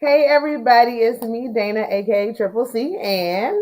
Hey everybody, it's me, Dana, aka Triple C, and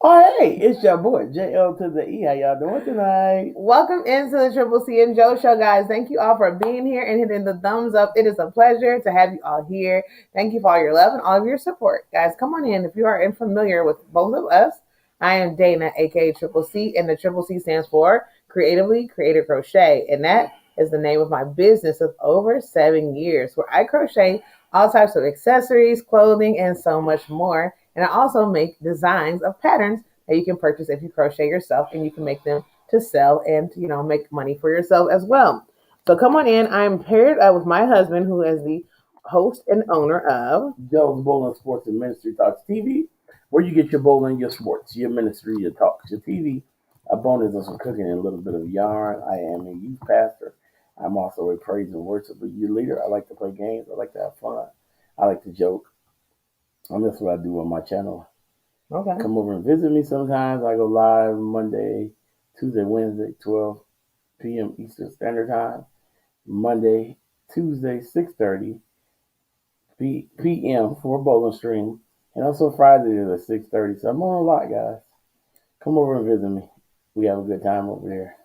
Oh, hey, it's your boy, JL to the E. How y'all doing tonight? welcome into the Triple C and Joe Show, guys. Thank you all for being here and hitting the thumbs up. It is a pleasure to have you all here. Thank you for all your love and all of your support. Guys, come on in. If you are unfamiliar with both of us, I am Dana, aka Triple C, and the Triple C stands for Creatively Created Crochet. And that is the name of my business of over 7 years, where I crochet all types of accessories, clothing, and so much more. And I also make designs of patterns that you can purchase if you crochet yourself, and you can make them to sell and make money for yourself as well. So come on in. I'm paired up with my husband, who is the host and owner of Joe's Bowling Sports and Ministry Talks TV, where you get your bowling, your sports, your ministry, your talks, your TV, a bonus of some cooking and a little bit of yarn. I am a youth pastor. I'm also a praise and worship leader. I like to play games. I like to have fun. I like to joke. And that's what I do on my channel. Okay. Come over and visit me sometimes. I go live Monday, Tuesday, Wednesday, 12 p.m. Eastern Standard Time. Monday, Tuesday, 6:30 p.m. for a bowling stream. And also Friday at 6:30. So I'm on a lot, guys. Come over and visit me. We have a good time over there.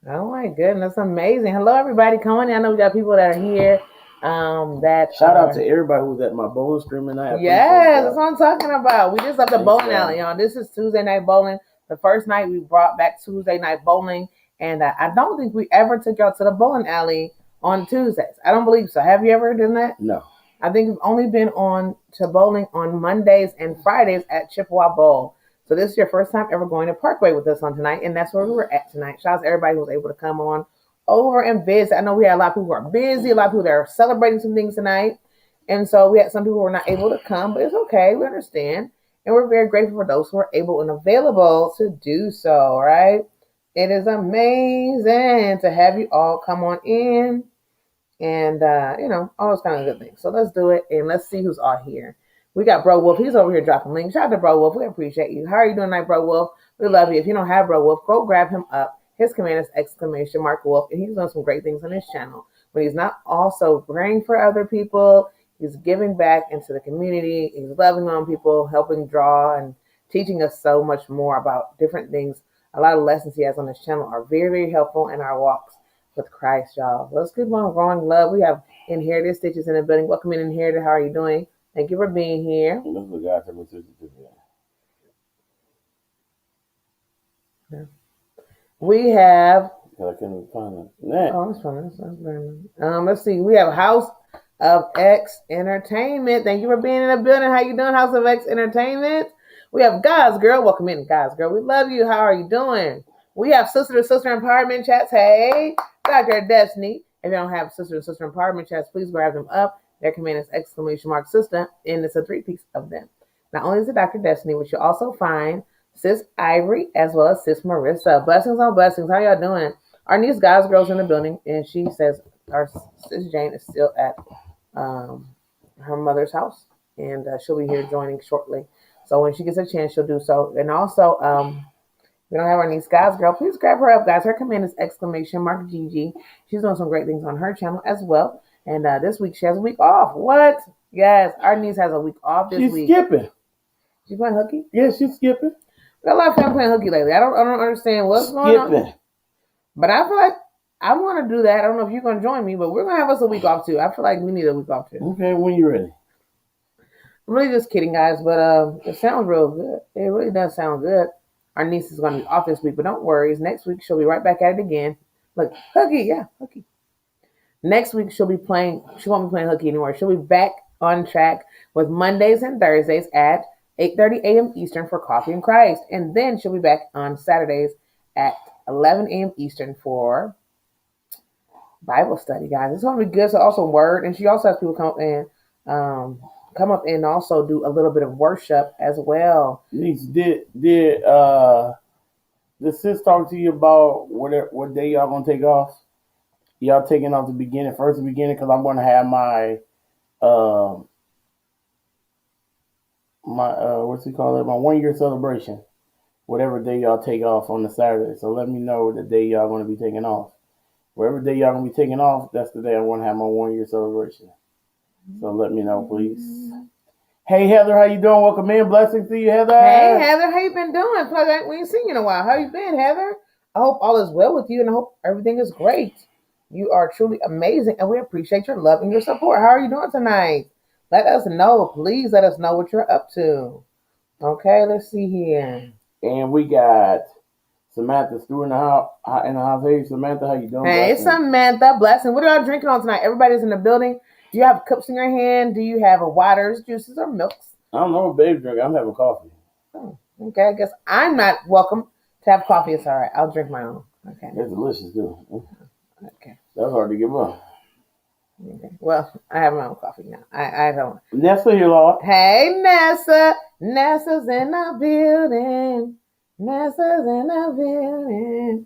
Oh my goodness, amazing. Hello everybody coming in. I know we got people that are here. That Shout out to everybody who's at my bowling stream tonight. Yes, that's what I'm talking about. We just left the bowling alley, y'all. This is Tuesday night bowling. The first night we brought back Tuesday night bowling, and I don't think we ever took y'all to the bowling alley on Tuesdays. I don't believe so. Have you ever done that? No. I think we've only been on to bowling on Mondays and Fridays at Chippewa Bowl. So this is your first time ever going to Parkway with us on tonight, and that's where we were at tonight. Shout out to everybody who was able to come on over and visit. I know we had a lot of people who are busy, a lot of people that are celebrating some things tonight. And so we had some people who were not able to come, but it's okay. We understand. And we're very grateful for those who are able and available to do so, right? It is amazing to have you all come on in and, all those kind of good things. So let's do it and let's see who's all here. We got Bro Wolf. He's over here dropping links. Shout out to Bro Wolf. We appreciate you. How are you doing tonight, Bro Wolf? We love you. If you don't have Bro Wolf, go grab him up. His command is exclamation mark Wolf, and he's doing some great things on his channel. But he's not also praying for other people. He's giving back into the community. He's loving on people, helping draw, and teaching us so much more about different things. A lot of lessons he has on his channel are very, very helpful in our walks with Christ, y'all. Let's keep on growing love. We have Inherited Stitches in the building. Welcome in, Inherited. How are you doing? Thank you for being here. We have. I couldn't find it. Oh, that's fine. Let's see. We have House of X Entertainment. Thank you for being in the building. How you doing, House of X Entertainment? We have God's Girl. Welcome in, God's Girl. We love you. How are you doing? We have Sister to Sister Empowerment chats. Hey, Dr. Destiny. If you don't have Sister to Sister Empowerment chats, please grab them up. Their command is exclamation mark sister, and it's a 3-piece of them. Not only is it Dr. Destiny, which you'll also find Sis Ivory as well as Sis Marissa. Blessings on blessings. How y'all doing? Our niece God's Girl's in the building, and she says our Sis Jane is still at her mother's house, and she'll be here joining shortly. So when she gets a chance, she'll do so. And also, we don't have our niece God's Girl. Please grab her up, guys. Her command is exclamation mark Gigi. She's doing some great things on her channel as well. And this week she has a week off. What? Yes, our niece has a week off this week. She's skipping. She's playing hooky? Yeah, she's skipping. We got a lot of fun playing hooky lately. I don't understand what's going on. But I feel like I want to do that. I don't know if you're going to join me, but we're going to have us a week off too. I feel like we need a week off too. Okay, when you're ready. I'm really just kidding, guys, but it sounds real good. It really does sound good. Our niece is going to be off this week, but don't worry. Next week, she'll be right back at it again. Look, hooky, yeah, hooky. Next week, she won't be playing hooky anymore. She'll be back on track with Mondays and Thursdays at 8:30 a.m. Eastern for Coffee and Christ. And then she'll be back on Saturdays at 11 a.m. Eastern for Bible study, guys. It's going to be good. So also word. And she also has people come up and also do a little bit of worship as well. Did sis talk to you about what day y'all gonna take off? Y'all taking off the beginning, because I'm gonna have my what's it called? My 1-year celebration. Whatever day y'all take off on the Saturday. So let me know the day y'all gonna be taking off. Whatever day y'all gonna be taking off, that's the day I want to have my 1-year celebration. So let me know, please. Hey, Heather, how you doing? Welcome in. Blessings to you, Heather. Hey, Heather, how you been doing? We ain't seen you in a while. How you been, Heather? I hope all is well with you, and I hope everything is great. You are truly amazing, and we appreciate your love and your support. How are you doing tonight? Let us know. Please let us know what you're up to. Okay, let's see here. And we got Samantha Stewart in the house. Hey, Samantha, how you doing? Hey, Blessings. Samantha, blessing. What are y'all drinking on tonight? Everybody's in the building. Do you have cups in your hand? Do you have waters, juices, or milks? I don't know what babe drink. I'm having coffee. Oh, okay, I guess I'm not welcome to have coffee. It's all right. I'll drink my own. Okay. It's delicious, too. Okay. That's hard to give up. Okay. Well, I have my own coffee now. I don't. Nessa here, Lord. Hey, Nessa. Nessa's in the building. Nessa's in the building.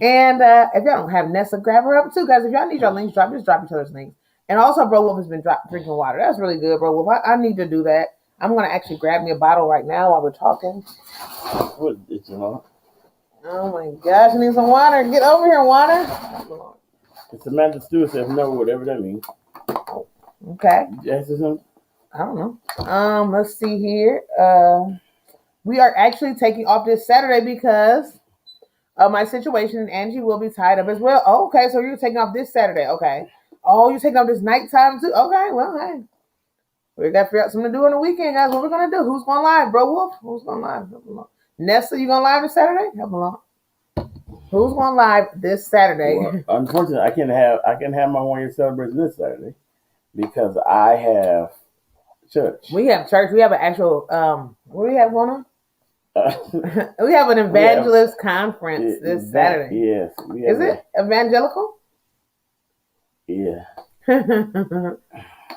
And if y'all don't have Nessa, grab her up too, guys. If y'all need your links, just drop each other's links. And also, Bro Wolf has been drinking water. That's really good, Bro Wolf. I need to do that. I'm going to actually grab me a bottle right now while we're talking. What is it, Lord? Oh my gosh, I need some water. Get over here, water. Samantha Stewart says no, whatever that means. Okay. Did you ask her something? I don't know. Let's see here. We are actually taking off this Saturday because of my situation, and Angie will be tied up as well. Oh, okay, so you're taking off this Saturday. Okay. Oh, you're taking off this nighttime too? Okay, well, hey. We got to figure out something to do on the weekend, guys. What we're going to do? Who's going live, Bro Wolf? Who's going live? Nessa, you going live this Saturday? Help along. Who's going live this Saturday? Well, unfortunately, I can have my 1 year celebration this Saturday because I have church. We have church. We have an actual what do we have going on? We have an evangelist conference this Saturday. Yes. Is it evangelical? Yeah.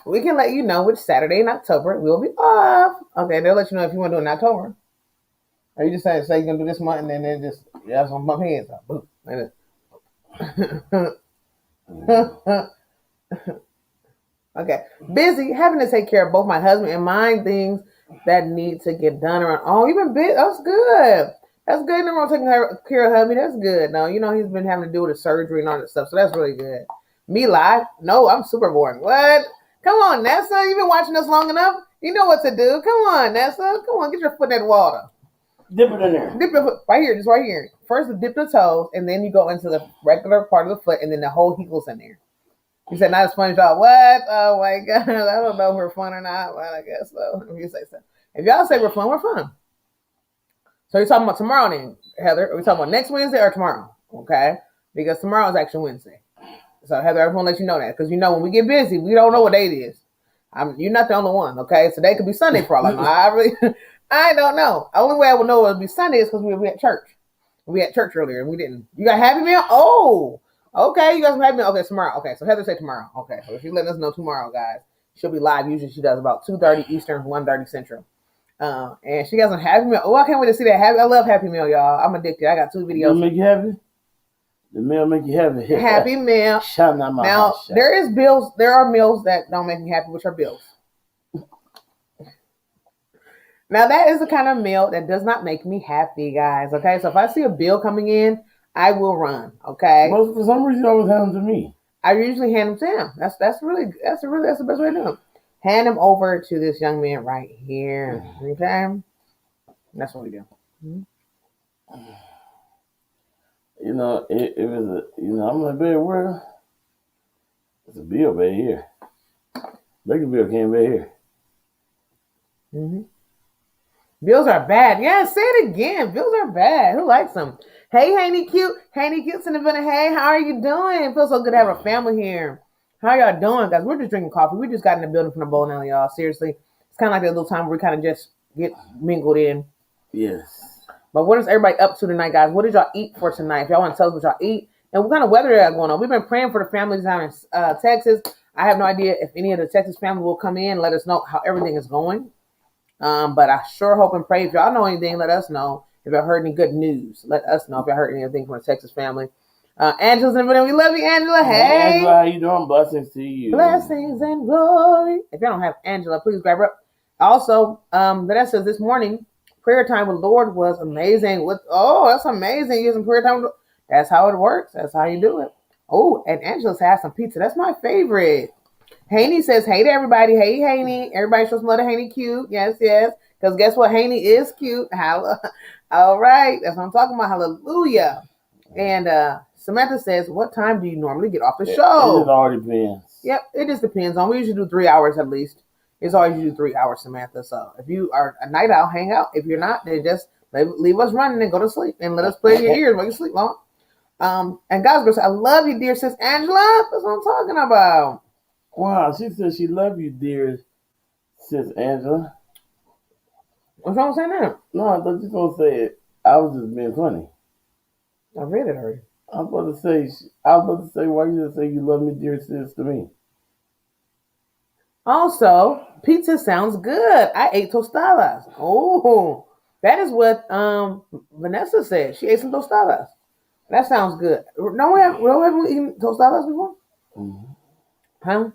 We can let you know which Saturday in October we'll be off. Okay, they'll let you know if you want to do it in October. Or you just say you're going to do this month and then they just, that's on bump heads up. Boom. Okay. Busy having to take care of both my husband and mine things that need to get done around. Oh, you've been busy. That's good. That's good. No more taking care of hubby. That's good. No, you know, he's been having to do with the surgery and all that stuff. So that's really good. Me live? No, I'm super boring. What? Come on, Nessa. You've been watching us long enough. You know what to do. Come on, Nessa. Come on, get your foot in that water. Dip it in there. Dip your foot right here, just right here. First, dip the toes, and then you go into the regular part of the foot, and then the whole heel goes in there. You said not a sponge dog. What? Oh my god! I don't know if we're fun or not. Well, I guess so. If you say so. If y'all say we're fun, we're fun. So you're talking about tomorrow, then, Heather? Are we talking about next Wednesday or tomorrow? Okay, because tomorrow is actually Wednesday. So Heather, I just want to let you know that because you know when we get busy, we don't know what date it is. You're not the only one. Okay, so today could be Sunday for all I know. I don't know. The only way I would know it would be Sunday is because we were at church. We had church earlier and we didn't. You got Happy Meal? Oh, okay. You got some Happy Meal. Okay, tomorrow. Okay, so Heather said tomorrow. Okay, so if you let us know tomorrow, guys, she'll be live. Usually she does about 2:30 Eastern, 1:30 Central. And she got some Happy Meal. Oh, I can't wait to see that. I love Happy Meal, y'all. I'm addicted. I got 2 videos. Does it make you happy? The meal make you happy. Happy Meal. Now, there are meals that don't make me happy, which are bills. Now, that is the kind of meal that does not make me happy, guys. Okay, so if I see a bill coming in, I will run. Okay. Well, for some reason, you always hand them to me. I usually hand them to him. That's the best way to do it. Hand him over to this young man right here. Okay, that's what we do. You know, it was I'm like, babe, where? It's a bill back here. Liquor bill came back here. Mm-hmm. Bills are bad. Yeah, say it again. Bills are bad. Who likes them? Hey, Haney Cute. Haney Cute's in the building. Hey, how are you doing? It feels so good to have a family here. How y'all doing, guys? We're just drinking coffee. We just got in the building from the bowl now, y'all. Seriously. It's kind of like that little time where we kind of just get mingled in. Yes. But what is everybody up to tonight, guys? What did y'all eat for tonight? If y'all want to tell us what y'all eat and what kind of weather y'all going on. We've been praying for the families down in Texas. I have no idea if any of the Texas family will come in and let us know how everything is going. But I sure hope and pray if y'all know anything, let us know. If y'all heard any good news, let us know if y'all heard anything from the Texas family. Angela's in the room. We love you, Angela. Hey. Angela, how you doing? Blessings to you. Blessings and glory. If y'all don't have Angela, please grab her up. Also, that says this morning, prayer time with the Lord was amazing. That's amazing. Using prayer time. That's how it works. That's how you do it. Oh, and Angela's had some pizza. That's my favorite. Haney says, hey to everybody. Hey, Haney. Everybody shows some love to Haney cute. Yes, yes. Because guess what? Haney is cute. All right. That's what I'm talking about. Hallelujah. And Samantha says, what time do you normally get off the show? It just all depends. Yep, it just depends on. We usually do 3 hours at least. It's always usually 3 hours, Samantha. So if you are a night owl, hang out. If you're not, then just leave us running and go to sleep and let us play in your ears while you sleep long. And God's girl said, I love you, dear sis Angela. That's what I'm talking about. Wow, she said she love you, dear sis Angela. What's wrong with saying that? No, I thought you were going to say it. I was just being funny. I read it already. I was about to say, why you just say you love me, dear sis, to me? Also, pizza sounds good. I ate tostadas. Oh, that is what Vanessa said. She ate some tostadas. That sounds good. No, we haven't eaten tostadas before? Mm-hmm. Huh?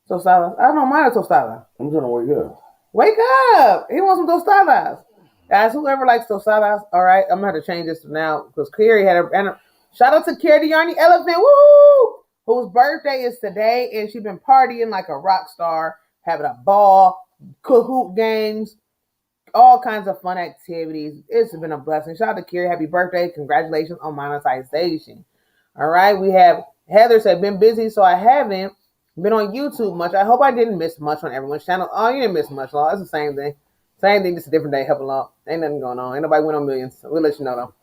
Tostadas. I don't mind a tostada. I'm trying to wake up. Wake up! He wants some tostadas. Guys, whoever likes tostadas, all right, I'm going to have to change this now because Carrie had a shout out to Carrie the Yarny Elephant, woo! Whose birthday is today, and she's been partying like a rock star, having a ball, Kahoot games, all kinds of fun activities. It's been a blessing. Shout out to Carrie. Happy birthday. Congratulations on monetization. All right, we have Heather said, been busy, so I haven't been on YouTube much. I hope I didn't miss much on everyone's channel. Oh, you didn't miss much, Law. It's the same thing. Same thing, just a different day. Help a lot. Ain't nothing going on. Ain't nobody win on millions. So we'll let you know, though.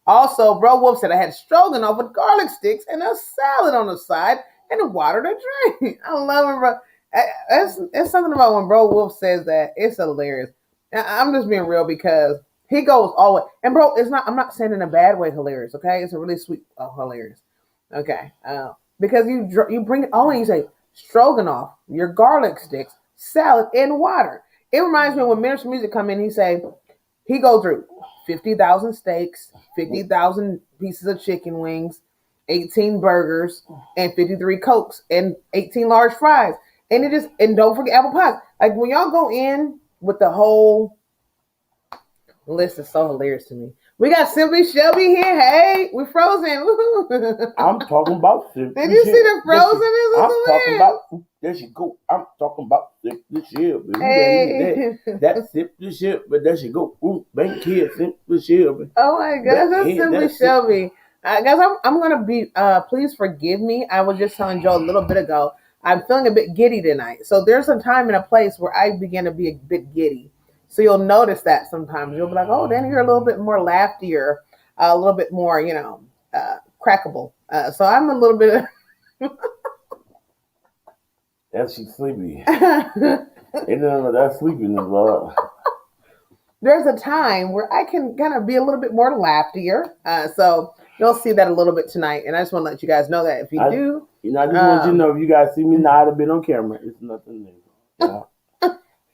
Also, Bro Wolf said I had stroganoff with garlic sticks and a salad on the side and water to drink. I love it, bro. It's something about when Bro Wolf says that. It's hilarious. I'm just being real because he goes all the way. And, bro, I'm not saying in a bad way hilarious, okay? It's a really sweet hilarious. Okay. Because you bring it all and you say stroganoff, your garlic sticks, salad, and water. It reminds me when Minister Music come in, he go through 50,000 steaks, 50,000 pieces of chicken wings, 18 burgers, and 53 Cokes, and 18 large fries. And don't forget apple pies. Like when y'all go in with the whole list, is so hilarious to me. We got Simply Shelby here. Hey, we're frozen. I'm talking about Simply. Did you see the frozen? I'm talking about. There she go. I'm talking about Simply Shelby. Hey. That's Simply Shelby. But there she go. Ooh, bank here, Simply Shelby. Oh my gosh, that's Simply Shelby. Guys, I'm gonna be. Please forgive me. I was just telling Joe a little bit ago. I'm feeling a bit giddy tonight. So there's a time and a place where I begin to be a bit giddy. So you'll notice that sometimes you'll be like, oh, then you're a little bit more laughtier, a little bit more, crackable. So I'm a little bit. That's she's sleepy. That's sleepiness, Lord. There's a time where I can kind of be a little bit more laughtier. So you'll see that a little bit tonight. And I just want to let you guys know that if you do. I just want you to know if you guys see me nod a bit on camera, it's nothing new.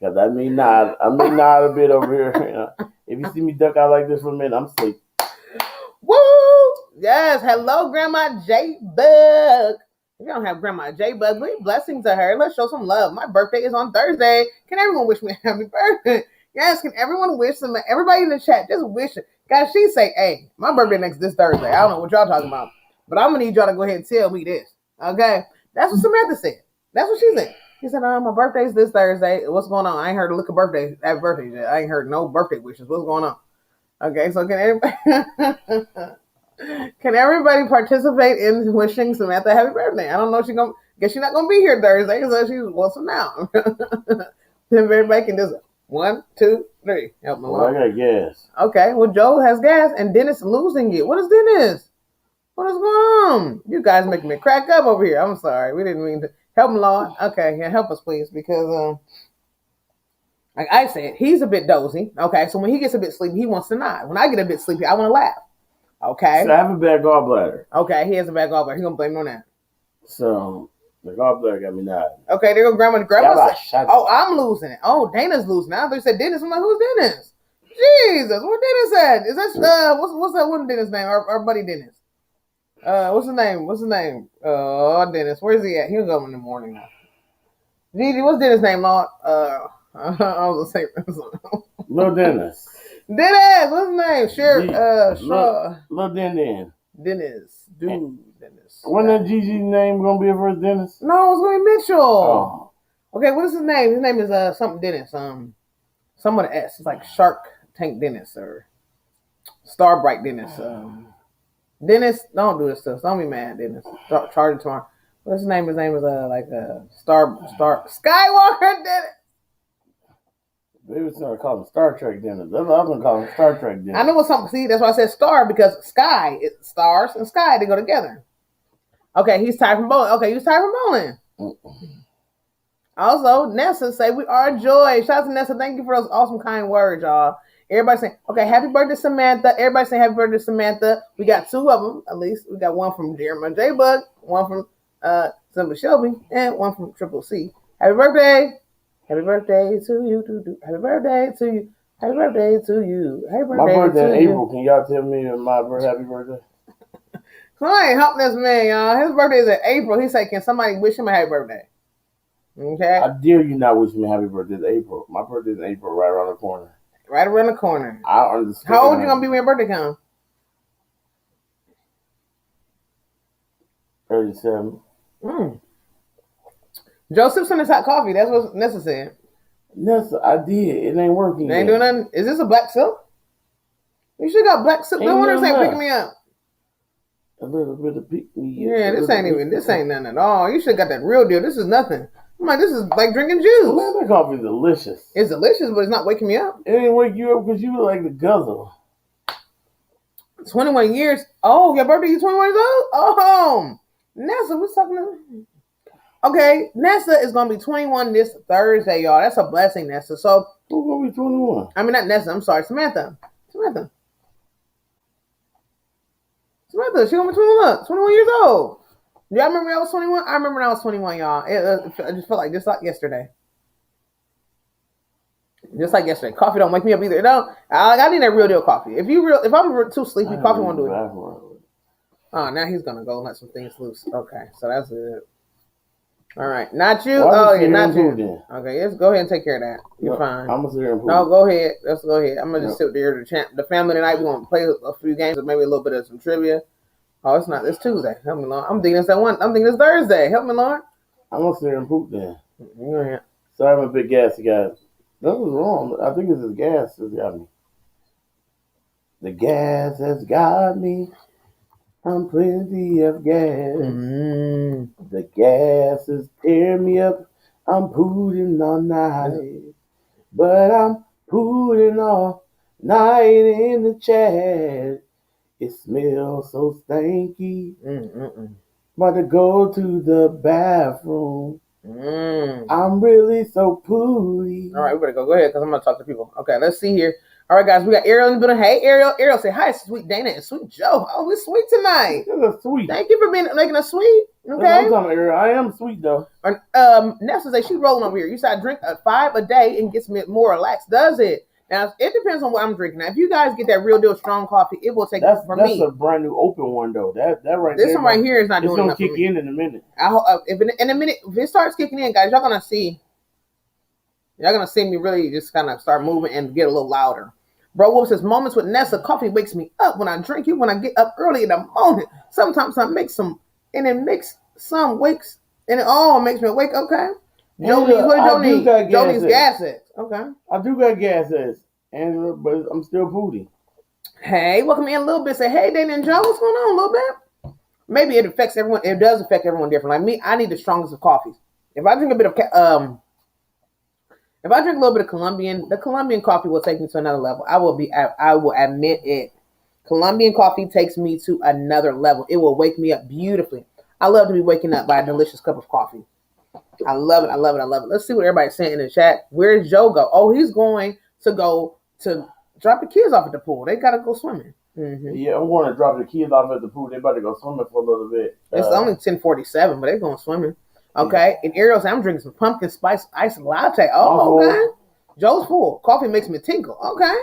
Because I may nod a bit over here. If you see me duck out like this for a minute, I'm asleep. Woo! Yes. Hello, Grandma J Bug. If you don't have Grandma J Bug, blessings to her. Let's show some love. My birthday is on Thursday. Can everyone wish me a happy birthday? Yes, can everyone wish them? Everybody in the chat, just wish it. Guys, she say, hey, my birthday this Thursday. I don't know what y'all talking about. But I'm going to need y'all to go ahead and tell me this. Okay? That's what Samantha said. That's what she said. She said, my birthday's this Thursday. What's going on? I ain't heard a look of happy birthday yet. I ain't heard no birthday wishes. What's going on? Okay, so can everybody participate in wishing Samantha a happy birthday? I don't know if guess she's not gonna be here Thursday, so she's what's now. Then everybody can just 1, 2, 3. Help me along. I got gas. Okay, well Joe has gas and Dennis losing it. What is Dennis? What is going on? You guys making me crack up over here. I'm sorry. We didn't mean to. Help him, Lord. Okay, yeah, help us, please, because like I said, he's a bit dozy. Okay, so when he gets a bit sleepy, he wants to nod. When I get a bit sleepy, I want to laugh. Okay. So I have a bad gallbladder. Okay, he has a bad gallbladder. He's gonna blame me on that. So the gallbladder got me nodding. Okay, there go Grandma. Oh, I'm losing it. Oh, Dana's losing it. I thought you said Dennis. I'm like, who's Dennis? Jesus, what Dennis said? Is that what's that one Dennis name? Our buddy Dennis. What's his name? Oh, Dennis. Where's he at? He'll go in the morning now. Gigi, what's Dennis' name, Lord? I was gonna say Little Dennis. Dennis, what's his name? Sure. Little Den. Dennis. Dennis. When that Gigi's name gonna be her first Dennis? No, it's gonna be Mitchell. Oh. Okay, what is his name? His name is something Dennis. Some of the S. It's like Shark Tank Dennis or Starbright Dennis. Dennis, don't do this stuff. Don't be mad, Dennis. Charge it tomorrow. What's his name? His name is Star Skywalker Dennis. Maybe it's gonna call him Star Trek Dennis. That's what I'm gonna call him, Star Trek Dennis. I know what's something. See, that's why I said star, because sky, stars and sky, they go together. Okay, he's tired from bowling. Okay, he was tired from bowling. Also, Nessa say we are a joy. Shout out to Nessa. Thank you for those awesome, kind words, y'all. Everybody saying, okay, happy birthday, Samantha. Everybody saying happy birthday, Samantha. We got 2 of them, at least. We got one from Jeremiah J. Bug, one from Simba Shelby, and one from Triple C. Happy birthday. Happy birthday to you. Happy birthday to you. Happy birthday to you. Happy birthday. My birthday to in you. April. Can y'all tell me my happy birthday? Somebody help this man, y'all. His birthday is in April. He said, can somebody wish him a happy birthday? Okay. I dare you not wish me happy birthday in April. My birthday is in April, right around the corner. Right around the corner. I understand. How old you gonna be when your birthday comes? 37. Joseph sent us hot coffee. That's what Nessa said. Nessa, I did. It ain't working. They ain't doing nothing. Is this a black silk? You should got black silk. No wonder it's ain't picking me up. A little bit of pick me. Yeah, this ain't nothing at all. You should have got that real deal. This is nothing. I'm like, this is like drinking juice. Man, that coffee is delicious. It's delicious, but it's not waking me up. It ain't wake you up because you look like the guzzle. 21 years. Oh, your birthday, you 21 years old? Oh, Nessa, what's talking about? Okay, Nessa is going to be 21 this Thursday, y'all. That's a blessing, Nessa. So, who's going to be 21? I mean, not Nessa. I'm sorry. Samantha. She going to be 21 years old. Do y'all remember when I was 21? I remember when I was 21, y'all. I just felt like just like yesterday. Just like yesterday. Coffee don't wake me up either. No, I need that real deal coffee. If I'm too sleepy, coffee won't do it. Oh, now he's gonna go and let some things loose. Okay, so that's it. All right, not you. Oh yeah, not you. Then? Okay, let's go ahead and take care of that. You're fine. I'm gonna sit here and poop. No, go ahead. Let's go ahead. I'm gonna just sit there. The family tonight. We're gonna play a few games and maybe a little bit of some trivia. Oh, it's not. It's Tuesday. Help me, Lord. I'm thinking it's that one. I'm thinking it's Thursday. Help me, Lord. I'm gonna sit here and poop then. Yeah. Sorry, I'm a big gassy guy. That was wrong. I think it's his gas that's got me. The gas has got me. I'm plenty of gas. The gas is tearing me up. I'm pooting all night. But I'm pooting all night in the chat. It smells so stanky. About to go to the bathroom. I'm really so pooty. All right, we better go. Go ahead, because I'm going to talk to people. Okay, let's see here. All right, guys, we got Ariel in the building. Hey, Ariel. Ariel, say hi, Sweet Dana and Sweet Joe. Oh, we're sweet tonight. You're sweet. Thank you for making us sweet. Okay. I'm talking, Ariel. I am sweet, though. Nessa say she's rolling over here. You said I drink 5 a day and gets me more relaxed. Does it? Now, it depends on what I'm drinking. Now, if you guys get that real deal strong coffee, it will take me. That's a brand new open one, though. That right there. This one right here is not doing enough. It's going to kick in a minute. In a minute, if it starts kicking in, guys, y'all going to see me really just kind of start moving and get a little louder. Bro Wolf says, moments with Nessa, coffee wakes me up when I drink it, when I get up early in the morning. Sometimes I make some, and it makes some wakes, and it all makes me awake. Okay. Joe needs, what Joe needs? Joe needs gas X. Okay. I do got gas X, but I'm still booty. Hey, welcome in a little bit. Say, hey, Dana and Joe, what's going on a little bit? Maybe it affects everyone. It does affect everyone different. Like me, I need the strongest of coffees. If I drink a bit of, if I drink a little bit of Colombian, the Colombian coffee will take me to another level. I will admit it. Colombian coffee takes me to another level. It will wake me up beautifully. I love to be waking up by a delicious cup of coffee. I love it. I love it. I love it. Let's see what everybody's saying in the chat. Where's Joe go? Oh, he's going to go to drop the kids off at the pool. They got to go swimming. Yeah, I'm going to drop the kids off at the pool. They about to go swimming for a little bit. It's only 10:47, but they're going swimming. Okay. And Ariel said, I'm drinking some pumpkin spice ice latte. Oh, okay. Joe's full. Coffee makes me tinkle. Okay.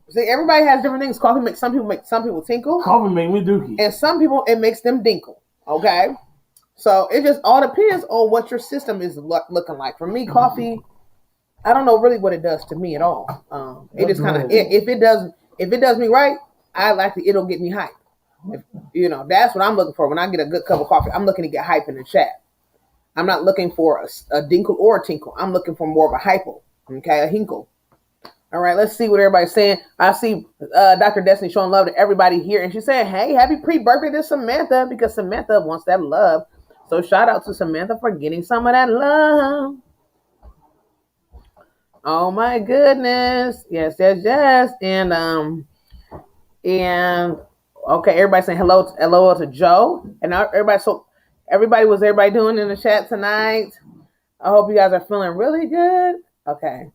See, everybody has different things. Coffee makes some people tinkle. Coffee make me dookie. And some people, it makes them dinkle. Okay. So it just all depends on what your system is looking like. For me, coffee, I don't know really what it does to me at all. It just kind of, if it does me right, it'll get me hype. That's what I'm looking for when I get a good cup of coffee. I'm looking to get hype in the chat. I'm not looking for a dinkle or a tinkle. I'm looking for more of a hyple, okay, a hinkle. All right, let's see what everybody's saying. I see Dr. Destiny showing love to everybody here. And she's saying, hey, happy pre-birthday to Samantha, because Samantha wants that love. So shout out to Samantha for getting some of that love. Oh, my goodness. Yes. And okay, everybody saying hello to Joe. And now everybody doing in the chat tonight? I hope you guys are feeling really good. Okay.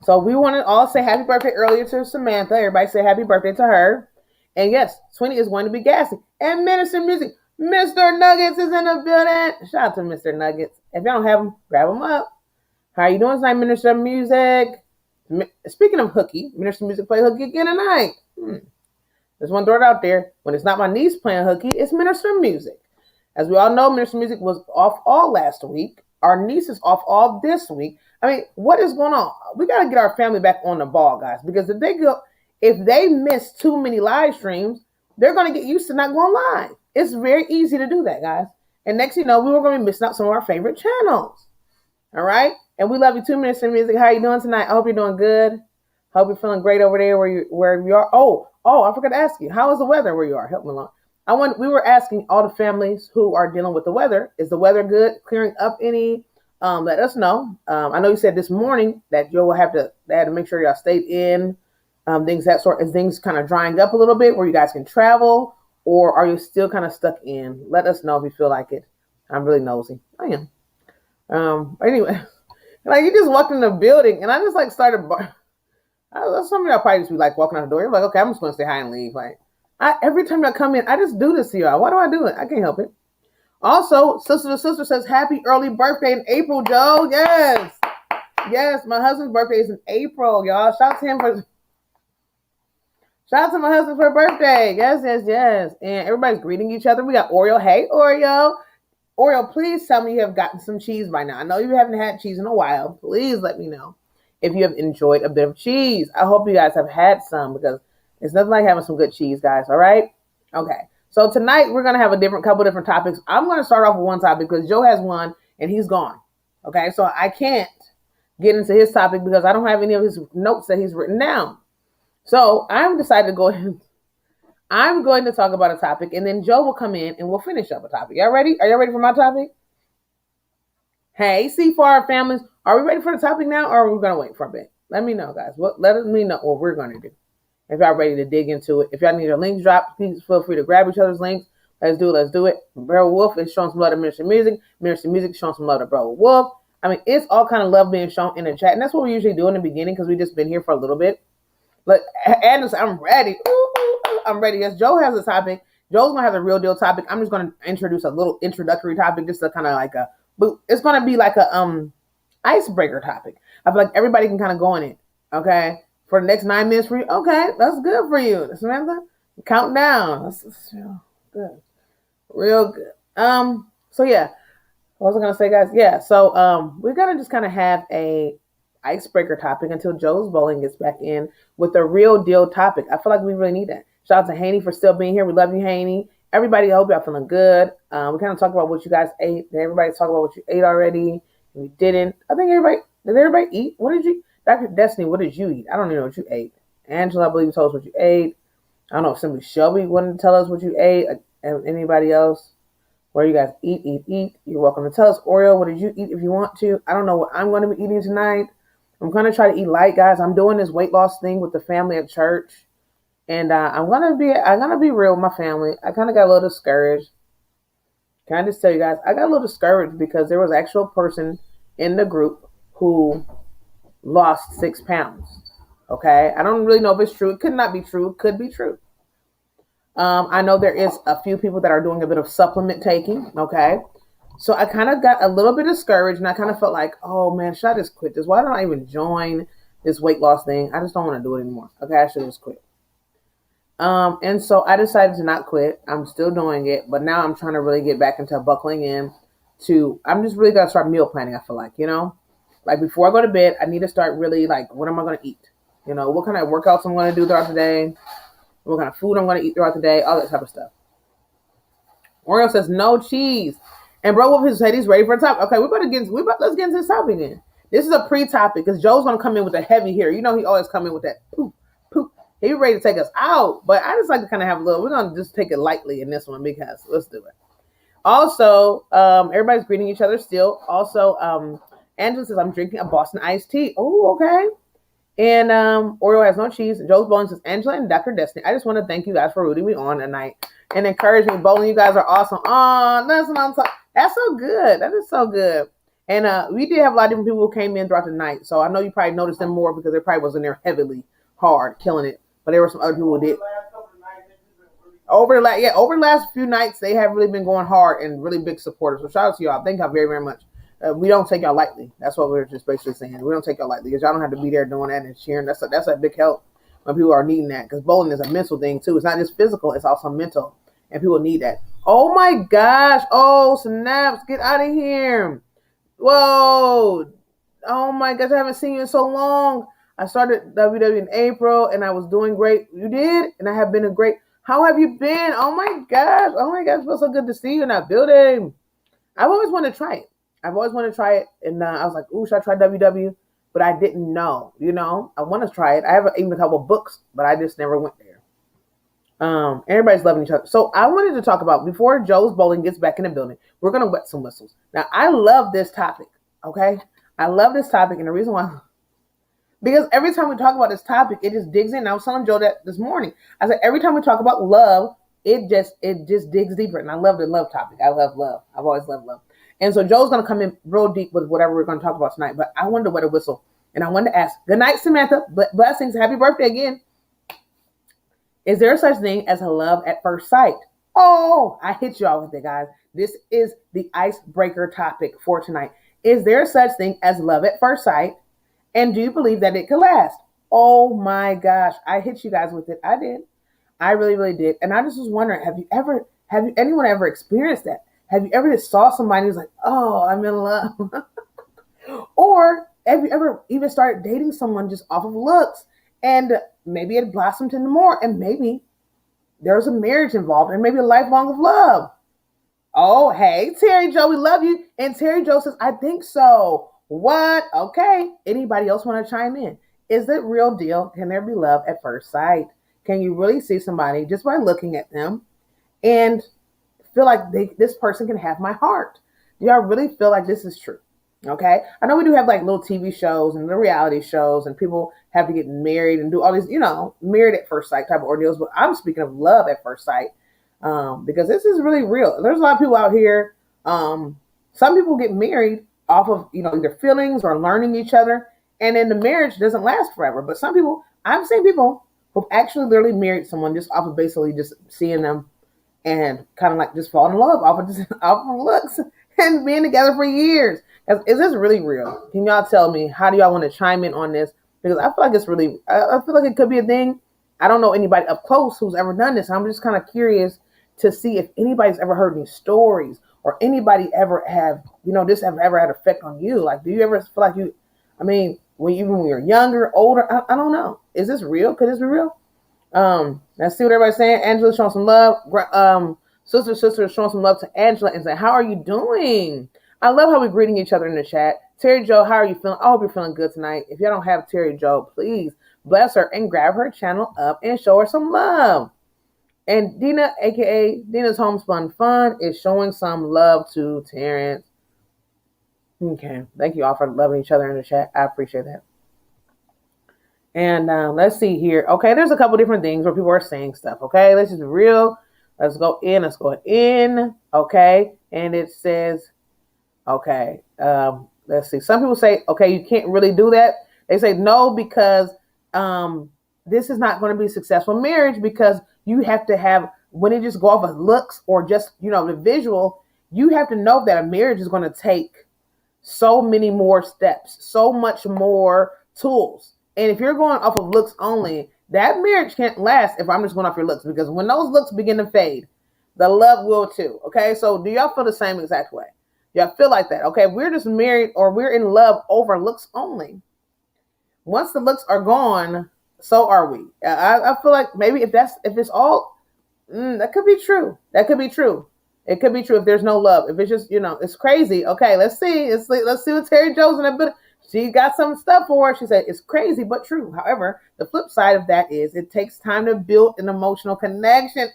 So we want to all say happy birthday earlier to Samantha. Everybody say happy birthday to her. And yes, 20 is going to be gassy. And Minister Music, Mr. Nuggets is in the building. Shout out to Mr. Nuggets. If y'all don't have him, grab him up. How you doing tonight, Minister Music? Speaking of hooky, Minister Music play hooky again tonight. Just want to throw it out there. When it's not my niece playing hooky, it's Minister Music. As we all know, Minister Music was off all last week. Our niece is off all this week. I mean, what is going on? We got to get our family back on the ball, guys, because if they miss too many live streams, they're going to get used to not going live. It's very easy to do that, guys. And next thing you know, we were going to be missing out some of our favorite channels. All right? And we love you too, Minister Music. How you doing tonight? I hope you're doing good. Hope you're feeling great over there where you are. Oh, I forgot to ask you. How is the weather where you are? Help me along. We were asking all the families who are dealing with the weather. Is the weather good? Clearing up any? Let us know. I know you said this morning that they had to make sure y'all stayed in. Things kind of drying up a little bit where you guys can travel, or are you still kind of stuck in? Let us know if you feel like it. I'm really nosy. I am. Anyway, like you just walked in the building and I just like started. Some of y'all probably just be like walking out the door. You're like, okay, I'm just gonna say hi and leave. Like every time I come in, I just do this to y'all. Why do I do it? I can't help it. Also, Sister to Sister says, happy early birthday in April, Joe. Yes. Yes, my husband's birthday is in April, y'all. Shout out to my husband for birthday. Yes. And everybody's greeting each other. We got Oreo. Hey, Oreo. Oreo, please tell me you have gotten some cheese by now. I know you haven't had cheese in a while. Please let me know if you have enjoyed a bit of cheese. I hope you guys have had some, because it's nothing like having some good cheese, guys. All right? Okay. So tonight we're going to have a couple different topics. I'm going to start off with one topic because Joe has one and he's gone. Okay, so I can't get into his topic because I don't have any of his notes that he's written down. So I'm decided to go ahead. I'm going to talk about a topic and then Joe will come in and we'll finish up a topic. Y'all ready? Are y'all ready for my topic? Hey, C4 families, are we ready for the topic now or are we going to wait for a bit? Let me know, guys. Let me know what we're going to do. If y'all ready to dig into it. If y'all need a link drop, please feel free to grab each other's links. Let's do it. Bro Wolf is showing some love to Minister Music. Minister Music showing some love to Bro Wolf. I mean, it's all kind of love being shown in the chat. And that's what we usually do in the beginning because we just been here for a little bit. But Agnes, I'm ready. I'm ready. Yes, Joe has a topic. Joe's going to have a real deal topic. I'm just going to introduce a little introductory topic, just to kind of like it's going to be like a icebreaker topic. I feel like everybody can kind of go in it. Okay. For the next 9 minutes for you. Okay, that's good for you, Samantha. Count down. That's good. Real good. So yeah. What was I gonna say, guys? Yeah, so we're gonna just kind of have a icebreaker topic until Joe's Bowling gets back in with a real deal topic. I feel like we really need that. Shout out to Haney for still being here. We love you, Haney. Everybody, I hope y'all feeling good. We kind of talked about what you guys ate. Did everybody talk about what you ate already? If you didn't, I think did everybody eat? What did you? Dr. Destiny, what did you eat? I don't even know what you ate. Angela, I believe you told us what you ate. I don't know if simply Shelby wanted to tell us what you ate. And anybody else? Where you guys eat. You're welcome to tell us. Oreo, what did you eat if you want to? I don't know what I'm going to be eating tonight. I'm going to try to eat light, guys. I'm doing this weight loss thing with the family at church. And I'm going to be real with my family. I kind of got a little discouraged. Can I just tell you guys? I got a little discouraged because there was an actual person in the group who lost 6 pounds. Okay, I don't really know if it's true. It could not be true. It could be true. I know there is a few people that are doing a bit of supplement taking. Okay, so I kind of got a little bit discouraged, and I kind of felt like, oh man, should I just quit this? Why don't I even join this weight loss thing? I just don't want to do it anymore. Okay, I should just quit. And so I decided to not quit. I'm still doing it, but now I'm trying to really get back into buckling in. I'm just really gonna start meal planning. I feel like, like before I go to bed, I need to start really like, what am I going to eat? What kind of workouts I'm going to do throughout the day? what kind of food I'm going to eat throughout the day, all that type of stuff. Oreo says no cheese. And bro Wolf said he's ready for a topic. Okay, let's get into this topic then. This is a pre-topic because Joe's gonna come in with a heavy hitter. You know he always come in with that poop, poop. He's ready to take us out. But I just like to kind of have a little, we're gonna just take it lightly in this one because let's do it. Also, everybody's greeting each other still. Also, Angela says I'm drinking a Boston iced tea. Oh, okay. And Oreo has no cheese. Joe's Bowling says Angela and Dr. Destiny. I just want to thank you guys for rooting me on tonight and encourage me. Bowling, you guys are awesome. Oh, that's what I'm talking. That's so good. That is so good. And we did have a lot of different people who came in throughout the night. So I know you probably noticed them more because they probably wasn't there heavily hard, killing it. But there were some other people who did. Over the last few nights, they have really been going hard and really big supporters. So shout out to y'all. Thank y'all very, very much. We don't take y'all lightly. That's what we're just basically saying. We don't take y'all lightly because y'all don't have to be there doing that and cheering. That's a big help when people are needing that because bowling is a mental thing too. It's not just physical. It's also mental. And people need that. Oh my gosh. Oh, snaps. Get out of here. Whoa. Oh my gosh. I haven't seen you in so long. I started WW in April and I was doing great. You did? And I have been a great. How have you been? Oh my gosh. Oh my gosh. It feels so good to see you in that building. I've always wanted to try it. And I was like, ooh, should I try WW? But I didn't know, I want to try it. I have even a couple of books, but I just never went there. Everybody's loving each other. So I wanted to talk about, before Joe's Bowling gets back in the building, we're going to wet some whistles. Now, I love this topic, okay? I love this topic, and the reason why, because every time we talk about this topic, it just digs in. I was telling Joe that this morning. I said, every time we talk about love, it just digs deeper, and I love the love topic. I love love. I've always loved love. And so Joe's going to come in real deep with whatever we're going to talk about tonight. But I wanted to wet a whistle. And I wanted to ask, good night, Samantha. Blessings. Happy birthday again. Is there such thing as a love at first sight? Oh, I hit you all with it, guys. This is the icebreaker topic for tonight. Is there such thing as love at first sight? And do you believe that it could last? Oh my gosh. I hit you guys with it. I did. I really, really did. And I just was wondering, have anyone ever experienced that? Have you ever just saw somebody who's like, oh, I'm in love? Or have you ever even started dating someone just off of looks and maybe it blossomed into more and maybe there's a marriage involved and maybe a lifelong of love? Oh, hey, Terry Joe, we love you. And Terry Joe says, I think so. What? Okay. Anybody else want to chime in? Is it real deal? Can there be love at first sight? Can you really see somebody just by looking at them and feel like this person can have my heart? Do y'all really feel like this is true? Okay. I know we do have like little TV shows and the reality shows and people have to get married and do all these, married at first sight type of ordeals. But I'm speaking of love at first sight because this is really real. There's a lot of people out here. Some people get married off of, either feelings or learning each other. And then the marriage doesn't last forever. But some people, I've seen people who've actually literally married someone just off of basically just seeing them and kind of like just falling in love off of looks and being together for years. Is this really real? Can y'all tell me? How do y'all want to chime in on this? Because I feel like it's really, I feel like it could be a thing. I don't know anybody up close who's ever done this. I'm just kind of curious to see if anybody's ever heard any stories or anybody ever have, this ever had an effect on you. Like, do you ever feel like when you're younger, older, I don't know. Is this real? Could this be real? Let's see what everybody's saying. Angela's showing some love. Sister is showing some love to Angela and saying, how are you doing? I love how we're greeting each other in the chat. Terry Joe, how are you feeling? I hope you're feeling good tonight. If y'all don't have Terry Joe, please bless her and grab her channel up and show her some love. And Dina, aka Dina's Homespun Fun, is showing some love to Terrence. Okay. Thank you all for loving each other in the chat. I appreciate that. And let's see here. Okay, there's a couple different things where people are saying stuff. Okay, let's just be real. Let's go in. Okay, and it says, okay, let's see. Some people say, okay, you can't really do that. They say no because this is not going to be a successful marriage because you have to have, when it just go off of looks or just, the visual, you have to know that a marriage is going to take so many more steps, so much more tools. And if you're going off of looks only, that marriage can't last if I'm just going off your looks, because when those looks begin to fade, the love will too. Okay. So do y'all feel the same exact way? Y'all feel like that? Okay. We're just married or we're in love over looks only. Once the looks are gone, So are we. I feel like maybe if it's all, that could be true. That could be true. It could be true if there's no love. If it's just, it's crazy. Okay, let's see. Let's see what Terry Jones in a bit. She got some stuff for her. She said it's crazy but true. However, the flip side of that is it takes time to build an emotional connection.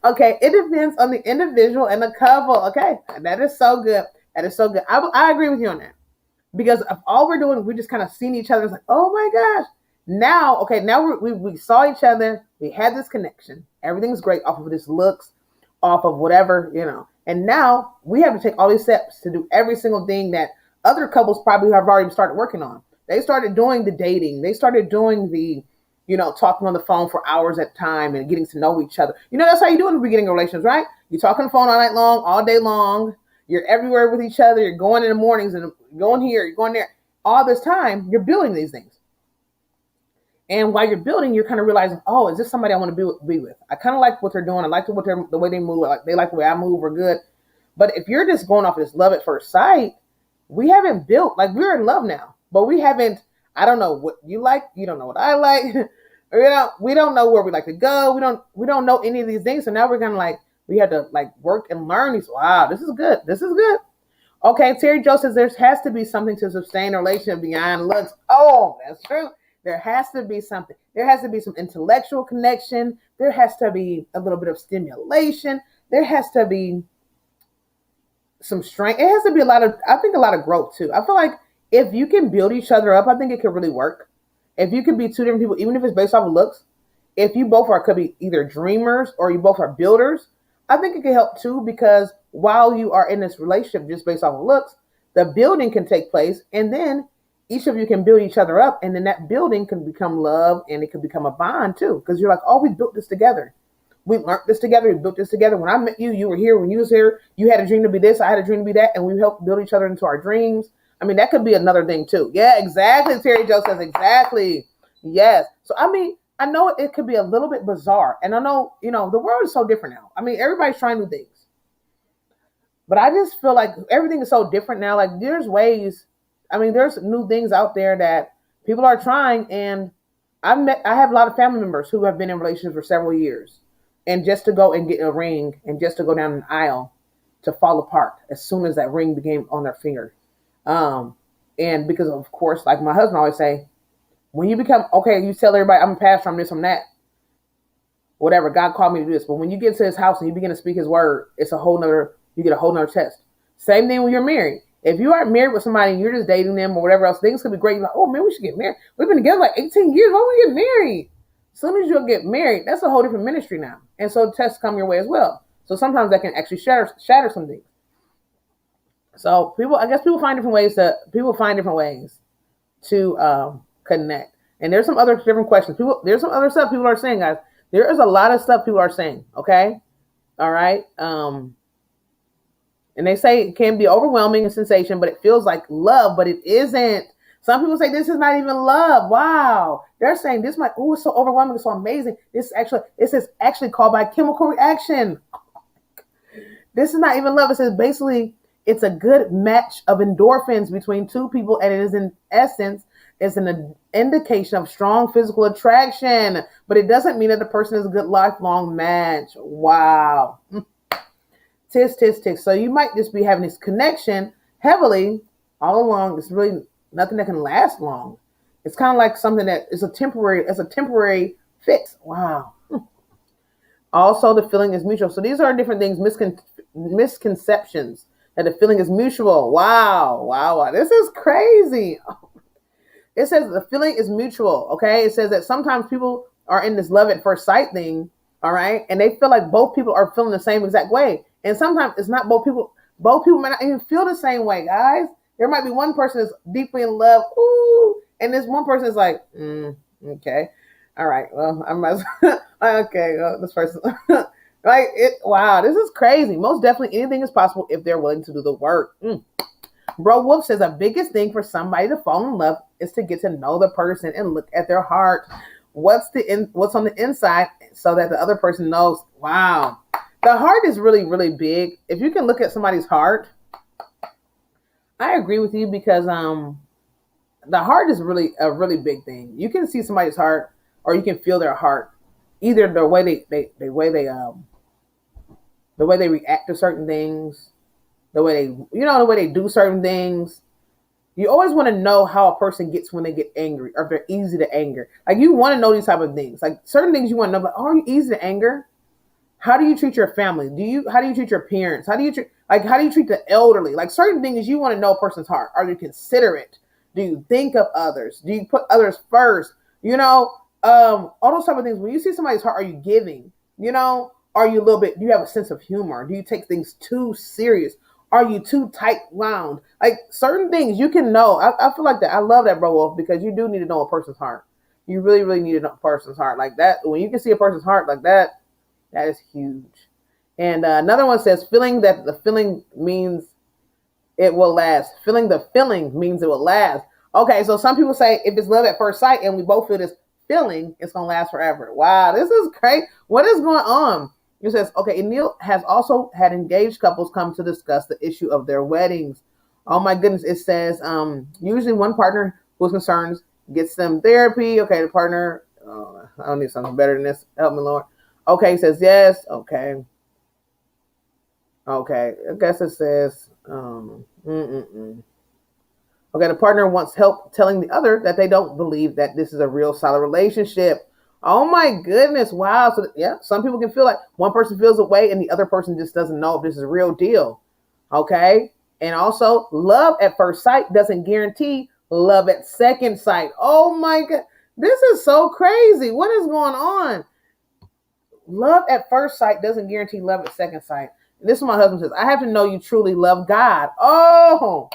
Okay, it depends on the individual and the couple. Okay, that is so good. That is so good. I agree with you on that. Because if all we're doing, we're just kind of seeing each other. It's like, oh my gosh. Now, okay, now we saw each other. We had this connection. Everything's great off of this looks, off of whatever, And now we have to take all these steps to do every single thing that other couples probably have already started working on. They started doing the dating. They started doing the, talking on the phone for hours at a time and getting to know each other. That's how you do in the beginning of relations, right? You talk on the phone all night long, all day long. You're everywhere with each other. You're going in the mornings and going here, you're going there. All this time, you're building these things. And while you're building, you're kind of realizing, oh, is this somebody I want to be with? I kind of like what they're doing. I like the way they move. They like the way I move. We're good. But if you're just going off of this love at first sight, we haven't built, like we're in love now, but we haven't, I don't know what you like. You don't know what I like. We don't know where we like to go. We don't know any of these things. So now we're kind of like, we have to like work and learn these. Wow, this is good. This is good. Okay, Terry Joe says there has to be something to sustain a relationship beyond looks. Oh, that's true. There has to be something. There has to be some intellectual connection. There has to be a little bit of stimulation. There has to be some strength. It has to be a lot of growth too. I feel like if you can build each other up, I think it could really work. If you could be two different people, even if it's based off of looks, if you both could be either dreamers or you both are builders, I think it can help too, because while you are in this relationship just based off of looks, the building can take place, and then each of you can build each other up, and then that building can become love, and it can become a bond too, because you're like, oh, we built this together. We learned this together. We built this together. When I met you, you were here. When you was here, you had a dream to be this. I had a dream to be that, and we helped build each other into our dreams. I mean, that could be another thing too. Yeah, exactly. Terry Joe says exactly. Yes. So I mean, I know it could be a little bit bizarre, and I know the world is so different now. I mean, everybody's trying new things. But I just feel like everything is so different now. Like there's new things out there that people are trying. And I have a lot of family members who have been in relationships for several years. And just to go and get a ring and just to go down an aisle to fall apart as soon as that ring became on their finger. And because of course, like my husband always say, when you become, okay, you tell everybody I'm a pastor, I'm this, I'm that. Whatever, God called me to do this. But when you get to his house and you begin to speak his word, you get a whole nother test. Same thing when you're married. If you aren't married with somebody and you're just dating them or whatever else, things could be great. You're like, oh man, we should get married. We've been together like 18 years. Why don't we get married? As soon as you get married, that's a whole different ministry now. And so tests come your way as well. So sometimes that can actually shatter some things. So I guess people find different ways to connect. And there's some other different questions. There's some other stuff people are saying, guys. There is a lot of stuff people are saying. Okay. All right. And they say it can be overwhelming and sensation, but it feels like love, but it isn't. Some people say this is not even love. Wow. They're saying this it's so overwhelming, it's so amazing. This is actually called by chemical reaction. This is not even love. It says basically it's a good match of endorphins between two people, and it is in essence is an indication of strong physical attraction, but it doesn't mean that the person is a good lifelong match. Wow. Tisk, tisk, tisk. So you might just be having this connection heavily all along. It's really nothing that can last long. It's kind of like something that is a temporary fix. Wow. Also, the feeling is mutual. So these are different things, misconceptions that the feeling is mutual. Wow. Wow. Wow. This is crazy. It says the feeling is mutual. Okay. It says that sometimes people are in this love at first sight thing. All right. And they feel like both people are feeling the same exact way. And sometimes it's not both people. Both people might not even feel the same way, guys. There might be one person that's deeply in love. Ooh. And this one person is like, okay. All right. Well, I must. Okay. Well, this person. Right. Wow. This is crazy. Most definitely anything is possible if they're willing to do the work. Bro Wolf says the biggest thing for somebody to fall in love is to get to know the person and look at their heart. What's on the inside so that the other person knows. Wow. The heart is really, really big. If you can look at somebody's heart, I agree with you because the heart is really a really big thing. You can see somebody's heart, or you can feel their heart, either the way the way they react to certain things, the way the way they do certain things. You always want to know how a person gets when they get angry, or if they're easy to anger. Like, you want to know these type of things. Like, certain things you want to know, but are you easy to anger? How do you treat your family? How do you treat your parents? How do you treat the elderly? Like, certain things you want to know a person's heart. Are you considerate? Do you think of others? Do you put others first? All those type of things. When you see somebody's heart, are you giving? Are you a little bit? Do you have a sense of humor? Do you take things too serious? Are you too tight wound? Like, certain things you can know. I feel like that. I love that, bro Wolf, because you do need to know a person's heart. You really, really need to know a person's heart like that. When you can see a person's heart like that, that is huge. And another one says, feeling that the feeling means it will last. Feeling the feeling means it will last. Okay, so some people say if it's love at first sight and we both feel this feeling, it's going to last forever. Wow, this is great. What is going on? It says, okay, Neil has also had engaged couples come to discuss the issue of their weddings. Oh my goodness. It says, usually one partner who's concerned gets them therapy. Okay, the partner, I don't need something better than this. Help me, Lord. Okay, it says yes. Okay. Okay, I guess it says, okay, the partner wants help telling the other that they don't believe that this is a real solid relationship. Oh my goodness. Wow. So yeah, some people can feel like one person feels a way and the other person just doesn't know if this is a real deal. Okay. And also, love at first sight doesn't guarantee love at second sight. Oh my God. This is so crazy. What is going on? Love at first sight doesn't guarantee love at second sight. And this is what my husband says. I have to know you truly love God. Oh,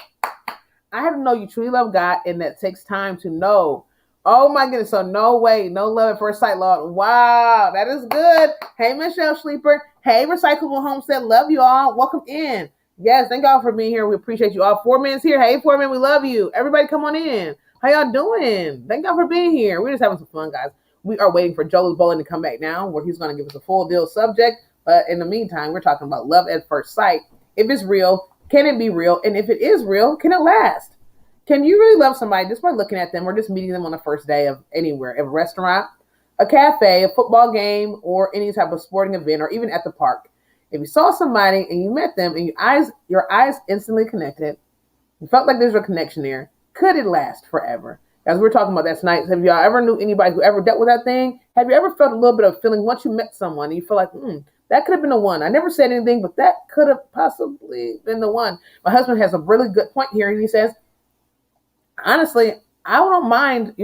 I have to know you truly love God, and that takes time to know. Oh my goodness. So no way, no love at first sight, Lord. Wow, that is good. Hey, Michelle Sleeper. Hey, Recyclable Homestead. Love you all. Welcome in. Yes, thank y'all for being here. We appreciate you all. 4 minutes here. Hey, 4 minutes, we love you. Everybody come on in. How y'all doing? Thank y'all for being here. We're just having some fun, guys. We are waiting for Joel's Bowling to come back now, where he's going to give us a full deal subject. But in the meantime, we're talking about love at first sight. If it's real, can it be real? And if it is real, can it last? Can you really love somebody just by looking at them or just meeting them on the first day of anywhere, a restaurant, a cafe, a football game, or any type of sporting event, or even at the park? If you saw somebody and you met them and your eyes instantly connected, you felt like there's a connection there, could it last forever? As we're talking about that tonight, have y'all ever knew anybody who ever dealt with that thing? Have you ever felt a little bit of feeling once you met someone and you feel like, that could have been the one. I never said anything, but that could have possibly been the one. My husband has a really good point here, and he says, honestly, I don't mind,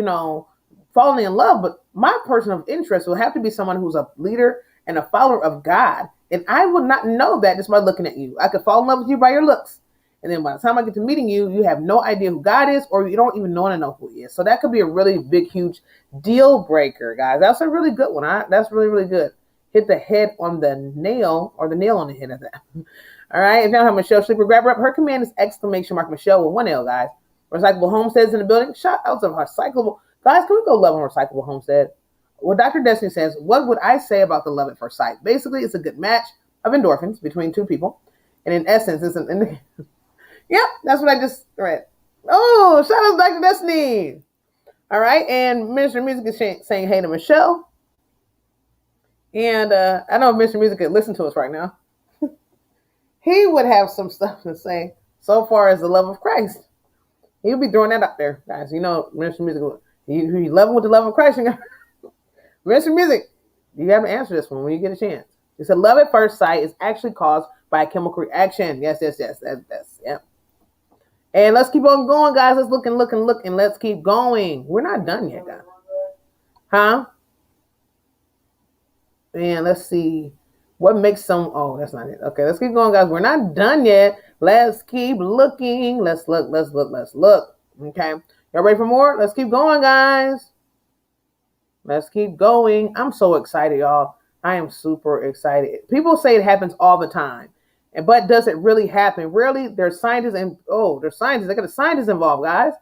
falling in love, but my person of interest will have to be someone who's a leader and a follower of God. And I would not know that just by looking at you. I could fall in love with you by your looks. And then by the time I get to meeting you, you have no idea who God is, or you don't even want to know who he is. So that could be a really big, huge deal breaker, guys. That's a really good one. That's really, really good. Hit the head on the nail, or the nail on the head of that. All right. If you don't have Michelle Sleeper, grab her up. Her command is !Michelle with one L, guys. Recyclable Homesteads in the building. Shout out to Recyclable. Guys, can we go love on Recyclable Homestead? Well, Dr. Destiny says, what would I say about the love at first sight? Basically, it's a good match of endorphins between two people. And in essence, it's an... Yep, that's what I just read. Oh, shout out to Dr. Destiny. All right, and Minister Music is saying hey to Michelle. And I know Minister Music could listen to us right now. He would have some stuff to say so far as the love of Christ. He'll be throwing that up there, guys. Minister Music, you love him with the love of Christ. Minister Music, you have to answer this one when you get a chance. He said, love at first sight is actually caused by a chemical reaction. Yes. That's yeah. And let's keep on going, guys. Let's look and let's keep going. We're not done yet, guys. Huh? And let's see. What makes some... Oh, that's not it. Okay, let's keep going, guys. We're not done yet. Let's keep looking. Let's look. Okay. Y'all ready for more? Let's keep going, guys. Let's keep going. I'm so excited, y'all. I am super excited. People say it happens all the time. But does it really happen? Rarely. There's scientists and... Oh, there's scientists. They got the scientists involved, guys.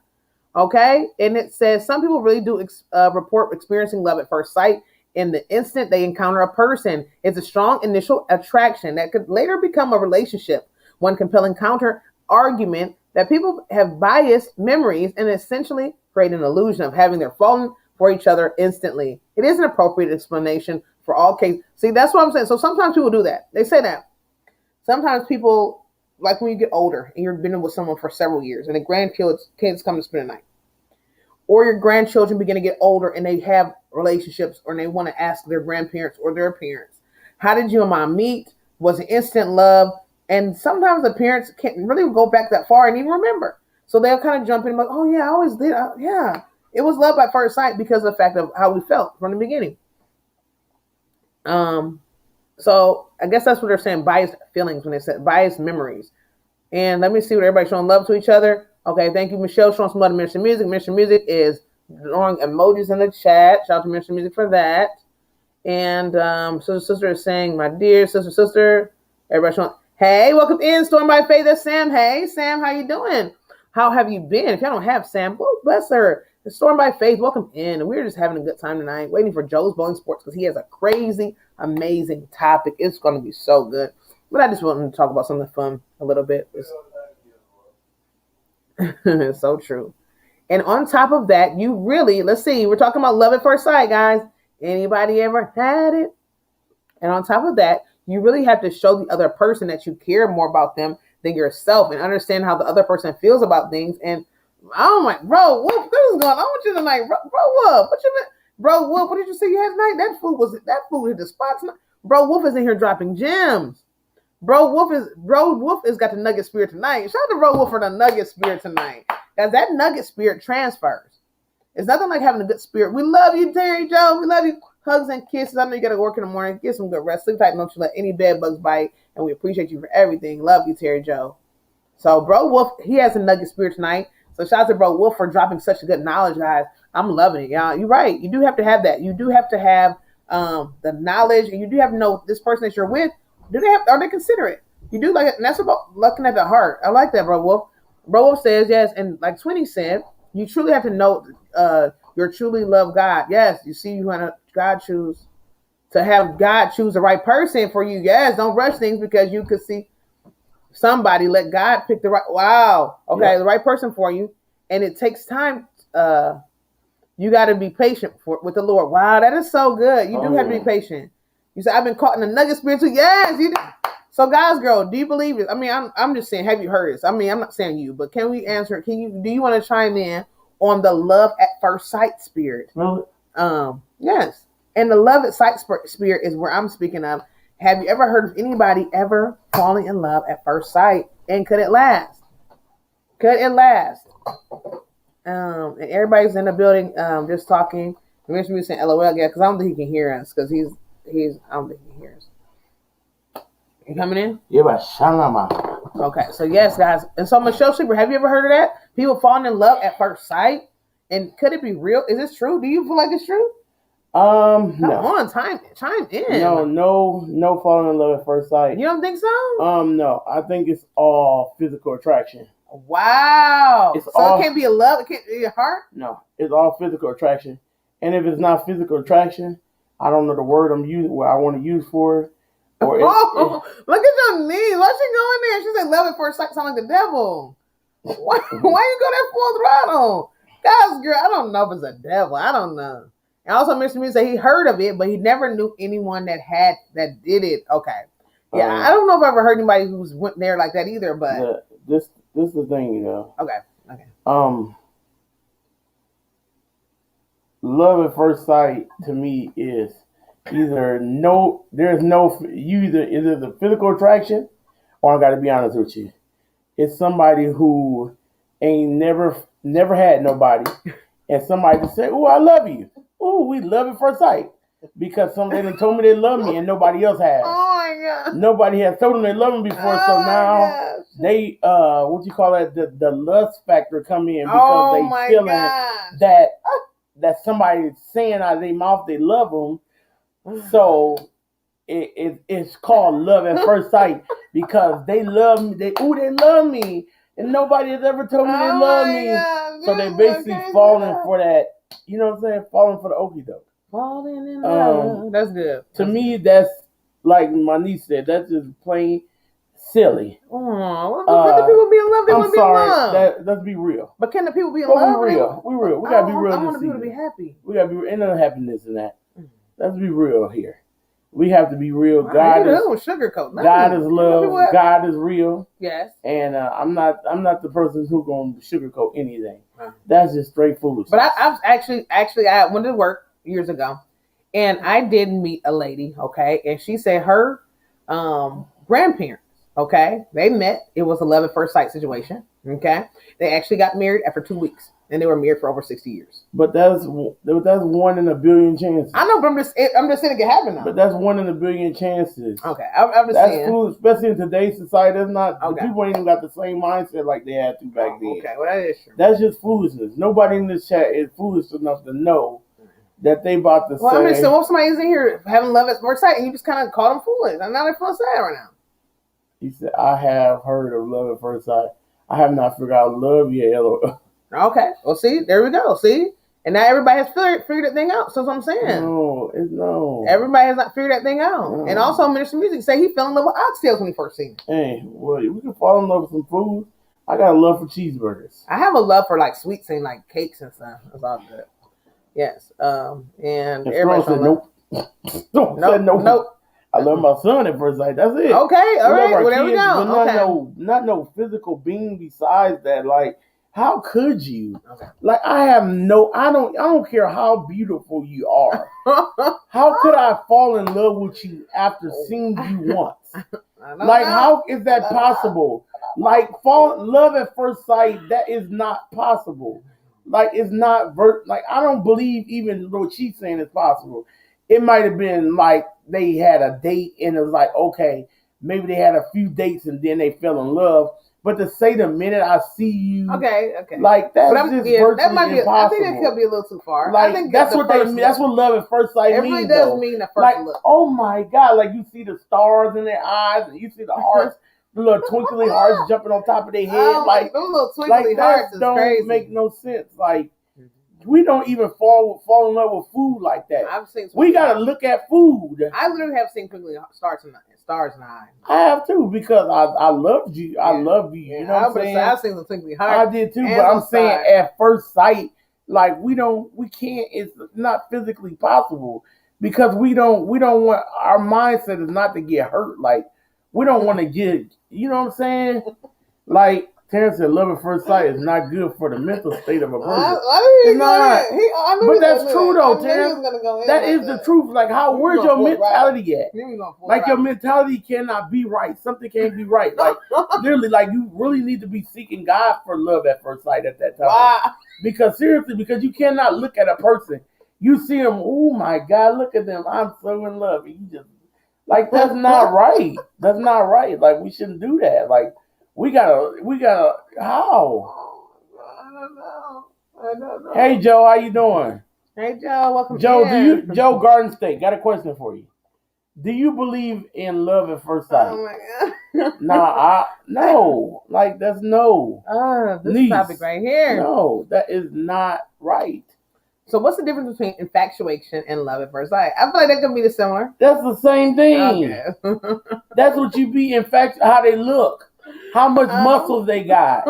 Okay? And it says some people really do report experiencing love at first sight. In the instant they encounter a person, it's a strong initial attraction that could later become a relationship. One compelling counter argument that people have biased memories and essentially create an illusion of having their fallen for each other instantly. It is an appropriate explanation for all cases. See, that's what I'm saying. So sometimes people do that. They say that. Sometimes people, like when you get older and you've been with someone for several years and the grandkids come to spend the night, or your grandchildren begin to get older and they have relationships or they want to ask their grandparents or their parents, how did you and mom meet? Was it instant love? And sometimes the parents can't really go back that far and even remember. So they'll kind of jump in like, oh yeah, I always did. Yeah, it was love at first sight because of the fact of how we felt from the beginning. So I guess that's what they're saying, biased feelings when they said biased memories. And let me see what everybody's showing love to each other. Okay, thank you, Michelle, showing some love to Minister Music. Minister Music is throwing emojis in the chat. Shout out to Minister Music for that. And sister is saying, my dear sister. Everybody showing, hey, welcome in, Storm by Faith. That's Sam. Hey, Sam, how you doing? How have you been? If y'all don't have Sam, well, bless her. It's Storm by Faith. Welcome in. We're just having a good time tonight, waiting for Joe's Bowling Sports because he has a crazy, amazing topic. It's going to be so good. But I just wanted to talk about something fun a little bit. It's so true. And on top of that, you really, let's see, we're talking about love at first sight, guys. Anybody ever had it? And on top of that, you really have to show the other person that you care more about them than yourself and understand how the other person feels about things. And oh my, bro, Wolf, what is going on with you tonight? Bro, Wolf, what you mean? Bro, Wolf, what did you say you had tonight? That food hit the spot tonight. Bro, Wolf is in here dropping gems. Bro Wolf is got the nugget spirit tonight. Shout out to Bro Wolf for the nugget spirit tonight. Because that nugget spirit transfers. It's nothing like having a good spirit. We love you, Terry Joe. We love you. Hugs and kisses. I know you got to work in the morning. Get some good rest. Sleep tight. Don't you let any bed bugs bite. And we appreciate you for everything. Love you, Terry Joe. So Bro Wolf, he has a nugget spirit tonight. So shout out to Bro Wolf for dropping such a good knowledge, guys. I'm loving it, y'all. You're right. You do have to have that. You do have to have the knowledge, and you do have to know this person that you're with. Are they considerate? You do like it, and that's about looking at the heart. I like that, Bro Wolf. Bro Wolf says yes, and like Twinny said, you truly have to know you truly love God. Yes, you see, you want God choose to have God choose the right person for you. Yes, don't rush things because you could see somebody. Let God pick the right. Wow, okay, the right person for you, and it takes time. You got to be patient with the Lord. Wow, that is so good. You do have to be patient. You said, I've been caught in the nugget spirit too. Yes, you do. So, guys, girl, do you believe it? I mean, I'm just saying, have you heard this? I mean, I'm not saying you, but can we answer? Do you want to chime in on the love at first sight spirit? Really? Yes. And the love at sight spirit is where I'm speaking of. Have you ever heard of anybody ever falling in love at first sight? And could it last? Could it last? And everybody's in the building just talking. Mr. Me saying LOL, yeah, because I don't think he can hear us because I don't think he can hear us. You coming in? Yeah, but Shalama. Okay, so yes, guys. And so Michelle Sleeper, have you ever heard of that? People falling in love at first sight? And could it be real? Is this true? Do you feel like it's true? No. Come on, chime in. No falling in love at first sight. You don't think so? No. I think it's all physical attraction. Wow. It can't be a love? It can't be a heart? No. It's all physical attraction. And if it's not physical attraction, I don't know the word I'm using, what I want to use for it. Look at your knees. Why she go in there? She said love at first sight sound like the devil. Why you go that full throttle? Guys, girl, I don't know if it's a devil. I don't know. And also Mr. Music said he heard of it, but he never knew anyone that did it. Okay. Yeah, I don't know if I ever heard anybody who's went there like that either, but this is the thing, you know. Okay. Love at first sight to me is either the physical attraction, or I gotta be honest with you. It's somebody who ain't never had nobody, and somebody just say, "Oh, I love you." Oh, we love at first sight because somebody told me they love me and nobody else has. Oh my God! Nobody has told them they love them before, so now they the lust factor come in because they feeling that somebody saying out of their mouth they love them. So it's called love at first sight because they love me. They love me, and nobody has ever told me they love me. God. So they basically falling for that. You know what I'm saying? Falling for the okie doke. Falling in love. That's good. To me, that's like my niece said. That's just plain silly. Oh, let the people be in love. They want to be in love. Let's be real. But can the people be in love? We real. We gotta be real. I want the people to be happy. We gotta be ain't no happiness in that. Let's be real here. We have to be real. God is sugarcoat. God is love. God is real. Yes. And I'm not the person who's gonna sugarcoat anything. That's just straight foolishness. But I've actually I went to work years ago, and I did meet a lady. Okay, and she said her grandparents. Okay, they met. It was a love at first sight situation. Okay, they actually got married after 2 weeks, and they were married for over 60 years. But that's 1 in a billion chances. I know, but I'm just saying it can happen now. But that's 1 in a billion chances. Okay, I'm just saying. That's foolish, especially in today's society. That's not. Okay. People ain't even got the same mindset like they had to back then. Okay, well that is true. That's just foolishness. Nobody in this chat is foolish enough to know that they about to say. Well, I mean, so if somebody's in here having love at first sight, and you just kind of call them foolish, and now they're feeling sad right now. He said, "I have heard of love at first sight. I have not figured out love yet." Okay. Well, see, there we go. See, and now everybody has figured that thing out. So that's what I'm saying. No. Everybody has not figured that thing out. No. And also, Minister Music say he fell in love with oxtails when he first seen it. Hey, well, we can fall in love with some food. I got a love for cheeseburgers. I have a love for like sweets and like cakes and stuff. That's all good. Yes. And everybody said nope. Nope. I love my son at first sight. That's it. Okay, all right. Well, there we go. But not no physical being besides that. Like, how could you? Okay. Like, I don't care how beautiful you are. How could I fall in love with you after seeing you once? Like, how is that possible? Like, love at first sight, that is not possible. Like, it's not like, I don't believe even what she's saying is possible. It might have been like they had a date and it was like, okay, maybe they had a few dates and then they fell in love. But to say the minute I see you, okay, like that's just virtually that might be. impossible. I think it could be a little too far. Like I think that's what they mean. That's what love at first sight means. It really does mean the first look. Oh my God! Like you see the stars in their eyes, and you see the hearts, the little twinkly hearts jumping on top of their head. Like those little twinkly hearts don't crazy. Make no sense. Like. We don't even fall in love with food like that. I've seen. We gotta look at food. I literally have seen twinkly stars in the eye. I have too because I loved you. Yeah. I love you. You know what I'm saying? I've seen some twinkly hearts. I did too, but I'm saying at first sight, like we can't. It's not physically possible because we don't want our mindset is not to get hurt. Like we don't want to get. You know what I'm saying? Like. Terrence said, "Love at first sight is not good for the mental state of a person." It's not. But that's true though, Terrence. That is the truth. Like, where's your mentality at? Like, your mentality cannot be right. Something can't be right. Like, literally, like you really need to be seeking God for love at first sight at that time. Wow. Because seriously, because you cannot look at a person. You see them. Oh my God, look at them. I'm so in love. And you just like that's not right. That's not right. Like we shouldn't do that. Like. We gotta, how? I don't know. Hey, Joe, how you doing? Hey, Joe, welcome. Joe, Joe Garden State, got a question for you. Do you believe in love at first sight? Oh, my God. No. Like, that's no. This topic right here. No, that is not right. So what's the difference between infatuation and love at first sight? I feel like that could be similar. That's the same thing. Okay. That's what you be infatuated, how they look. How much muscles they got.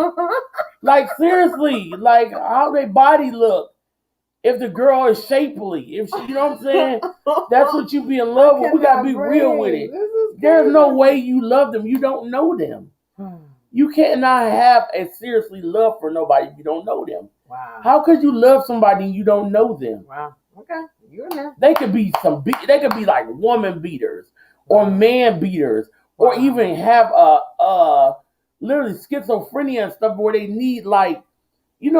Like, seriously, like, how their body look. If the girl is shapely, if she, you know what I'm saying? That's what you be in love with. We got to be real with it. There's no way you love them. You don't know them. You cannot have a seriously love for nobody if you don't know them. Wow. How could you love somebody and you don't know them? Wow. Okay. You're in there. They could be they could be like woman beaters or man beaters or even have literally schizophrenia and stuff where they need like, you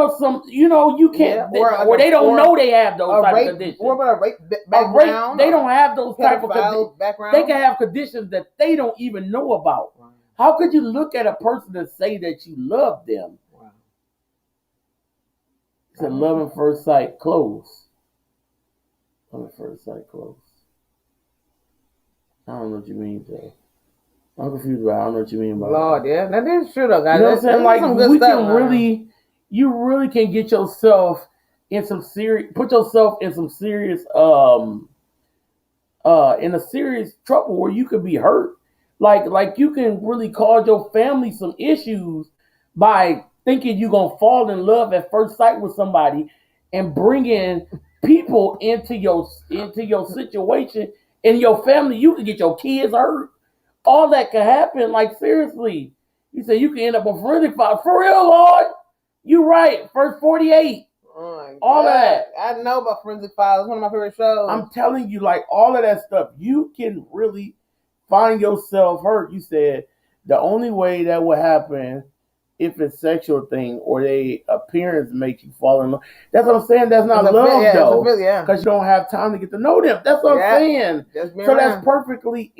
can't, or they don't know they have those type of conditions. Or about a rape background. They don't have those type of conditions. Background. They can have conditions that they don't even know about. Wow. How could you look at a person and say that you love them? Wow. It's love at first sight, close. Love at first sight, close. I don't know what you mean, Jay. I'm confused about. I don't know what you mean by Lord, yeah, that is true though, guys. You know what I'm saying? Like you really can get yourself in some serious, put yourself in some serious, in a serious trouble where you could be hurt. Like you can really cause your family some issues by thinking you're gonna fall in love at first sight with somebody and bringing people into your situation in your family. You can get your kids hurt. All that can happen. Like seriously, you say you can end up with forensic files for real, Lord. You right. First 48. Oh my All God. of that. I know about Forensic Files. It's one of my favorite shows. I'm telling you, like all of that stuff, you can really find yourself hurt. You said the only way that would happen if it's sexual thing or they appearance makes you fall in love. That's what I'm saying. That's not love though, because you don't have time to get to know them. That's what I'm saying. So that's perfectly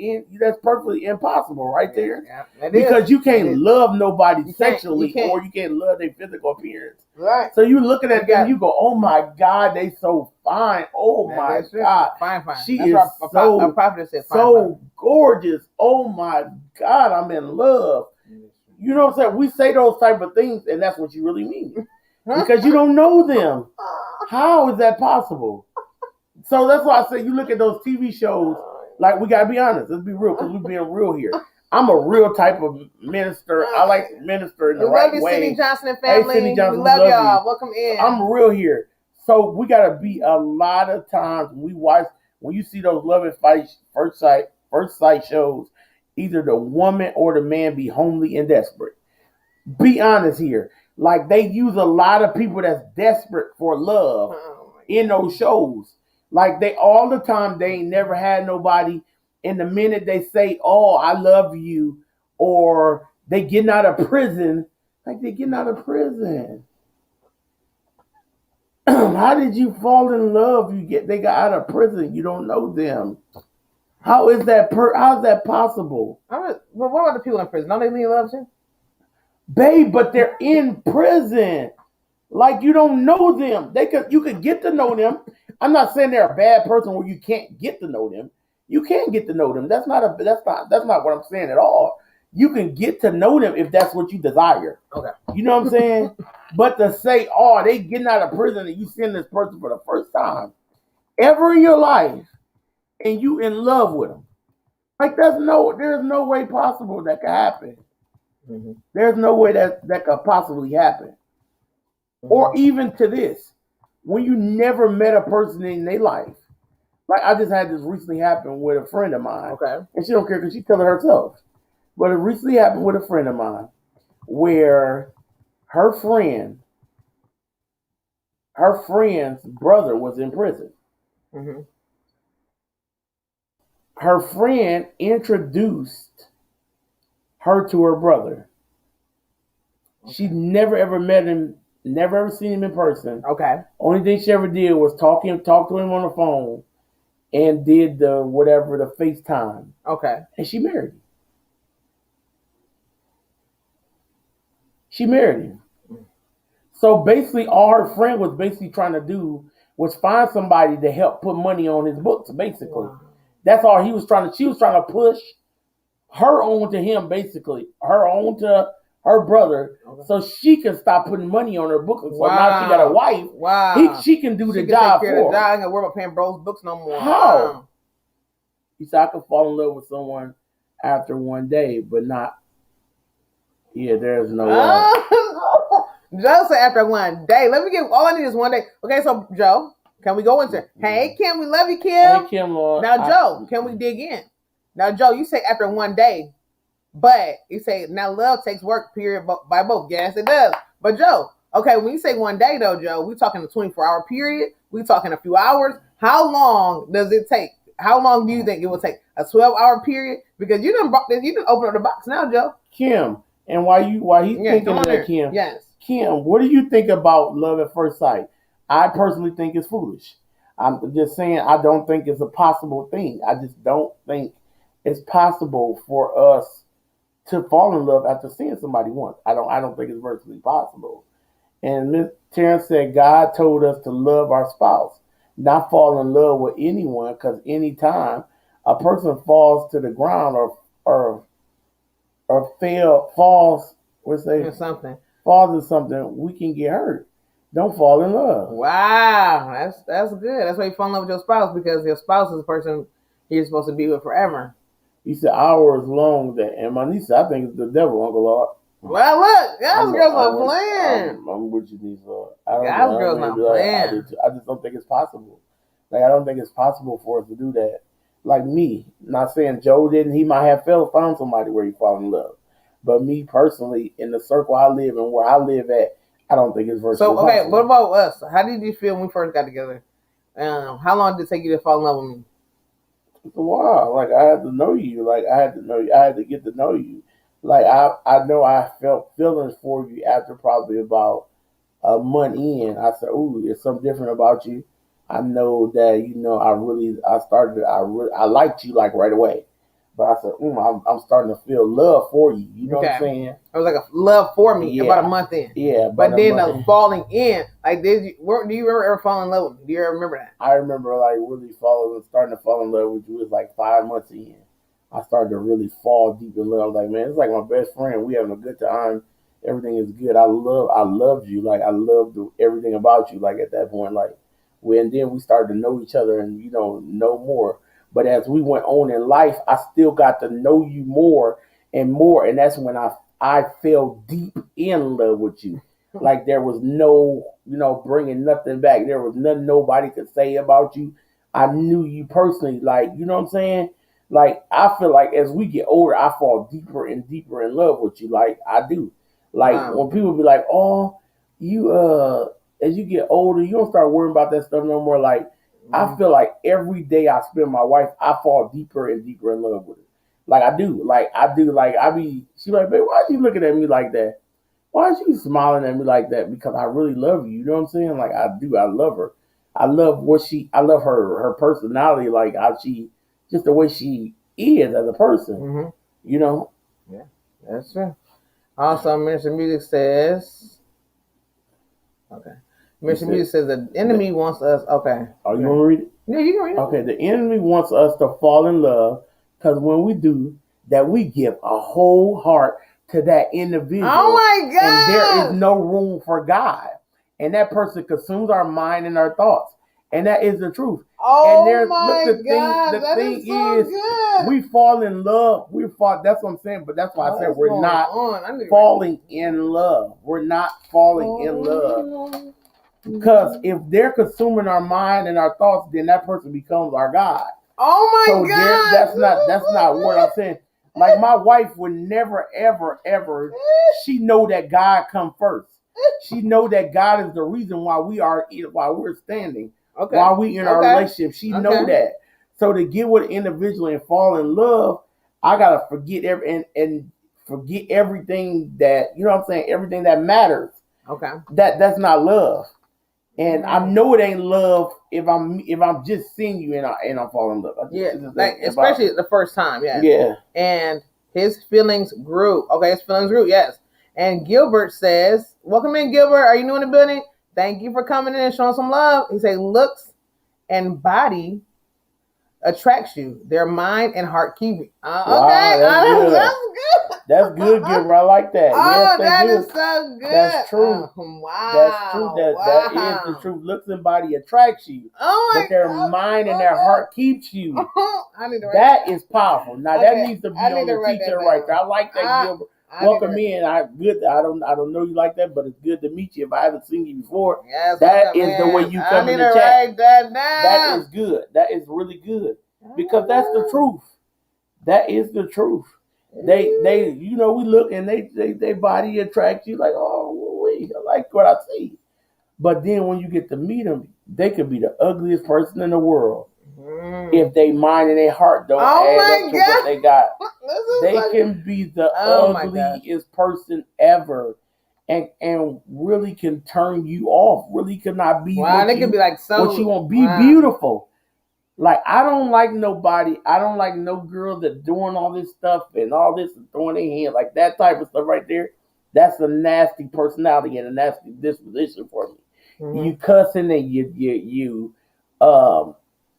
impossible right there. Yeah, because you can't love nobody sexually or you can't love their physical appearance. Right. So you looking at them, you go, oh my God, they so fine. Oh my God, fine. She is so gorgeous. Oh my God, I'm in love. You know what I'm saying? We say those type of things, and that's what you really mean. Because you don't know them. How is that possible? So that's why I say you look at those TV shows, like we got to be honest. Let's be real, because we're being real here. I'm a real type of minister. I like to minister in the right way. Sydney Johnson and family. Hey, Sydney Johnson, we love y'all. Welcome in. I'm real here. So we got to be a lot of times when you see those love and fight first sight shows, either the woman or the man be homely and desperate. Be honest here. Like they use a lot of people that's desperate for love in those shows. Like they all the time they ain't never had nobody. And the minute they say, "Oh, I love you," or they getting out of prison, like they getting out of prison. How did you fall in love? They got out of prison. You don't know them. How is that? How's that possible? Well, what about the people in prison? Don't they mean love too? Babe, but they're in prison. Like you don't know them. You could get to know them. I'm not saying they're a bad person where you can't get to know them. You can get to know them. That's not what I'm saying at all. You can get to know them if that's what you desire. Okay. You know what I'm saying? But to say, oh, they getting out of prison and you seeing this person for the first time ever in your life and you in love with them. Like there's no way possible that could happen. Mm-hmm. There's no way that could possibly happen. Mm-hmm. Or even to this, when you never met a person in their life. Like I just had this recently happen with a friend of mine. Okay. And she don't care because she telling herself. But it recently happened with a friend of mine where her friend's brother was in prison. Mm-hmm. Her friend introduced her to her brother. Okay. She never ever met him, never ever seen him in person. Okay. Only thing she ever did was talk to him on the phone and did the FaceTime. Okay. And she married him. She married him. So basically all her friend was basically trying to do was find somebody to help put money on his books, basically. Wow. That's all she was trying to push her own to him, basically. Her own to her brother, okay. So she can stop putting money on her books. So now she got a wife. Wow. She can do the job for her. I ain't got to worry about paying bro's books no more. How? Wow. He said, I could fall in love with someone after one day, but not. Yeah, there's no way. Joe said after one day. Let me get, all I need is one day. Okay, so Joe, can we go into, hey, Kim, we love you, Kim. Hey, Kim, Lord. Now, Joe, can we dig in? Now, Joe, you say after one day, but you say now love takes work, period, by both. Yes, it does. But Joe, okay, when you say one day though, Joe, we talking a 24-hour period. We talking a few hours. How long does it take? How long do you think it will take? A 12-hour period? Because you done open up the box now, Joe. Kim, and why he's thinking of that, Kim? Yes. Kim, what do you think about love at first sight? I personally think it's foolish. I'm just saying I don't think it's a possible thing. I just don't think it's possible for us to fall in love after seeing somebody once. I don't think it's virtually possible. And Ms. Terrence said God told us to love our spouse, not fall in love with anyone, because anytime a person falls to the ground or falls in something, we can get hurt. Don't fall in love. Wow, that's good. That's why you fall in love with your spouse, because your spouse is the person you're supposed to be with forever. He said hours long. That and my niece said, I think it's the devil, Uncle Lord. Well, look, guys, girls not playing. I'm with you, niece Lord. Guys, girls not playing. I just don't think it's possible. Like I don't think it's possible for us to do that. Like me, not saying Joe didn't. He might have found somebody where he fall in love. But me personally, in the circle I live and where I live at, I don't think it's virtually possible. So, what about us? How did you feel when we first got together? How long did it take you to fall in love with me? It's a while. Like I had to know you. Like I had to know you. I had to get to know you. Like I know I felt feelings for you after probably about a month in. I said, "Ooh, there's something different about you." I know that I liked you like right away. But I said, I'm starting to feel love for you. You know what I'm saying? It was like a love for me about a month in. Yeah. But then the falling in, like, do you ever fall in love with me? Do you ever remember that? I remember like really starting to fall in love with you. It was like 5 months in. I started to really fall deep in love. I was like, man, it's like my best friend. We having a good time. Everything is good. I loved you. Like I loved everything about you. Like at that point, like then we started to know each other and know more. But as we went on in life, I still got to know you more and more. And that's when I fell deep in love with you. Like there was no, bringing nothing back. There was nothing nobody could say about you. I knew you personally. Like, you know what I'm saying? Like, I feel like as we get older, I fall deeper and deeper in love with you. Like, I do. Like, when people be like, oh, as you get older, you don't start worrying about that stuff no more. Like, I feel like every day I spend with my wife, I fall deeper and deeper in love with her. Like I do. She's like, babe, why are you looking at me like that? Why is she smiling at me like that? Because I really love you. You know what I'm saying? Like I do. I love her. I love her personality, like how just the way she is as a person. Mm-hmm. You know? Yeah, that's true. Also, Minister Music says, okay. Minister Music says the enemy wants us. Okay. Oh, you want to read it? Yeah, you can read it. Okay, the enemy wants us to fall in love because when we do, that we give a whole heart to that individual. Oh my God! And there is no room for God. And that person consumes our mind and our thoughts. And that is the truth. Oh my God! The thing is, good. We fall in love. That's what I'm saying. But that's why I said we're not falling in love. We're not falling in love. Because if they're consuming our mind and our thoughts, then that person becomes our God. Oh my God! That's not what I'm saying. Like my wife would never, ever, ever. She know that God come first. She know that God is the reason why we're standing. Okay. While we in our relationship, she know that. So to get with an individual and fall in love, I gotta forget forget everything that everything that matters. Okay. That's not love. And I know it ain't love if I'm just seeing you and I fall in love. Especially the first time, yes. Yeah. And his feelings grew. Okay, his feelings grew, yes. And Gilbert says, welcome in, Gilbert. Are you new in the building? Thank you for coming in and showing some love. He said, looks and body attracts you. Their mind and heart keep you. Wow, that's good. That's good, Gilbert. I like that. Oh, that is so good. That's true. Wow. That's true. That is the truth. Looks and body attracts you. Oh my God. But their mind and their heart keeps you. I need to write that is powerful. Now that needs to be on the teacher right there. I like that, Gilbert. Welcome in. I don't know you like that, but it's good to meet you. If I haven't seen you before, that is the way you come in the chat. Write that down. That is good. That is really good because that's the truth. That is the truth. They we look and they body attracts you like, oh, I like what I see. But then when you get to meet them, they could be the ugliest person in the world. If they mind and their heart don't add up to what they got. They can be the ugliest person ever and really can turn you off. Really cannot be they could be like what you want. Be beautiful. Like I don't like nobody. I don't like no girl that doing all this stuff and all this and throwing their hand like that type of stuff right there. That's a nasty personality and a nasty disposition for me. Mm-hmm. You cussing and you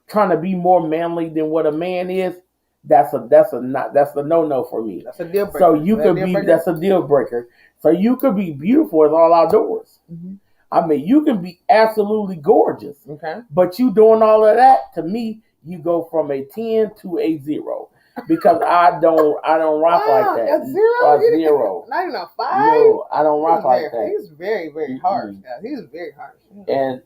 trying to be more manly than what a man is. That's a no for me. That's a deal breaker. So you could be that's a deal breaker. So you could be beautiful as all outdoors. Mm-hmm. I mean, you can be absolutely gorgeous. Okay. But you doing all of that, to me, you go from a 10 to a 0. because I don't rock like that. A zero? Zero. Not even a 5? No, I don't rock like that. He's very, very harsh. Yeah, he's very harsh. And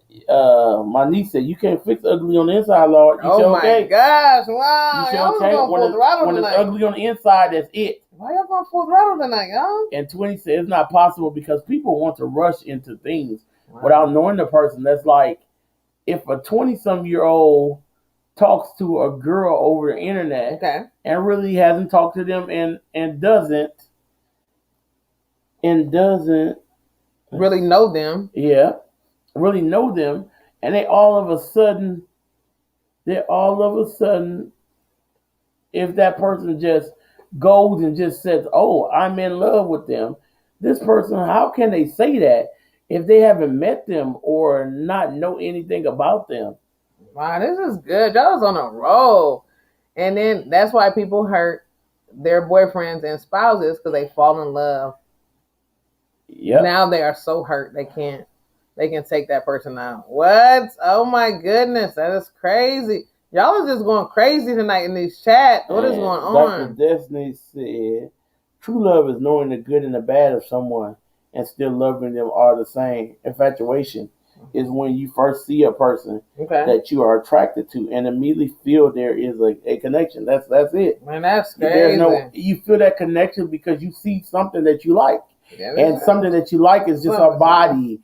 my niece said, "You can't fix ugly on the inside, Lord." You Oh my okay? gosh! Wow. You okay? When it's ugly on the inside, that's it. Why y'all going full throttle tonight, y'all? And 20 said it's not possible because people want to rush into things without knowing the person. That's like if a 20-some-year-old talks to a girl over the internet and really hasn't talked to them and doesn't really know them. Yeah, really know them, and they all of a sudden, if that person just goes and just says, "Oh, I'm in love with them," this person, how can they say that if they haven't met them or not know anything about them? Wow, this is good. Y'all was on a roll. And then that's why people hurt their boyfriends and spouses because they fall in love. Yep. Now they are so hurt they can take that person out. What? Oh my goodness, that is crazy. Y'all are just going crazy tonight in these chats. What is going on? Dr. Destiny said, "True love is knowing the good and the bad of someone and still loving them all the same. Infatuation is when you first see a person that you are attracted to and immediately feel there is a connection. That's it. Man, that's crazy. You feel that connection because you see something that you like. And something that you like is just a body.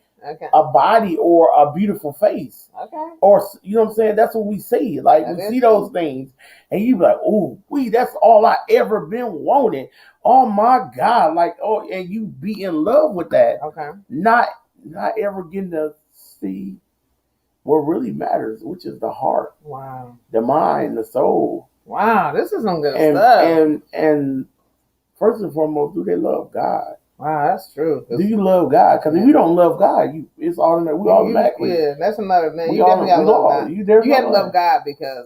A body or a beautiful face. Or, you know what I'm saying? That's what we see. Like, we see those things. And you be like, oh, that's all I ever been wanting. Oh, my God. Like, oh, and you be in love with that. Not ever getting to see what really matters, which is the heart. Wow. The mind, the soul. Wow, this is some good stuff. And first and foremost, do they love God? Wow, that's true. Do you love God? Because if you don't love God, it's automatic. We automatically. Yeah, that's another thing. You definitely gotta love God. You have to love God because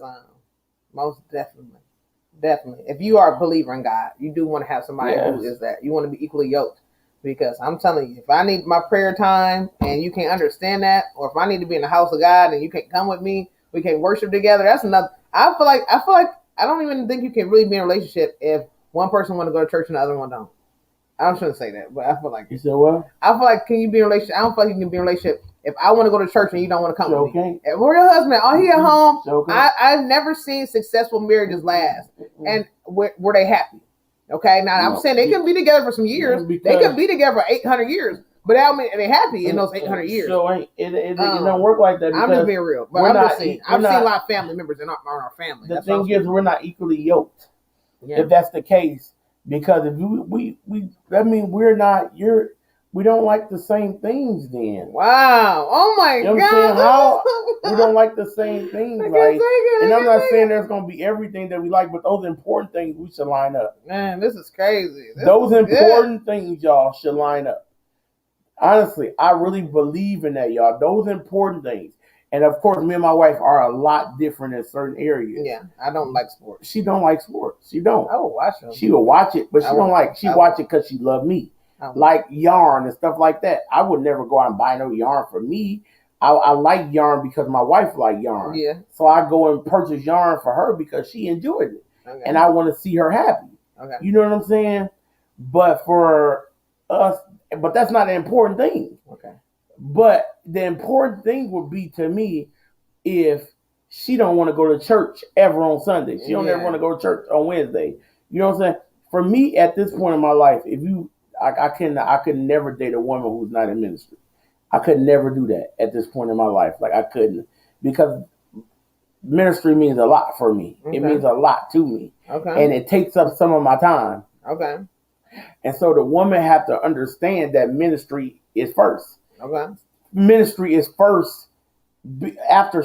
most definitely, if you are a believer in God, you do want to have somebody who is that. You want to be equally yoked. Because I'm telling you, if I need my prayer time and you can't understand that, or if I need to be in the house of God and you can't come with me, we can't worship together. That's another. I feel like I don't even think you can really be in a relationship if one person want to go to church and the other one don't. I shouldn't say that, but I feel like you said what? I feel like can you be in a relationship? I don't feel like you can be in a relationship if I want to go to church and you don't want to come with me. If we're your husband, he at home. I've never seen successful marriages last and were they happy? Okay, now I'm saying they can be together for some years. They could be together for 800 years, but I mean, are they happy in those 800 years? So it don't work like that. I'm just being real, but I've seen a lot of family members in our family. The thing is, we're not equally yoked. Yeah. If that's the case. Because if we're not, we don't like the same things then. Wow. Oh my God. You know what I'm saying? How we don't like the same things. And I'm not saying there's going to be everything that we like, but those important things we should line up. Man, this is crazy. Those important things, y'all, should line up. Honestly, I really believe in that, y'all. Those important things. And of course, me and my wife are a lot different in certain areas. Yeah, I don't like sports. She don't like sports. She don't. I will watch them. She will watch it, but she don't like. She watch it because she love me. Like yarn and stuff like that. I would never go out and buy no yarn for me. I like yarn because my wife like yarn. Yeah. So I go and purchase yarn for her because she enjoys it, and I want to see her happy. Okay. You know what I'm saying? But for us, but that's not an important thing. Okay. But the important thing would be to me if she don't want to go to church ever on Sunday. She don't ever want to go to church on Wednesday. You know what I'm saying? For me, at this point in my life, I could never date a woman who's not in ministry. I could never do that at this point in my life. Like I couldn't, because ministry means a lot for me. Okay. It means a lot to me. Okay. And it takes up some of my time. Okay. And so the woman have to understand that ministry is first. Okay. Ministry is first after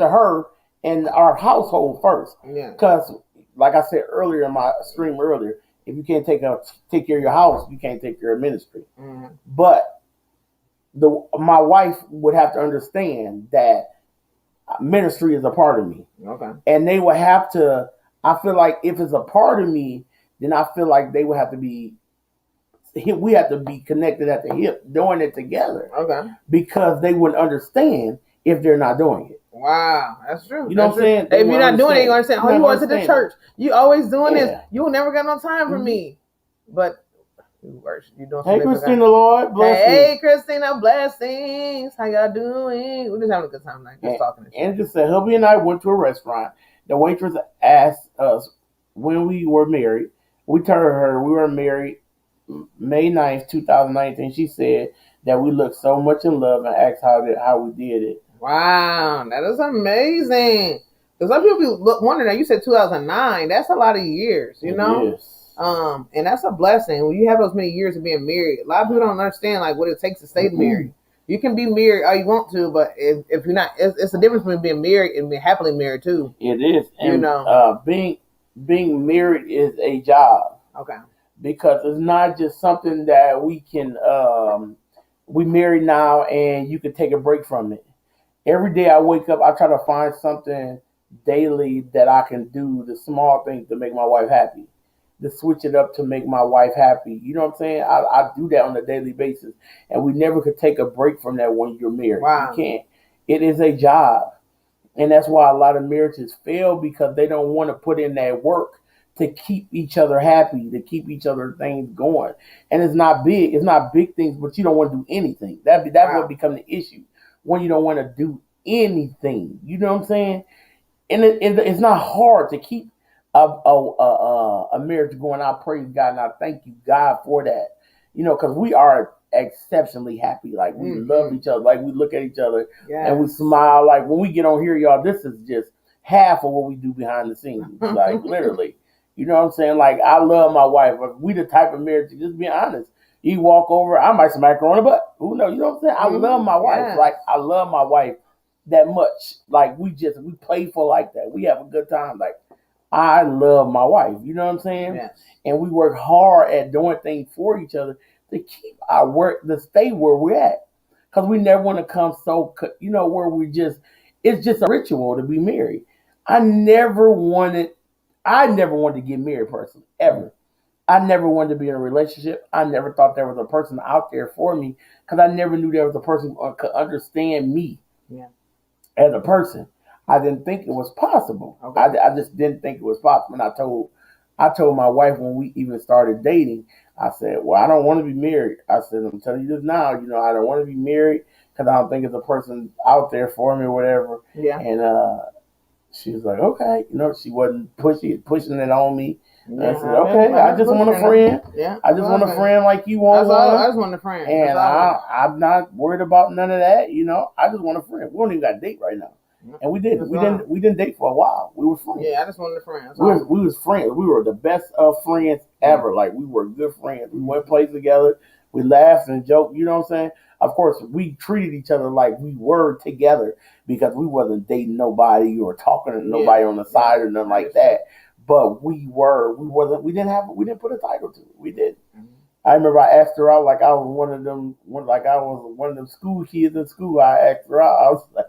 her and our household first. Yeah. Because like I said earlier in my stream earlier, if you can't take care of your house, you can't take care of ministry. Mm-hmm. But my wife would have to understand that ministry is a part of me. Okay. And they would have to, I feel like if it's a part of me, then I feel like they would have to be, we have to be connected at the hip, doing it together. Okay. Because they wouldn't understand if they're not doing it. Wow, that's true. You know what I'm saying? If you're not doing it, you're going to say, oh, you always at the church. You always doing this. You will never got no time for me. But you doing hey, Christina, Lord, blessings. Hey, Christina, blessings. How y'all doing? We're just having a good time tonight. Just talking. And just said, hubby and I went to a restaurant. The waitress asked us when we were married. We told her we were married May 9th, 2019. She said that we looked so much in love and asked how we did it. Wow, that is amazing. Because some people wondering, you said 2009. That's a lot of years, you know? Yes. And that's a blessing. When you have those many years of being married, a lot of people don't understand like what it takes to stay married. You can be married all you want to, but if you're not, it's the difference between being married and being happily married too. It is. And, you know, being married is a job. Okay. Because it's not just something that we can, we married now and you can take a break from it. Every day I wake up, I try to find something daily that I can do, the small things to make my wife happy, to switch it up to make my wife happy. You know what I'm saying? I do that on a daily basis. And we never could take a break from that when you're married. Wow. You can't. It is a job. And that's why a lot of marriages fail, because they don't want to put in that work to keep each other happy, to keep each other things going. And it's not big. It's not big things, but you don't want to do anything. That's what becomes the issue. When you don't want to do anything. You know what I'm saying? And it's not hard to keep a marriage going. I praise God and I thank you, God, for that. You know, because we are exceptionally happy. Like, we love each other. Like, we look at each other and we smile. Like, when we get on here, y'all, this is just half of what we do behind the scenes. Like, literally. You know what I'm saying? Like, I love my wife. We the type of marriage, just be honest. You walk over, I might smack her on the butt. Who knows? You know what I'm saying? I love my wife. Yeah. Like, I love my wife that much. Like, we playful like that. We have a good time. Like, I love my wife. You know what I'm saying? Yes. And we work hard at doing things for each other to keep our work, to stay where we're at. Because we never want to come so, you know, where it's just a ritual to be married. I never wanted to get married personally, ever. I never wanted to be in a relationship. I never thought there was a person out there for me, because I never knew there was a person who could understand me as a person. I didn't think it was possible. Okay. I just didn't think it was possible. And I told my wife when we even started dating, I said, well, I don't want to be married. I said, I'm telling you this now, you know, I don't want to be married because I don't think there's a person out there for me or whatever. Yeah. And she was like, okay. You know, she wasn't pushing it on me. Yeah, I said, okay, I just want a friend. Yeah. I just want a friend like you want one. I just want a friend. And I'm not worried about none of that. You know, I just want a friend. We don't even got a date right now. And we didn't. We didn't date for a while. We were friends. Yeah, I just wanted a friend. We was friends. We were the best of friends ever. Like, we were good friends. We went places together. We laughed and joked. You know what I'm saying? Of course, we treated each other like we were together, because we wasn't dating nobody or talking to nobody on the side or nothing like that. But we didn't put a title to it. We didn't. I remember I asked her out like I was one of them school kids in school. I asked her out. I was like,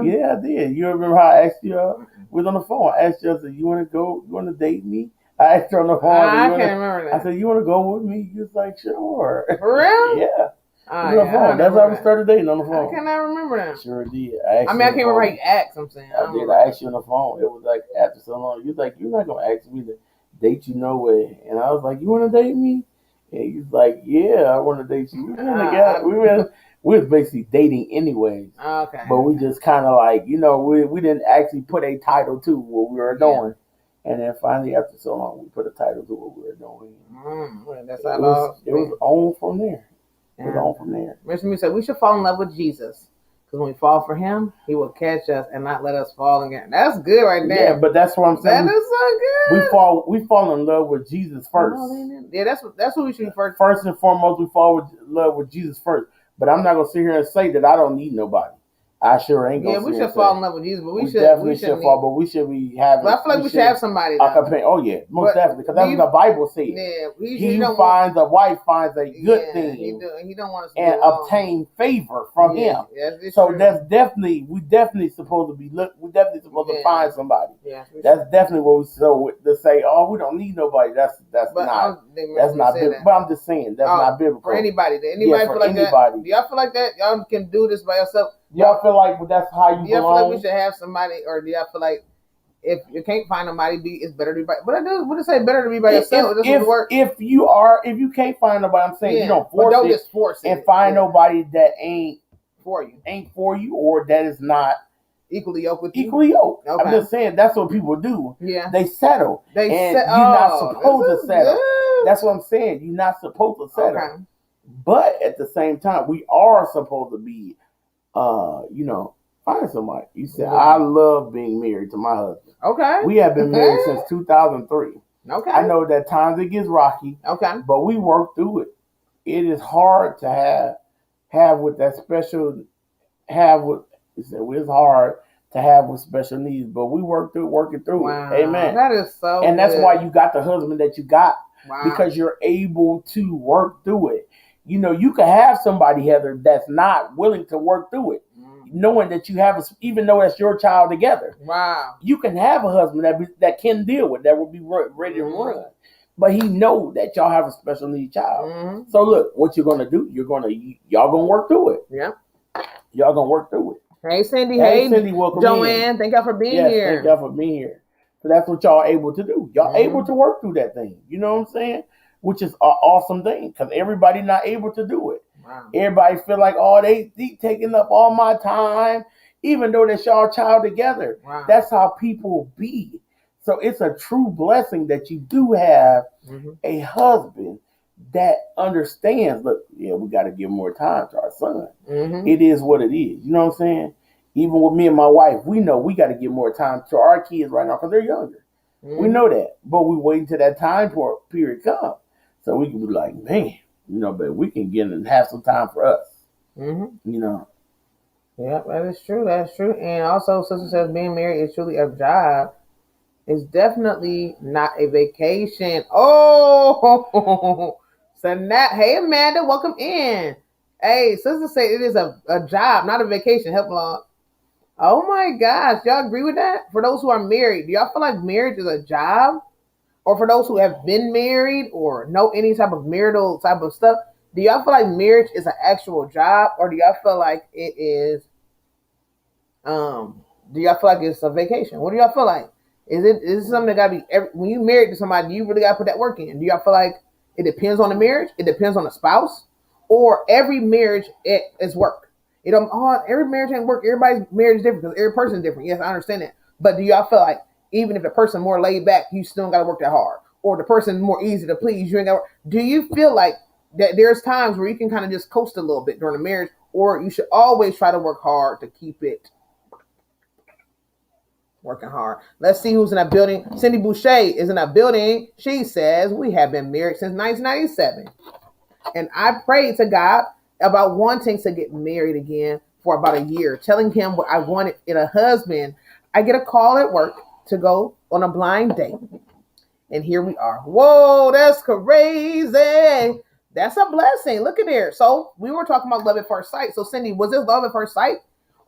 yeah, I did. You remember how I asked you? We was on the phone. I asked you, I said, you want to date me? I asked her on the phone. I can't remember that. I said, you want to go with me? You was like, sure. For real? Yeah. On the phone. That's how we started dating, on the phone. I cannot remember that. Sure did. I can't remember how you asked. I'm saying. I did. I asked you on the phone. It was like after so long. You was like, you're not gonna ask me to date you no way. And I was like, you want to date me? And he was like, yeah, I want to date you. We been together. We was basically dating anyways. Okay. But we just kind of like, you know, we didn't actually put a title to what we were doing. Yeah. And then finally, after so long, we put a title to what we were doing. That's it was on from there. It was on from there. Mr. Me said we should fall in love with Jesus. Because when we fall for him, he will catch us and not let us fall again. That's good right there. Yeah, but that's what I'm saying. That is so good. We fall in love with Jesus first. Yeah, that's what we should do first. First and foremost, we fall in love with Jesus first. But I'm not going to sit here and say that I don't need nobody. I sure ain't going to. Yeah, we should fall in love with Jesus, but we definitely should fall. But we should be having. But I feel like we should have somebody. Oh yeah, most definitely, because that's what the Bible says. Yeah, he who finds a wife finds a good thing. He don't want us to and obtain favor from him. So true. That's definitely we definitely supposed to be to find somebody. Yeah, that's definitely what we to say. Oh, we don't need nobody. That's not biblical. But I'm just saying that's not biblical for anybody. Anybody feel like that? Do y'all feel like that? Y'all can do this by yourself. Y'all feel like that's how you belong? Do y'all feel like we should have somebody, or do y'all feel like if you can't find nobody, it's better to be by? But I do. What to say? Better to be by yourself. If you can't find nobody, I'm saying you don't force don't just force it and find nobody that ain't for you, or that is not equally yoked with you. Okay. I'm just saying that's what people do. Yeah, they settle. You're not supposed to settle. Good. That's what I'm saying. You're not supposed to settle. Okay. But at the same time, we are supposed to be, find somebody. You said, I love being married to my husband. Okay. We have been married since 2003. Okay. I know that times it gets rocky. Okay. But we work through it. It is hard to have with that special, it's hard to have with special needs, but we working through it. Amen. That is so And that's why you got the husband that you got. Wow. Because you're able to work through it. You can have somebody, Heather, that's not willing to work through it, knowing that you have, even though that's your child together. Wow. You can have a husband that can deal with, that will be ready to run, but he know that y'all have a special needs child. Mm-hmm. So look, what you're gonna do? Y'all gonna work through it. Yeah. Y'all gonna work through it. Hey, Cindy. Hey, Cindy. Welcome, Joanne. In. Thank y'all for being here. Thank y'all for being here. So that's what y'all able to do. Y'all able to work through that thing. You know what I'm saying? Which is an awesome thing, because everybody not able to do it. Wow. Everybody feel like, they taking up all my time, even though that's y'all child together. Wow. That's how people be. So it's a true blessing that you do have a husband that understands, look, we got to give more time to our son. Mm-hmm. It is what it is. You know what I'm saying? Even with me and my wife, we know we got to give more time to our kids right now because they're younger. Mm-hmm. We know that. But we wait until that time period comes. So we can be like, man, but we can get and have some time for us. Mm-hmm. Yeah, that is true. That's true. And also, sister says being married is truly a job. It's definitely not a vacation. Oh, so now, hey, Amanda, welcome in. Hey, sister say it is a job, not a vacation. Help along. Oh my gosh, y'all agree with that? For those who are married, do y'all feel like marriage is a job? Or for those who have been married or know any type of marital type of stuff, do y'all feel like marriage is an actual job, or do y'all feel like it is? Do y'all feel like it's a vacation? What do y'all feel like? Is it something that gotta be when you married to somebody? You really gotta put that work in. Do y'all feel like it depends on the marriage? It depends on the spouse, or every marriage is work? Every marriage ain't work. Everybody's marriage is different because every person is different. Yes, I understand that. But do y'all feel like even if the person more laid back, you still got to work that hard, or the person more easy to please, you ain't got to work? Do you feel like that there's times where you can kind of just coast a little bit during the marriage, or you should always try to work hard to keep it working hard? Let's see who's in that building. Cindy Boucher is in that building. She says, we have been married since 1997. And I prayed to God about wanting to get married again for about a year, telling him what I wanted in a husband. I get a call at work to go on a blind date. And here we are. Whoa, that's crazy. That's a blessing. Look at there. So we were talking about love at first sight. So Cindy, was this love at first sight?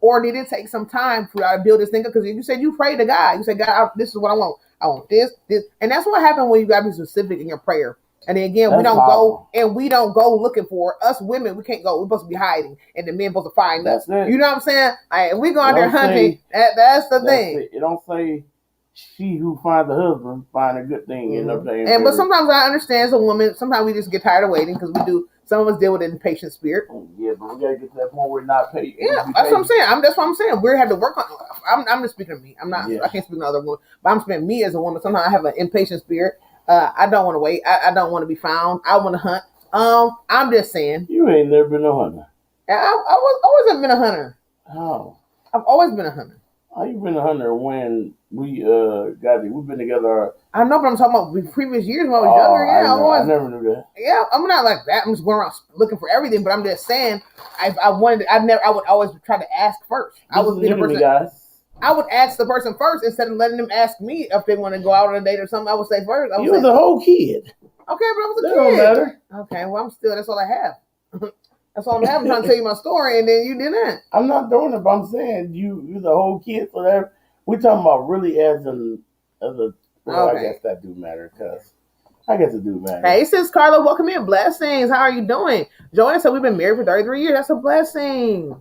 Or did it take some time for y'all to build this thing up? Because you said you prayed to God. You said, God, this is what I want. I want this. And that's what happened when you got to be specific in your prayer. And then again, we don't go looking for it. Us women. We can't go. We're supposed to be hiding, and the men supposed to find us. You know what I'm saying? We go out there hunting. That's the thing. It don't say she who finds a husband find a good thing. Mm-hmm. But sometimes I understand as a woman. Sometimes we just get tired of waiting because we do. Some of us deal with an impatient spirit. Yeah, but we gotta get to that point where we're not patient. Yeah, that's what I'm saying. That's what I'm saying. We have to work on. I'm just speaking of me. I'm not. Yeah. I can't speak to other women. But I'm speaking me as a woman. Sometimes I have an impatient spirit. I don't want to wait. I don't want to be found. I want to hunt. I'm just saying. You ain't never been a hunter. I always have been a hunter. How? I've always been a hunter. How you been a hunter when we've been together? I know, but I'm talking about previous years when I was younger. Yeah, I never knew that. Yeah, I'm not like that. I'm just going around looking for everything. But I'm just saying, I would always try to ask first. I was the person. Guys. I would ask the person first instead of letting them ask me if they want to go out on a date or something. I would say first. You was a whole kid. Okay, but I was a kid. Don't matter. Okay, well, that's all I have. That's all I'm having. I'm trying to tell you my story, and then you didn't. I'm not doing it, but I'm saying you're the whole kid. So that we're talking about really as a. Well, okay. I guess that do matter because. I guess it do matter. Hey, sis Carla, welcome in. Blessings. How are you doing? Joanne said we've been married for 33 years. That's a blessing.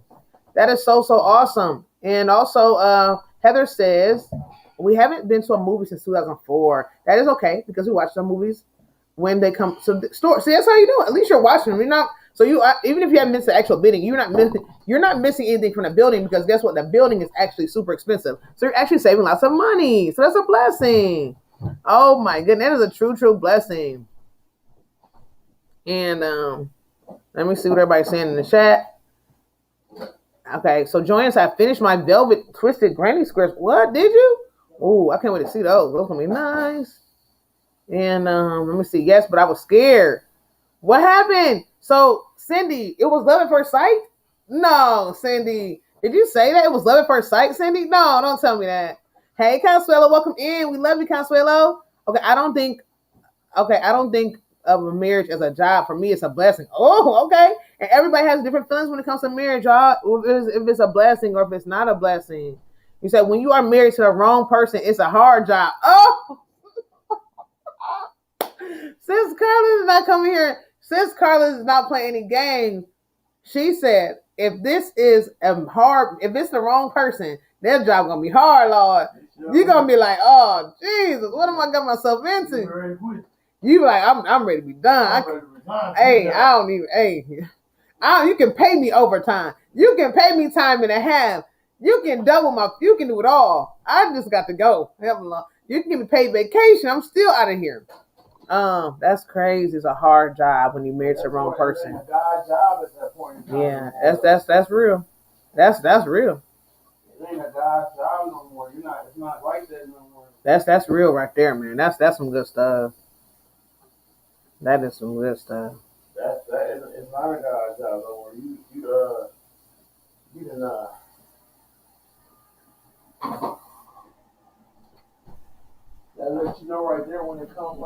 That is so awesome. And also, Heather says we haven't been to a movie since 2004. That is okay because we watch some movies when they come to the store. See, that's how you do it. At least you're watching them. You're not. So you even if you haven't missed the actual bidding, you're not missing anything from the building because guess what? The building is actually super expensive. So you're actually saving lots of money. So that's a blessing. Oh my goodness, that is a true blessing. And let me see what everybody's saying in the chat. Okay, so Joanne said, I finished my velvet twisted granny squares. What, did you? Oh, I can't wait to see those. Those going to be nice. And let me see. Yes, but I was scared. What happened? So, Cindy, it was love at first sight? No, Cindy. Did you say that? It was love at first sight, Cindy? No, don't tell me that. Hey, Consuelo, welcome in. We love you, Consuelo. Okay, I don't think of a marriage as a job. For me, it's a blessing. Oh, okay. And everybody has different feelings when it comes to marriage, y'all. If it's a blessing or if it's not a blessing. You said when you are married to the wrong person, it's a hard job. Oh, Sis Carla is not coming here. Sis Carla is not playing any games. She said, if it's the wrong person, their job gonna be hard, Lord. You're gonna be like, oh Jesus, what am I got myself into? You like, I'm ready to be done. You can pay me overtime. You can pay me time and a half. You can you can do it all. I just got to go. You can give me paid vacation. I'm still out of here. That's crazy. It's a hard job when you married to the wrong person. It's a God job at that point in time. Yeah, that's real. That's real. It ain't a God job no more. It's not like that no more. That's real right there, man. That's some good stuff. That is some good stuff. It's not a God job no more. You didn't that lets you know right there when it becomes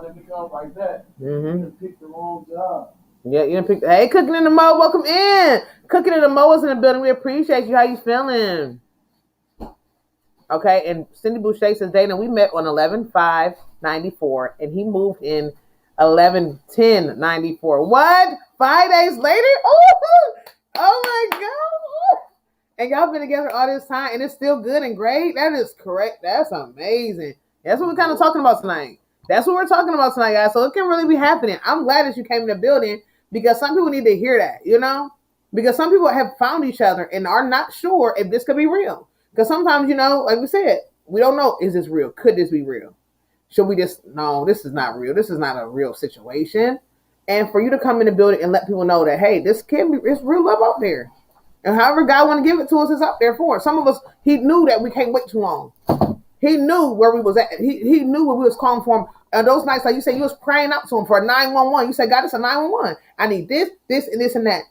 like that. Mm-hmm. You pick the wrong job. Yeah, you didn't pick. Hey, Cooking in the Mo, welcome in. Cooking in the Mo is in the building. We appreciate you. How you feeling? Okay, and Cindy Boucher says, Dana, we met on 11/5/94, and he moved in 11/10/94. What? 5 days later? Oh my God. And y'all been together all this time, and it's still good and great? That is correct. That's amazing. That's what we're kind of talking about tonight. That's what we're talking about tonight, guys. So it can really be happening. I'm glad that you came in the building because some people need to hear that, because some people have found each other and are not sure if this could be real. Because sometimes, like we said, we don't know, is this real? Could this be real? Should we no, this is not real. This is not a real situation. And for you to come in the building and let people know that, hey, it's real love out there. And however God want to give it to us, it's out there for us. Some of us, he knew that we can't wait too long. He knew where we was at. He knew what we was calling for him. And those nights, like you said, you was crying out to him for a 911. You said, God, it's a 911. I need this, and this, and that.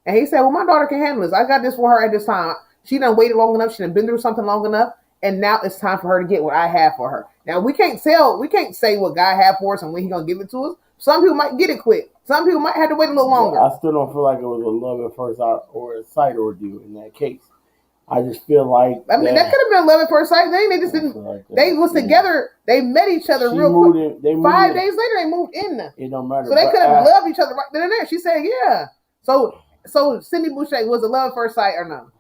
And he said, well, my daughter can handle this. I got this for her at this time. She done waited long enough. She done been through something long enough. And now it's time for her to get what I have for her. Now, we can't say what God had for us and when he's going to give it to us. Some people might get it quick. Some people might have to wait a little longer. I still don't feel like it was a love at first or a sight ordeal in that case. I just feel like that could have been love at first sight. They just didn't. Like they was together. They met each other real quick. 5 days later, they moved in. It don't matter. So they could have loved each other right then and there. She said, "Yeah." So Cindy Boucher, was it love at first sight or no?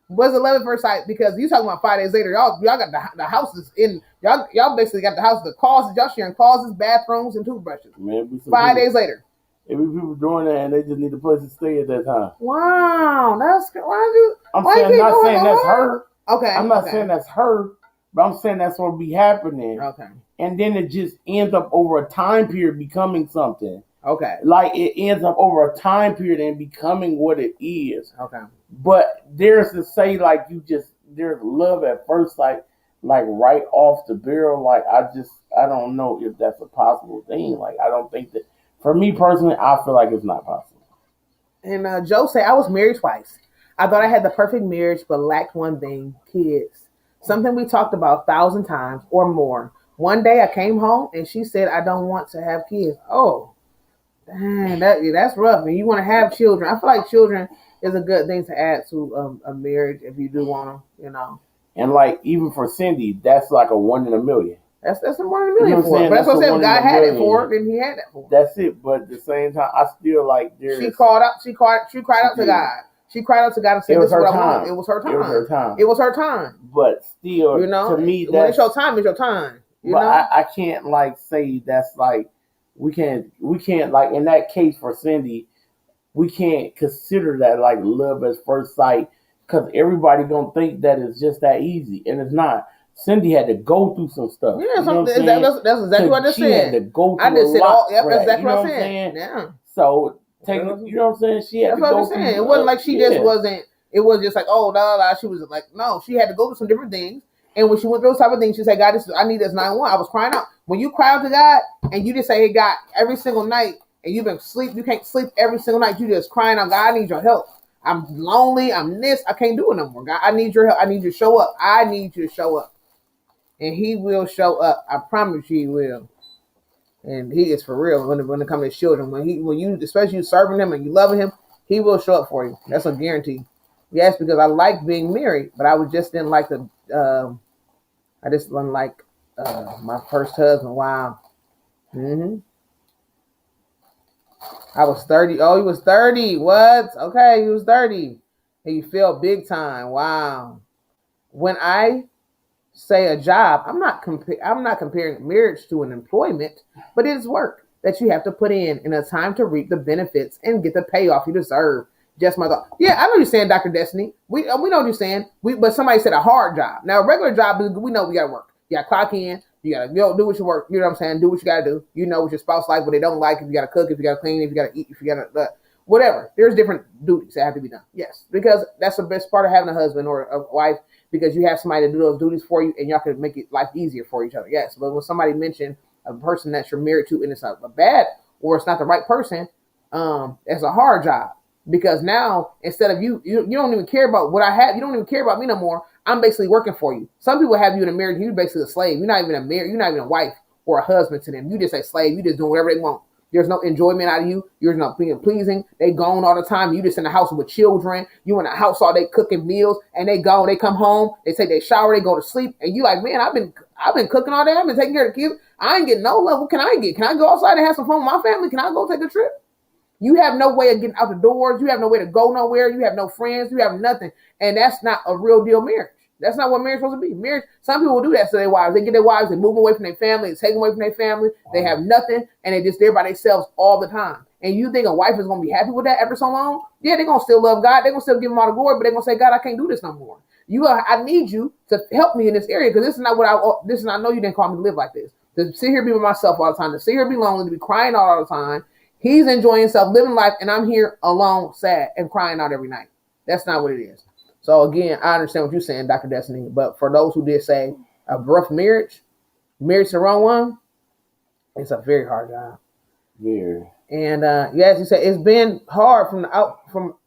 Was it love at first sight? Because you talking about 5 days later, y'all got the houses in y'all basically got the house, the closets, y'all sharing closets, bathrooms, and toothbrushes. Man, 5 days later. Every people doing that, and they just need a place to stay at that time. Wow, that's I'm not saying that's her. Okay, I'm not saying that's her, but I'm saying that's what be happening. Okay, and then it just ends up over a time period becoming something. Okay, like it ends up over a time period and becoming what it is. Okay, but there's to say like there's love at first sight, like right off the barrel. Like I don't know if that's a possible thing. Like I don't think that. For me personally, I feel like it's not possible. And Joe said, I was married twice. I thought I had the perfect marriage, but lacked one thing, kids. Something we talked about 1,000 times or more. One day I came home and she said, I don't want to have kids. Oh, dang, that's rough. And you want to have children. I feel like children is a good thing to add to a marriage if you do want them, And like, even for Cindy, that's like a 1 in a million. That's a 1 in a million for her. But that's what I said. If God had it for her, then he had that for her. That's it. But at the same time, I still like She cried out to God. She cried out to God and said, It was "This is her what I time. want." It was her time. It was her time. It was her time. But still, You know, to me, when it's your time, it's your time. You but know? I can't like say that's like we can't like in that case for Cindy, we can't consider that like love at first sight because everybody gonna think that it's just that easy, and it's not. Cindy had to go through some stuff. Yeah, you know that's exactly what I just she said. had to go through I just a said lot. Yep, that's exactly you know what I said. Yeah. So take you know what I'm saying? She had That's to what go I'm saying. through. It wasn't like she just wasn't. It was just like, oh, la la. She was like, no, she had to go through some different things. And when she went through those type of things, she said, God, I need this 9-1. I was crying out. When you cry out to God and you just say, hey, God, every single night, and you've been sleep, you can't sleep every single night. You just crying out, God, I need your help. I'm lonely. I'm this. I can't do it no more. God, I need your help. I need you to show up. I need you to show up. And he will show up. I promise you he will. And he is for real when it comes to children. When you especially you serving him and you loving him, he will show up for you. That's a guarantee. Yes, because I like being married, but I just didn't like the. I just didn't like my first husband. Wow. I was 30. Oh, he was 30. What? Okay, he was 30. And you feel big time. Wow. When I say a job, I'm not comparing marriage to an employment, but it is work that you have to put in a time to reap the benefits and get the payoff you deserve. Just my thought. Yeah, I know you're saying, Dr. Destiny. We know what you're saying. But somebody said a hard job. Now, a regular job, we know we got to work. You got to clock in. You got to do what you work. You know what I'm saying? Do what you got to do. You know what your spouse like, what they don't like. If you got to cook, if you got to clean, if you got to eat, if you got to whatever. There's different duties that have to be done. Yes, because that's the best part of having a husband or a wife, because you have somebody to do those duties for you and y'all can make it life easier for each other. Yes, but when somebody mentioned a person that you're married to and it's a bad or it's not the right person, it's a hard job. Because now, instead of you don't even care about what I have. You don't even care about me no more. I'm basically working for you. Some people have you in a marriage. You're basically a slave. You're not even you're not even a wife or a husband to them. You just a slave. You just doing whatever they want. There's no enjoyment out of you. You're not being pleasing. They gone all the time. You just in the house with children. You in the house all day cooking meals, and they gone. They come home. They take their shower. They go to sleep, and you like, man, I've been cooking all day. I've been taking care of the kids. I ain't getting no love. What can I get? Can I go outside and have some fun with my family? Can I go take a trip? You have no way of getting out the doors. You have no way to go nowhere. You have no friends. You have nothing. And that's not a real deal marriage. That's not what marriage is supposed to be. Marriage, some people do that to their wives. They get their wives, they move away from their family, they take them away from their family. They have nothing, and they're just there by themselves all the time. And you think a wife is going to be happy with that after so long? Yeah, they're going to still love God. They're going to still give him all the glory, but they're going to say, God, I can't do this no more. I need you to help me in this area, because this is not I know you didn't call me to live like this. To sit here and be with myself all the time, to sit here and be lonely, to be crying all the time. He's enjoying himself, living life, and I'm here alone, sad, and crying out every night. That's not what it is. So again, I understand what you're saying, Dr. Destiny. But for those who did say a rough marriage to the wrong one, it's a very hard job. Very. And yes, you said it's been hard from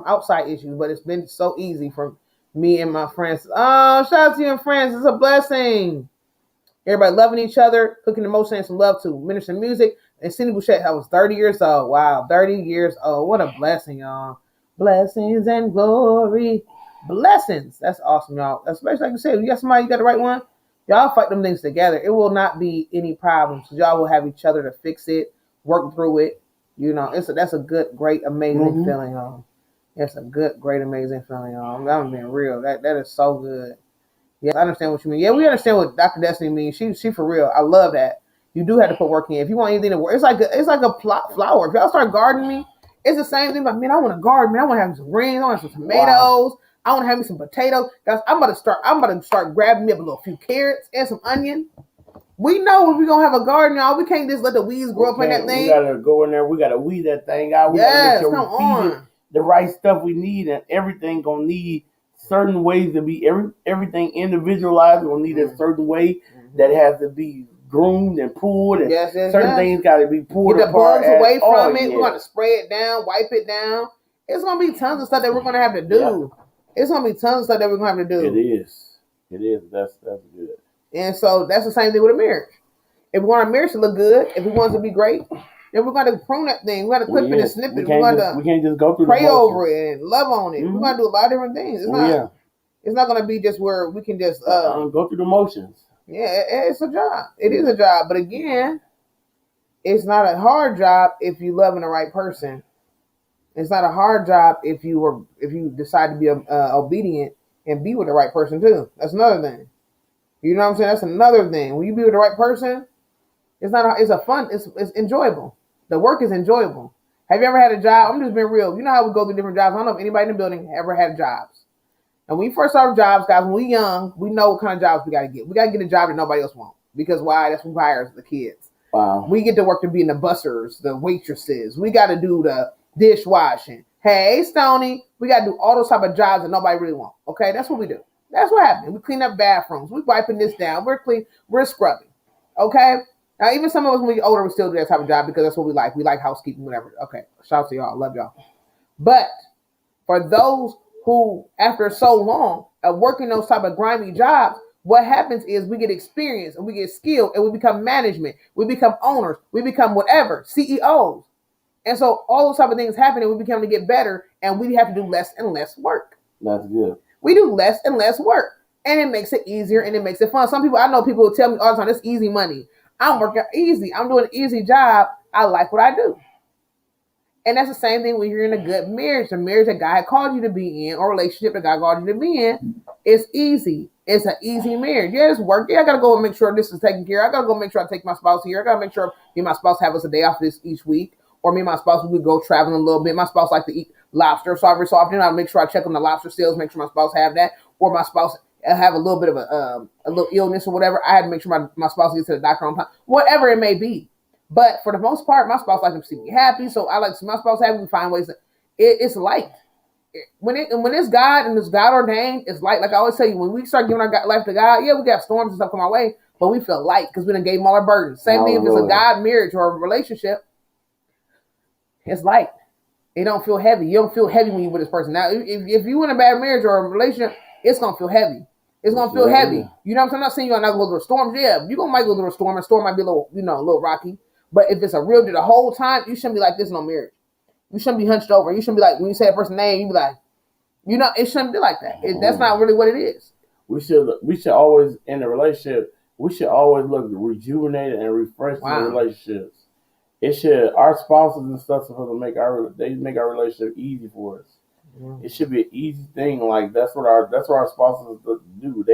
outside issues, but it's been so easy from me and my friends. Oh, shout out to you and friends. It's a blessing. Everybody loving each other, cooking the most and some love to minister music. And Cindy Bouchette, I was 30 years old. Wow, 30 years old. What a blessing, y'all. Blessings and glory. Blessings. That's awesome, y'all. Especially like you said, you got somebody, you got the right one, y'all fight them things together. It will not be any problems. Y'all will have each other to fix it, work through it. You know, that's a good, great, amazing feeling, y'all. It's a good, great, amazing feeling, y'all. I'm being real. That is so good. Yes, I understand what you mean. Yeah, we understand what Dr. Destiny means. She for real. I love that. You do have to put work in. If you want anything to work, it's like a flower. If y'all start gardening, it's the same thing. Like, man, I want to garden. Man, I want to have some greens. I want some tomatoes. Wow. I want to have me some potatoes. Guys, I'm about to start grabbing me up a little few carrots and some onion. We know if we're gonna have a garden, y'all, we can't just let the weeds grow up in that thing. We gotta go in there. We gotta weed that thing out. We gotta make sure we feed it the right stuff we need, and everything gonna need certain ways to be everything individualized. Gonna need a certain way that has to be groomed and pulled, and certain things got to be pulled. Get the bugs away from it. We're gonna spray it down, wipe it down. It's gonna be tons of stuff that we're gonna have to do. Yeah. It's gonna be tons of stuff that we're gonna have to do. It is. That's good. And so that's the same thing with a marriage. If we want our marriage to look good, if we want it to be great, then we're going to prune that thing. We're going to clip it and snip it. We can't just go through pray over it and love on it. We're going to do a lot of different things. It's not going to be just where we can just go through the motions. Yeah, it's a job. It is a job. But again, it's not a hard job if you loving the right person. It's not a hard job if you decide to be obedient and be with the right person too. That's another thing. You know what I'm saying? That's another thing. When you be with the right person, it's enjoyable. The work is enjoyable. Have you ever had a job? I'm just being real. You know how we go through different jobs. I don't know if anybody in the building ever had jobs. And when we first start jobs, guys, when we young, we know what kind of jobs we got to get. We got to get a job that nobody else wants. Because why? That's who hires the kids. Wow. We get to work to be in the bussers, the waitresses. We got to do the dishwashing. Hey, Stony, we got to do all those type of jobs that nobody really wants. Okay, that's what we do. That's what happens. We clean up bathrooms. We wiping this down. We're clean. We're scrubbing. Okay. Now, even some of us when we get older, we still do that type of job because that's what we like. We like housekeeping, whatever. Okay. Shout out to y'all. Love y'all. But for those who, after so long of working those type of grimy jobs, what happens is we get experience and we get skill and we become management. We become owners. We become whatever, CEOs. And so all those type of things happen and we become to get better and we have to do less and less work. That's good. We do less and less work. And it makes it easier and it makes it fun. Some people, I know people will tell me all the time, it's easy money. I'm working easy. I'm doing an easy job. I like what I do. And that's the same thing when you're in a good marriage. The marriage that God called you to be in or relationship that God called you to be in is easy. It's an easy marriage. Yeah, it's work. Yeah, I got to go and make sure this is taken care of. I got to go make sure I take my spouse here. I got to make sure me and my spouse have us a day off this each week. Or me and my spouse, we go traveling a little bit. My spouse like to eat lobster. So every so often I make sure I check on the lobster sales, make sure my spouse have that. Or my spouse have a little bit of a little illness or whatever. I had to make sure my spouse gets to the doctor on time. Whatever it may be. But for the most part, my spouse likes to see me happy. So I like to see my spouse happy. We find ways that it's light. When it's God and it's God ordained, it's light. Like I always tell you, when we start giving our life to God, yeah, we got storms and stuff come our way, but we feel light because we done gave him all our burdens. Same thing if it's a God marriage or a relationship, it's light. It don't feel heavy. You don't feel heavy when you're with this person. Now, if you in a bad marriage or a relationship, it's gonna feel heavy. It's gonna feel heavy. You know what I'm saying? I'm not saying you're not gonna go through a storm. Yeah, you might go through a storm. A storm might be a little rocky. But if it's a real deal the whole time, you shouldn't be like this in no marriage. You shouldn't be hunched over. You shouldn't be like, when you say a person's name, you be like, it shouldn't be like that. That's not really what it is. We should always, in a relationship, we should always look rejuvenated and refreshed in relationships. Our spouses and stuff supposed to make our relationship easy for us. It should be an easy thing. Like that's what our spouses do.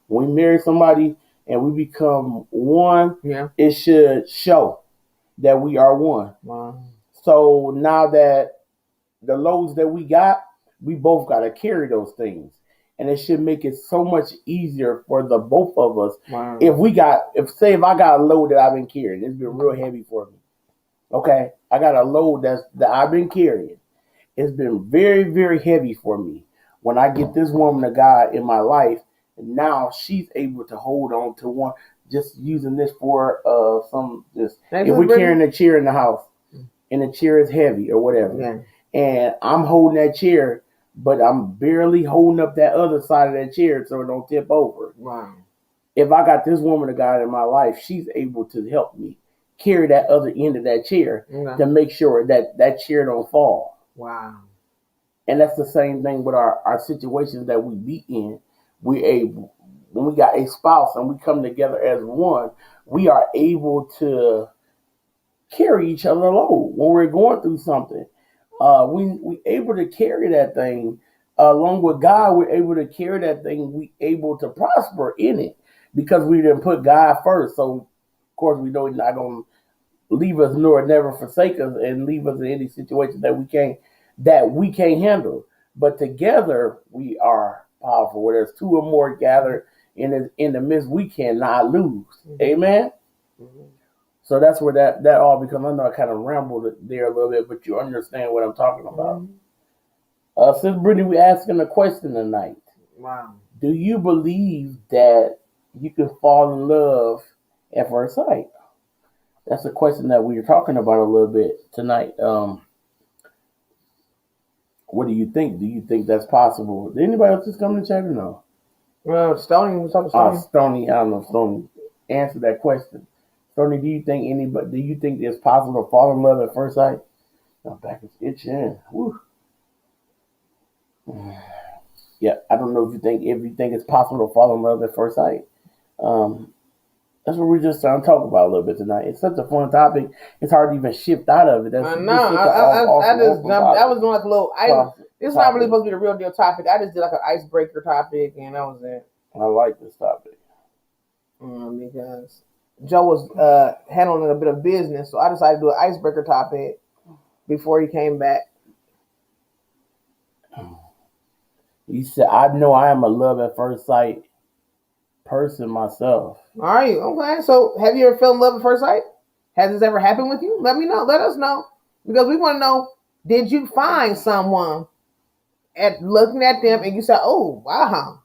When we marry somebody and we become one, it should show that we are one. Wow. So now that the loads that we got, we both got to carry those things. And it should make it so much easier for the both of us. Wow. If I got a load that I've been carrying, it's been real heavy for me. Okay, I got a load that I've been carrying. It's been very, very heavy for me. When I get this woman of God in my life, now she's able to hold on to one. Just using this for if we're carrying a chair in the house and the chair is heavy or whatever, and I'm holding that chair, but I'm barely holding up that other side of that chair so it don't tip over. Wow. If I got this woman of God in my life, she's able to help me carry that other end of that chair to make sure that chair don't fall. Wow. And that's the same thing with our situations that we be in. When we got a spouse and we come together as one, we are able to carry each other load when we're going through something. We able to carry that thing along with God. We're able to carry that thing. We able to prosper in it because we didn't put God first. So of course we know He's not going to leave us nor never forsake us and leave us in any situation that we can't handle. But together we are powerful. Where there's two or more gathered in the midst, we cannot lose. Mm-hmm. Amen. Mm-hmm. So that's where that all becomes. I know I kind of rambled there a little bit, but you understand what I'm talking about. Mm-hmm. Since Brittany, we're asking a question tonight. Wow. Do you believe that you can fall in love at first sight? That's a question that we are talking about a little bit tonight. What do you think? Do you think that's possible? Did anybody else just come to the chat or no? Stony, what's up, Stony? Stony, I don't know. Stony, answer that question. Stony, do you think it's possible to fall in love at first sight? My back is itching. Woo. Yeah, I don't know if you think it's possible to fall in love at first sight. That's what we're just trying to talk about a little bit tonight. It's such a fun topic. It's hard to even shift out of it. I know. I just jumped. I was doing like a little. This is not really supposed to be the real deal topic. I just did like an icebreaker topic, and that was it. I like this topic. Because Joe was handling a bit of business, so I decided to do an icebreaker topic before he came back. You said, I know I am a love at first sight person myself. Are you? Okay. So have you ever fell in love at first sight? Has this ever happened with you? Let me know. Let us know. Because we want to know, did you find someone at looking at them and you said, oh, wow.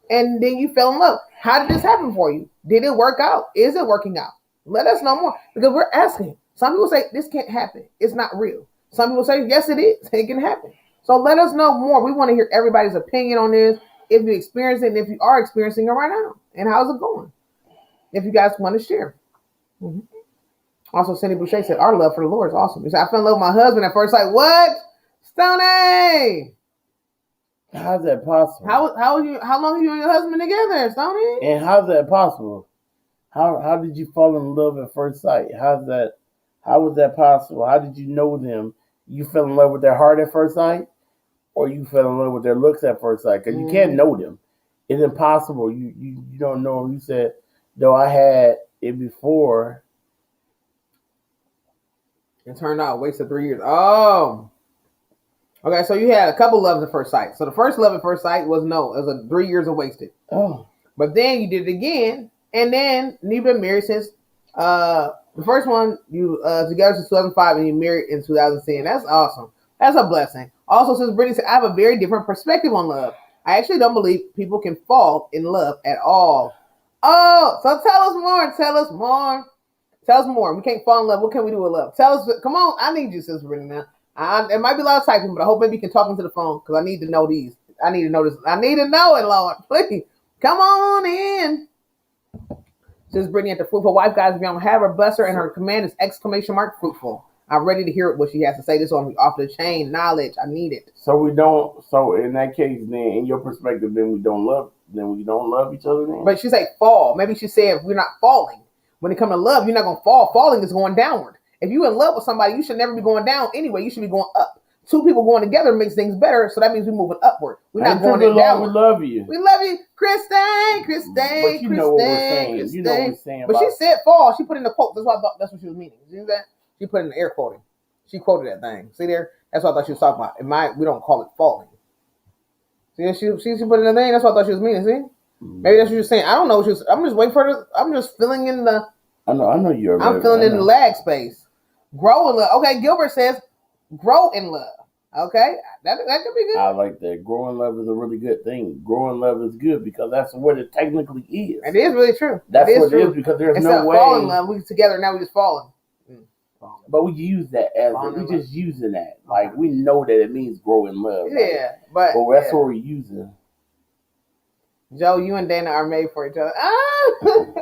And then you fell in love. How did this happen for you? Did it work out? Is it working out? Let us know more. Because we're asking. Some people say this can't happen. It's not real. Some people say, yes, it is. It can happen. So let us know more. We want to hear everybody's opinion on this. If you experience it and if you are experiencing it right now. And how's it going? If you guys want to share. Mm-hmm. Also, Cindy Boucher said, our love for the Lord is awesome. He said, I fell in love with my husband at first sight. What? Stoney! How's that possible? How long are you and your husband together, Stoney? And how's that possible? How did you fall in love at first sight? How was that possible? How did you know them? You fell in love with their heart at first sight? Or you fell in love with their looks at first sight? Because you can't know them. It's impossible. You don't know them. You said, though I had it before. It turned out wasted 3 years. Oh. Okay, so you had a couple loves at first sight. So the first love at first sight was no. It was 3 years of wasted. Oh. But then you did it again. And then you've been married since the first one, you together since 2005 and you married in 2010. That's awesome. That's a blessing. Also, since Brittany said, I have a very different perspective on love. I actually don't believe people can fall in love at all. Oh, so tell us more. Tell us more. Tell us more. We can't fall in love. What can we do with love? Tell us. Come on. I need you, Sister Brittany, now. It might be a lot of typing, but I hope maybe you can talk into the phone because I need to know these. I need to know this. I need to know it, Lord. Please. Come on in. Sister Brittany at the Fruitful Wife, guys. If you don't have her, bless her, and her command is _fruitful. I'm ready to hear what she has to say. This on me off the chain knowledge. I need it. So in that case, then in your perspective, then we don't love each other then? But she said fall. Maybe she said we're not falling. When it comes to love, you're not gonna fall. Falling is going downward. If you're in love with somebody, you should never be going down anyway. You should be going up. Two people going together makes things better, so that means we're moving upward. We're not going downward. We love you. We love you, Christine. But you know what we're saying. You know what we're saying. But she said fall. She put in the quote. That's what I thought. That's what she was meaning. You see that? She put in the air quoting. She quoted that thing. See there? That's what I thought she was talking about. We don't call it falling. See, she put in the thing. That's what I thought she was meaning. See? Maybe that's what she was saying. I don't know what she was. I'm just waiting for her. I'm just filling in the. I know you're. I'm filling in the lag space. Grow in love. Okay, Gilbert says, grow in love. Okay, that could be good. I like that. Grow in love is a really good thing. Grow in love is good because that's what it technically is. It is really true. That's what it is because there's no way. Fall in love. We together now. We just falling. But we use that we just using that. Like we know that it means grow in love. Yeah, but that's what we're using. Joe, you and Dana are made for each other. Oh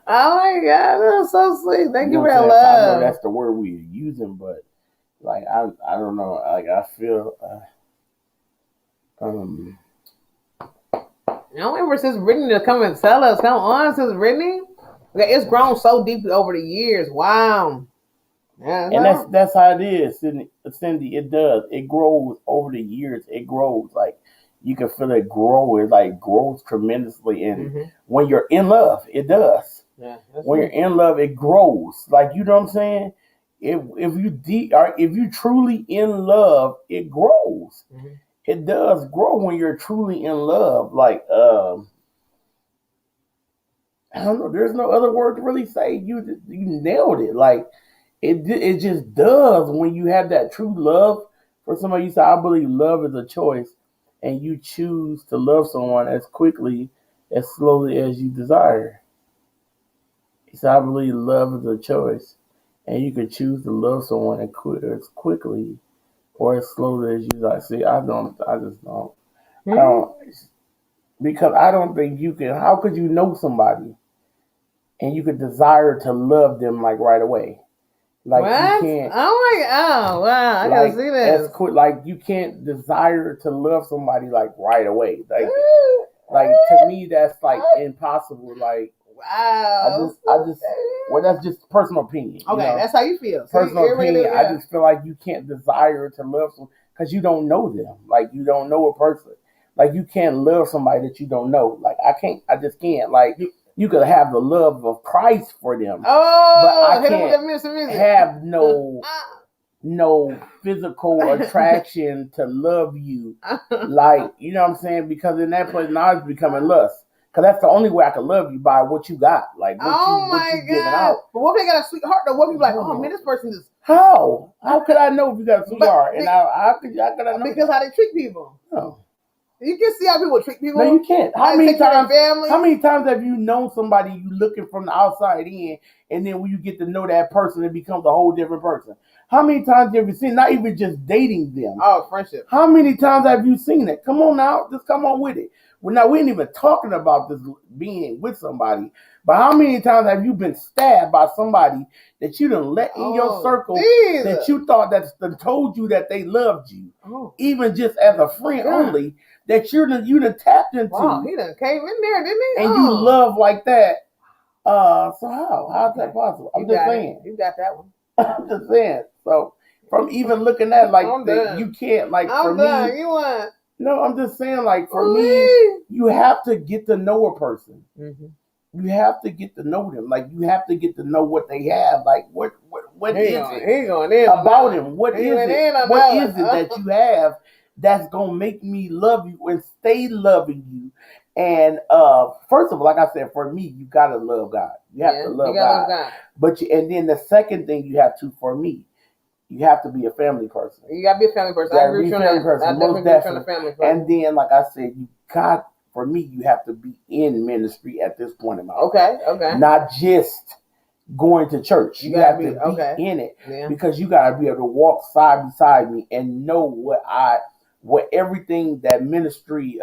my God, that's so sweet. Thank you for your love. I know that's the word we're using, but like I don't know. Like I feel I wait for Sister Brittany to come and tell us. Come on, Sister Brittany. Okay, it's grown so deeply over the years. Wow. Yeah, and that's how it is, Cindy. It does. It grows over the years. It grows like. You can feel it grow. It like grows tremendously, and when you're in love, it does. Yeah, when you're in love, it grows. Like you know what I'm saying. If you truly in love, it grows. It does grow when you're truly in love. Like I don't know. There's no other word to really say. You nailed it. Like it just does when you have that true love for somebody. You say, I believe love is a choice. And you choose to love someone as quickly, as slowly as you desire. So I believe love is a choice. And you can choose to love someone as quickly or as slowly as you desire. See, I just don't. Because I don't think you can. How could you know somebody and you could desire to love them like right away? Like what? You can't. Oh my God! Oh wow! I gotta see this. Like you can't desire to love somebody like right away. Like to me, that's like impossible. Like Wow. Well, that's just personal opinion. Okay, that's how you feel. Personal opinion. I just feel like you can't desire to love someone because you don't know them. Like, you don't know a person. Like, you can't love somebody that you don't know. Like, I just can't. Like, you could have the love of Christ for them. Oh, but I can't have no physical attraction to love you. Like, you know what I'm saying? Because in that place, now it's becoming lust. Because that's the only way I can love you, by what you got. Like, what you giving out. But what if they got a sweetheart, though? What if you like, oh, man, this person is... How? How could I know if you got a sweetheart? How could I know? Because how they treat people. Oh. You can see how people treat people. No, you can't. How many times have you known somebody you looking from the outside in, and then when you get to know that person, it becomes a whole different person? How many times have you seen, not even just dating them? Oh, friendship. How many times have you seen it? Come on now, just come on with it. Well, now we ain't even talking about this being with somebody, but how many times have you been stabbed by somebody that you done let in your circle that you thought that told you that they loved you, even just as a friend only? That you done tapped into. Wow, he done came in there, didn't he? And you love like that. So how's that possible? I'm just saying. You got that one. I'm just saying. So from even looking at like you can't like for me. You want? No, I'm just saying like for me, you have to get to know a person. Mm-hmm. You have to get to know them. Like you have to get to know what they have. Like what is it about him? What is it? What is it that you have that's gonna make me love you and stay loving you? And first of all, like I said, for me, you gotta love God. You have to love God. But and then the second thing you have to, for me, you have to be a family person. You gotta be a family person. I agree with you on that. Most definitely. And then, like I said, for me, you have to be in ministry at this point in my life. Okay. Not just going to church. You have to be in it because you gotta be able to walk side beside me and know what everything that ministry,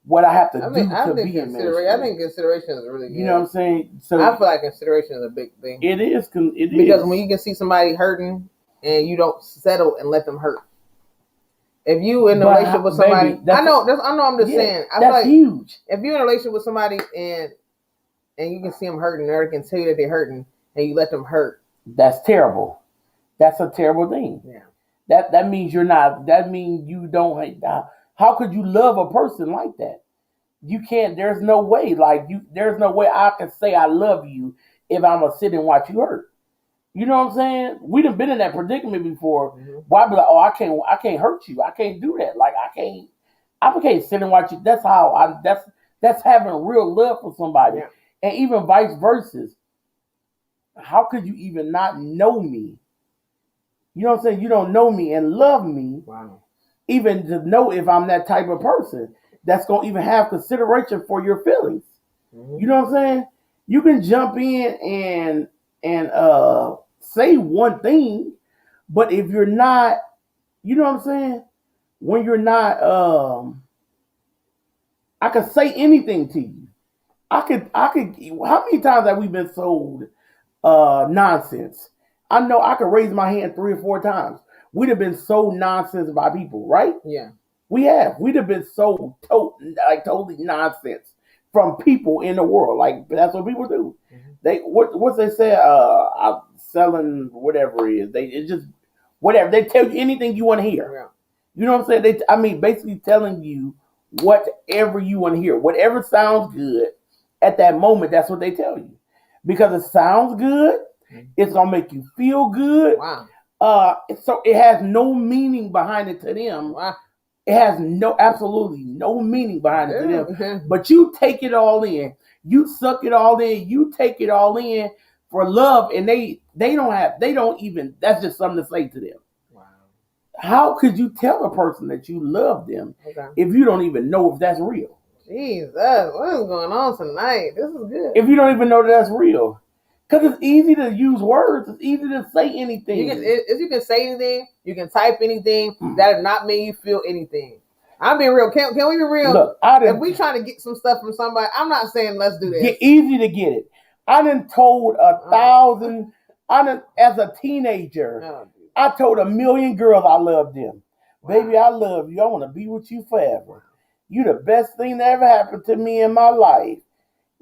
what I have to do to be in ministry. I think consideration is really good. You know what I'm saying? So I feel like consideration is a big thing. It is. Because when you can see somebody hurting and you don't settle and let them hurt. If you in a relationship with somebody, I know. I'm just saying. I feel like huge. If you're in a relationship with somebody and you can see them hurting, or they can tell you that they're hurting, and you let them hurt, that's terrible. That's a terrible thing. Yeah. That means you're not. That means you don't. How could you love a person like that? You can't. There's no way. There's no way I can say I love you if I'm gonna sit and watch you hurt. You know what I'm saying? We done been in that predicament before. Mm-hmm. Why be like, oh, I can't hurt you. I can't do that. Like I can't sit and watch you. That's how that's having real love for somebody. Yeah. And even vice versa. How could you even not know me? You know what I'm saying? You don't know me and love me. Wow. Even to know if I'm that type of person that's going to even have consideration for your feelings. Mm-hmm. You know what I'm saying? You can jump in and say one thing, but if you're not, you know what I'm saying? When you're not, I could say anything to you. I could, how many times have we been sold nonsense? I know I could raise my hand 3 or 4 times. We'd have been sold nonsense by people, right? Yeah. We have. We'd have been sold totally nonsense from people in the world. Like, that's what people do. Mm-hmm. They what they say, I'm selling whatever it is. It's just whatever. They tell you anything you want to hear. Yeah. You know what I'm saying? Basically telling you whatever you want to hear. Whatever sounds good at that moment, that's what they tell you. Because it sounds good, it's gonna make you feel good. Wow. So it has no meaning behind it to them. Wow. It has absolutely no meaning behind it to them. But you take it all in. You suck it all in. You take it all in for love, and they don't even. That's just something to say to them. Wow. How could you tell a person that you love them if you don't even know if that's real? Jesus, what is going on tonight? This is good. If you don't even know that's real. Because it's easy to use words. It's easy to say anything. You can say anything. You can type anything. That does not mean you feel anything. I'm being real. Can we be real? Look, if we trying to get some stuff from somebody, I'm not saying let's do this. It's easy to get it. I done told 1,000. As a teenager, I told 1,000,000 girls I loved them. Wow. Baby, I love you. I want to be with you forever. You the best thing that ever happened to me in my life.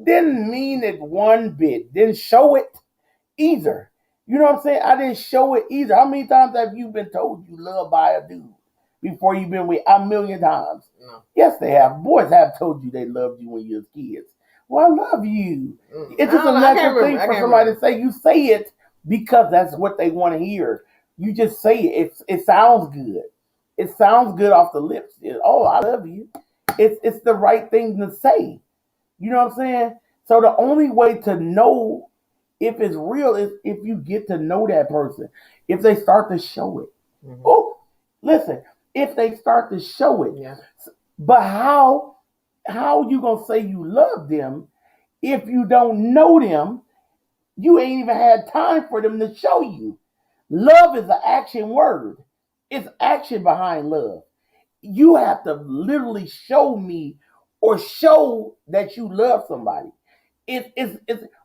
Didn't mean it one bit. Didn't show it either. You know what I'm saying? I didn't show it either. How many times have you been told you love by a dude before you've been with? A million times. No. Yes, they have. Boys have told you they loved you when you was kids. Well, I love you. It's just a natural thing for somebody to say. You say it because that's what they want to hear. You just say it. It sounds good. It sounds good off the lips. Oh, I love you. It's the right thing to say. You know what I'm saying? So the only way to know if it's real is if you get to know that person. If they start to show it. Mm-hmm. Oh, listen. If they start to show it. Yeah. But how you gonna say you love them if you don't know them? You ain't even had time for them to show you. Love is an action word. It's action behind love. You have to literally show me or show that you love somebody. It's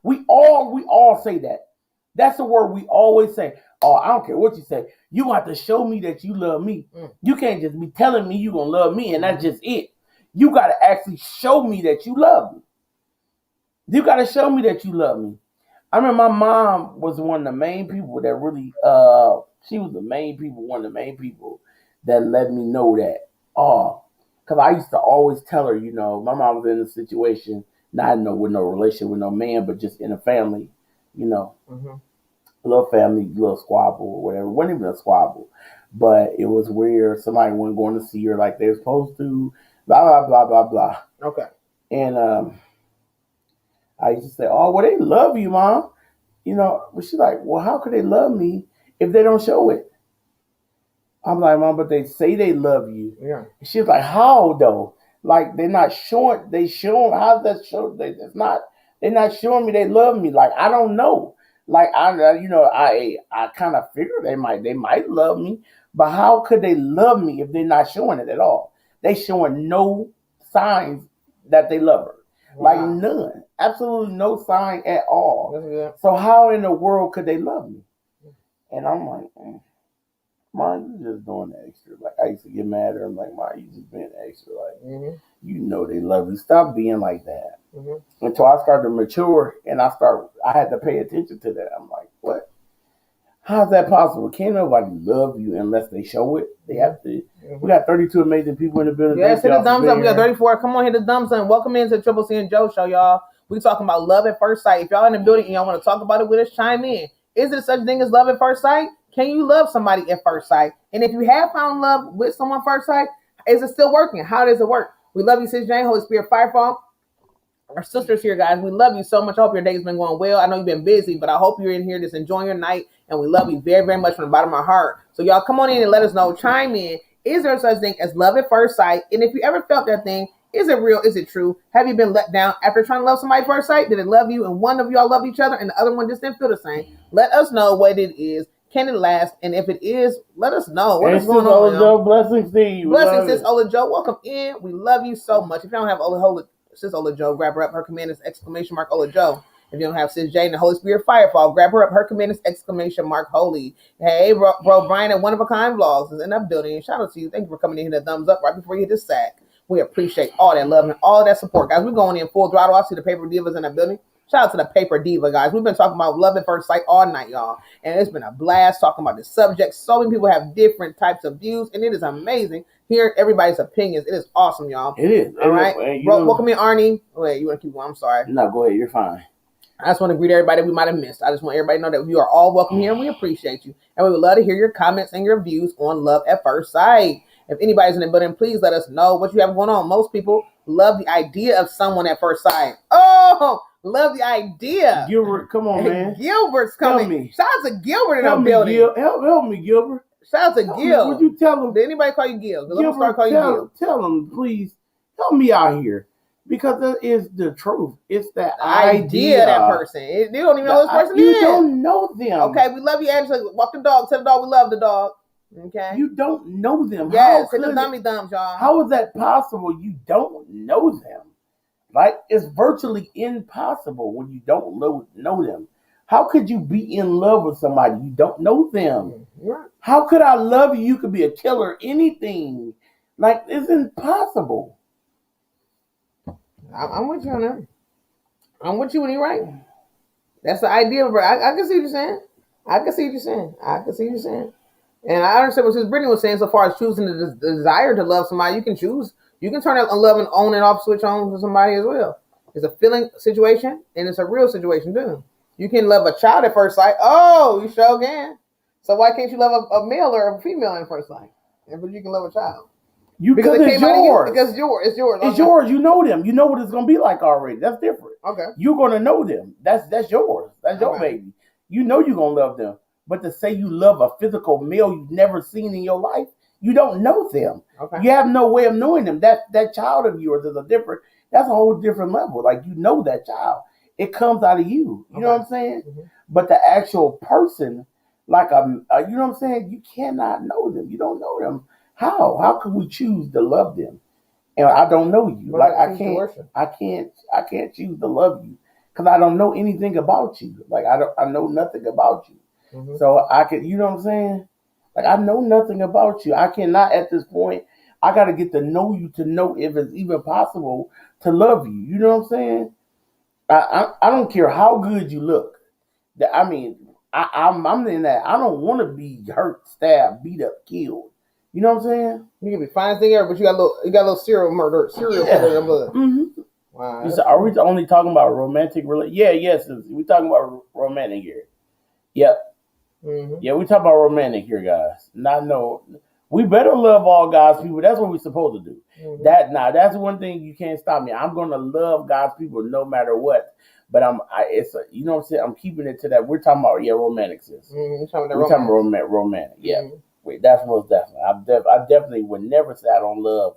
we all say that. That's the word we always say. Oh, I don't care what you say. You have to show me that you love me. You can't just be telling me you gonna love me and that's just it. You gotta actually show me that you love me. You gotta show me that you love me. I remember my mom was one of the main people that really she was one of the main people that let me know that. Oh, because I used to always tell her, you know, my mom was in a situation, not with no relationship with no man, but just in a family, you know, a little family, little squabble or whatever. It wasn't even a squabble, but it was where somebody wasn't going to see her like they were supposed to, blah, blah, blah, blah, blah. Okay. And I used to say, oh, well, they love you, Mom. You know, but she's like, well, how could they love me if they don't show it? I'm like, Mom, but they say they love you. Yeah. She's like, how though? Like they're not showing. How's that show? They're not showing me they love me. Like I don't know. Like I kind of figure they might love me, but how could they love me if they're not showing it at all? They showing no signs that they love her. Wow. Like none, absolutely no sign at all. So how in the world could they love me? And I'm like, Mom, you just doing the extra. Like I used to get mad at her. I'm like, Mom, you just being extra. Like you know they love you. Stop being like that. Until I started to mature and I had to pay attention to that. I'm like, what? How's that possible? Can't nobody love you unless they show it. They have to. We got 32 amazing people in the building. Yes, hit the thumbs up. We got 34. Come on, hit the thumbs up. Welcome into Triple C and Joe Show, y'all. We talking about love at first sight. If y'all in the building and y'all want to talk about it with us, chime in. Is there such a thing as love at first sight? Can you love somebody at first sight? And if you have found love with someone first sight, is it still working? How does it work? We love you, Sis Jane, Holy Spirit, Firefall. Our sisters here, guys. We love you so much. I hope your day's been going well. I know you've been busy, but I hope you're in here just enjoying your night. And we love you very, very much from the bottom of our heart. So y'all come on in and let us know. Chime in. Is there such thing as love at first sight? And if you ever felt that thing, is it real? Is it true? Have you been let down after trying to love somebody at first sight? Did it love you and one of y'all loved each other and the other one just didn't feel the same? Let us know what it is. Can it last? And if it is, let us know. What is going on? Joe, blessings to you. Blessings, Sis Ola Joe. Welcome in. We love you so much. If you don't have Sis Ola Joe, grab her up. Her command is ! Ola Joe. If you don't have Sis Jane and the Holy Spirit Firefall, grab her up. Her command is ! Holy. Hey, bro, Brian at One of a Kind Vlogs is in that building. Shout out to you. Thank you for coming in and hit the thumbs up right before you hit the sack. We appreciate all that love and all that support, guys. We're going in full throttle. I see the Paper Divas in that building. Shout out to the Paper Diva, guys. We've been talking about love at first sight all night, y'all. And it's been a blast talking about this subject. So many people have different types of views, and it is amazing hearing everybody's opinions. It is awesome, y'all. It is. All right. Welcome in, Arnie. Wait, you want to keep going? I'm sorry. No, go ahead. You're fine. I just want to greet everybody we might have missed. I just want everybody to know that you are all welcome here, and we appreciate you. And we would love to hear your comments and your views on love at first sight. If anybody's in the building, please let us know what you have going on. Most people love the idea of someone at first sight. Oh, love the idea. Gilbert, come on, man. Gilbert's coming. Help me. Shout out to Gilbert in the building. Help me, Gilbert. Shout out to Gil. Would you tell him? Did anybody call you Gil? Gilbert, tell him, please. Help me out here. Because that is the truth. It's that idea of that person. You don't even know who this person is. You don't know them. Okay, we love you, Angela. Walk the dog. Tell the dog we love the dog. Okay. You don't know them. Yes, hit the dummy thumbs, y'all. How is that possible? You don't know them. Like, it's virtually impossible when you don't know them. How could you be in love with somebody you don't know them? Right. How could I love you? You could be a killer, anything. Like, it's impossible. I'm with you on that. I'm with you when you're right. That's the idea, bro. I can see what you're saying. I can see what you're saying. I can see what you're saying. And I understand what Sister Brittany was saying so far as choosing the desire to love somebody. You can choose. You can turn a love and on and off switch on for somebody as well. It's a feeling situation and it's a real situation too. You can love a child at first sight. Oh, you sure can. So why can't you love a male or a female at first sight? But you can love a child. Because it's yours. Because it's yours. It's yours. It's yours. You know them. You know what it's gonna be like already. That's different. Okay. You're gonna know them. That's yours. That's your baby. You know you're gonna love them. But to say you love a physical male you've never seen in your life, you don't know them. Okay. You have no way of knowing them. That child of yours is that's a whole different level. Like you know that child. It comes out of you. You know what I'm saying? Mm-hmm. But the actual person, like you know what I'm saying? You cannot know them. You don't know them. How? How can we choose to love them? And I don't know you. Like I can't choose to love you because I don't know anything about you. Like I know nothing about you. Mm-hmm. So I can, you know what I'm saying? Like I know nothing about you. I cannot at this point. I got to get to know you to know if it's even possible to love you. You know what I'm saying? I don't care how good you look. I mean, I'm in that. I don't want to be hurt, stabbed, beat up, killed. You know what I'm saying? You can be finest thing ever, but you got a little serial killer in your blood. Mm-hmm. Wow. Are we only talking about romantic relationship? Yeah, yes. We're talking about romantic here. Yep. Mm-hmm. Yeah, we talking about romantic here, guys. We better love all God's people. That's what we're supposed to do. Mm-hmm. That's one thing you can't stop me. I'm gonna love God's people no matter what. But you know what I'm saying? I'm keeping it to that. We're talking about romantic, sis. Mm-hmm. We're talking about romantic. Yeah. Mm-hmm. Wait, that's most definitely. I definitely would never say I don't love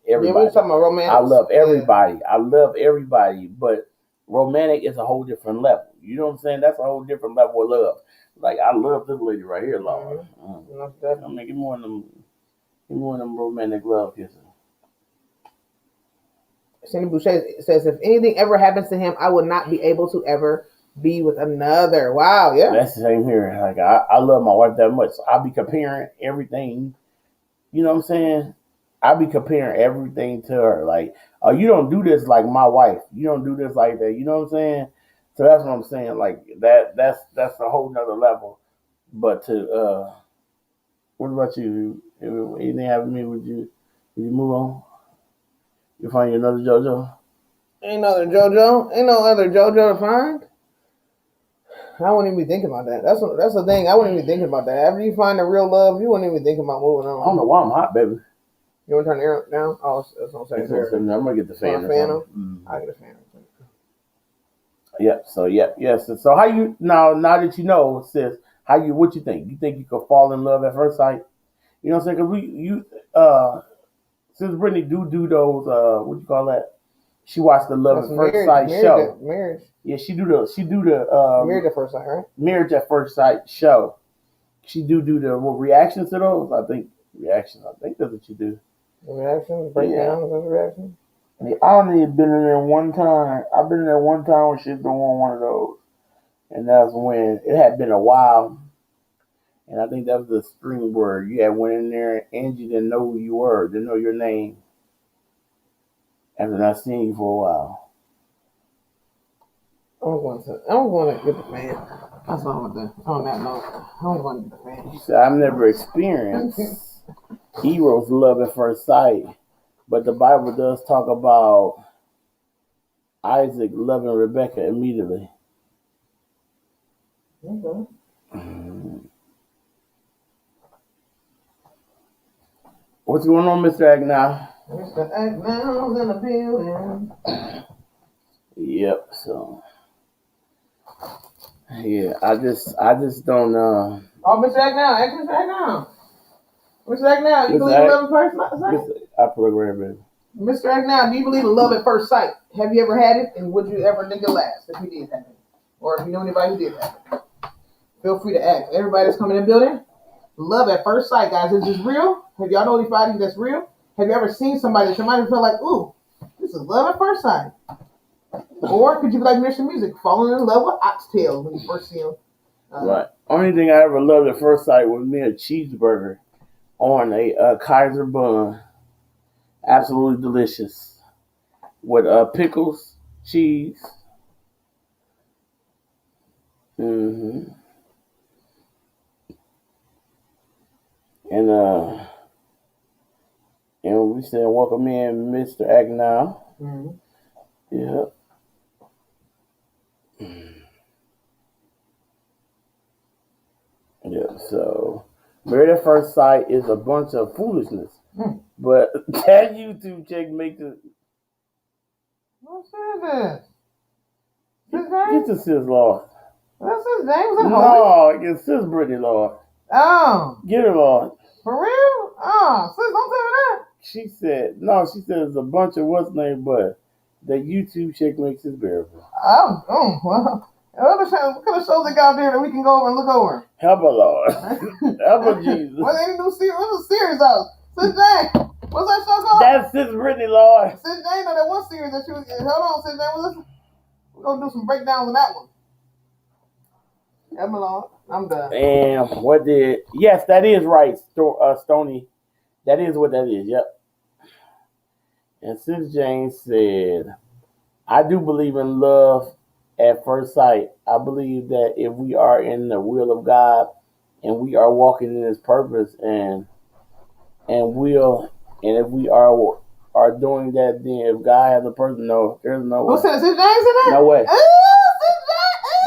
everybody. Yeah, we're talking about romantic. I love everybody. Yeah. I love everybody, but romantic is a whole different level. You know what I'm saying? That's a whole different level of love. Like I love this lady right here, Lord. Mm-hmm. I'm making more of them romantic love kisses. Cindy Boucher says, if anything ever happens to him, I would not be able to ever be with another. Wow, yeah. That's the same here. Like I love my wife that much. So I'll be comparing everything. You know what I'm saying? I'll be comparing everything to her. Like, oh, you don't do this like my wife. You don't do this like that. You know what I'm saying? So that's what I'm saying. Like that's a whole nother level. But what about you? If anything happened to me, would you move on? You find you another JoJo? Ain't no other JoJo to find. I wouldn't even be thinking about that. That's the thing. I wouldn't even be thinking about that. After you find the real love, you wouldn't even think about moving on. I don't know why I'm hot, baby. You want to turn the air down? Oh, that's what I'm saying. I'm gonna get the fan. I get a fan. Yep. So yes. So how you now that you know, sis? What you think? You think you could fall in love at first sight? You know what I'm saying? Because since Brittany do those what you call that? She watched the Love at First Sight show. Marriage. Yeah, she do the Marriage at First Sight, right? Marriage at First Sight show. She do the reactions to those. I think that's what you do. Reactions, breakdowns, reactions. I only been in there one time. I've been in there one time when she's doing one of those, and that's when it had been a while. And I think that was the string word. You had went in there and you didn't know who you were, didn't know your name. After not seeing you for a while. I'm going to get the fan. That's all with that. On that note, I'm going to get the fan. She said, I've never experienced Eros love at first sight, but the Bible does talk about Isaac loving Rebecca immediately. Okay. What's going on, Mr. Agnell? Mr. Agnell's in the building. Yep. So, yeah, I just don't. Oh, Mr. Agnell, Mr. Agnell, you believe in love at first sight? I put it right there. Mr. Agnell, do you believe in love at first sight? Have you ever had it, and would you ever think it last if you did have it, or if you know anybody who did have it? Feel free to ask. Everybody that's coming in the building, love at first sight, guys. Is this real? Have y'all know anybody that's real? Have you ever seen somebody that you might feel like, ooh, this is love at first sight? Or could you be like Mr. Music, falling in love with oxtails when you first see him? Right. Only thing I ever loved at first sight was me a cheeseburger on a Kaiser bun. Absolutely delicious. With pickles, cheese, Mm-hmm. And we said welcome in Mr. Agnall. Mm-hmm. Yeah. Yeah. So Married at First Sight is a bunch of foolishness. But that YouTube chick makes it. What is this? Get the sis Lord. What's his name? Was it No, it's sis Brittany Lord. Oh. Get her Lord. For real? Oh, sis, don't tell me that. She said it's a bunch of what's name, but the YouTube chick makes it bearable. Oh, well. What kind of shows they got there that we can go over and look over? Help her, Lord. Help her, Jesus. What's the series out? Sis Jane, what's that show called? That's Sis Brittany, Lord. Sis Jane, that one series that she was. Hold on, Sis Jane, we're gonna do some breakdowns on that one. Help me, Lord. I'm done. And yes, that is right, Stony. That is what that is, yep. And Sis Jane said, I do believe in love at first sight. I believe that if we are in the will of God and we are walking in His purpose and if we are doing that, then if God has a person, no, there's no way. Who said Sis Jane said that? No way.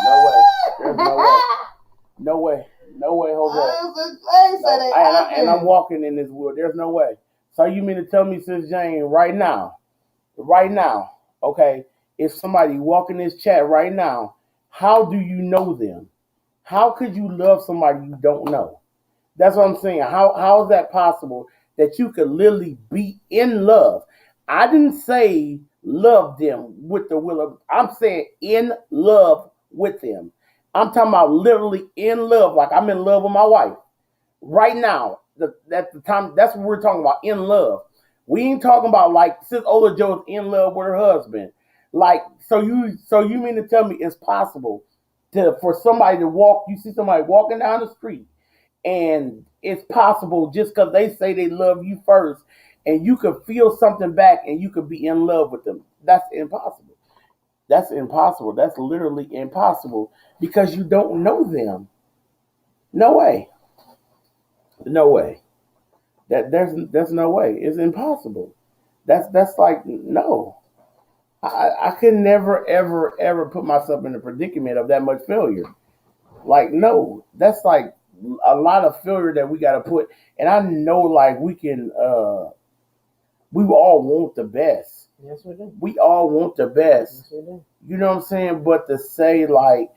No way. There's no way. No way. No way, Jose. And I'm walking in this will. There's no way. So you mean to tell me, Sis Jane, right now, okay, if somebody walking this chat right now, how do you know them? How could you love somebody you don't know? That's what I'm saying. How is that possible that you could literally be in love? I didn't say love them with the will of, I'm saying in love with them. I'm talking about literally in love, like I'm in love with my wife. Right now, at the time, that's what we're talking about, in love. We ain't talking about like Sis Ola Joe's in love with her husband. Like, so you mean to tell me it's possible for somebody to walk, you see somebody walking down the street, and it's possible just because they say they love you first, and you could feel something back and you could be in love with them. That's impossible. That's impossible. That's literally impossible because you don't know them. No way. No way. There's no way. It's impossible. That's like no. I could never ever put myself in a predicament of that much failure. Like no, that's like a lot of failure that we got to put. And I know like we can. We all want the best. Yes, we do. We all want the best. Yes, we do. You know what I'm saying? But to say like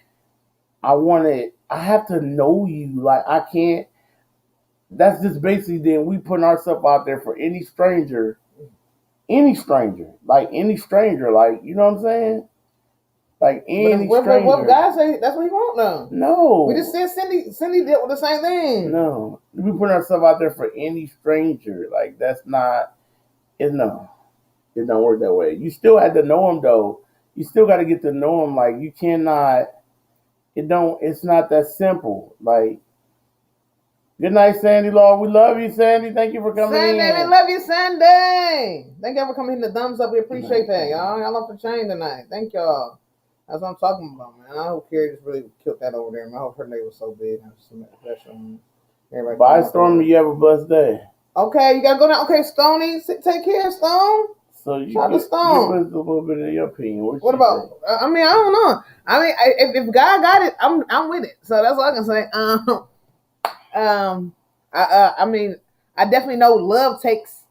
I have to know you. Like I can't. That's just basically then we putting ourselves out there for any stranger, like you know what I'm saying, like any stranger. What God say? That's what He want now. No, we just said Cindy did with the same thing. No, we putting ourselves out there for any stranger. Like that's not. It don't work that way. You still had to know him though. You still got to get to know him. Like you cannot. It's not that simple. Like. Good night, Sandy Law. We love you, Sandy. Thank you for coming in. Sandy, we love you, Sandy. Thank y'all for coming in the thumbs up. We appreciate that, y'all. Y'all love the chain tonight. Thank y'all. That's what I'm talking about, man. I hope Carrie just really killed that over there. I hope her day was so big. Bye, Stormy. You have a blessed day. Okay, you gotta go down. Okay, Stoney, take care, Stone. So you give us a little bit of your opinion. What about? I mean, I don't know. I mean, if God got it, I'm with it. So that's all I can say. I mean, I definitely know love takes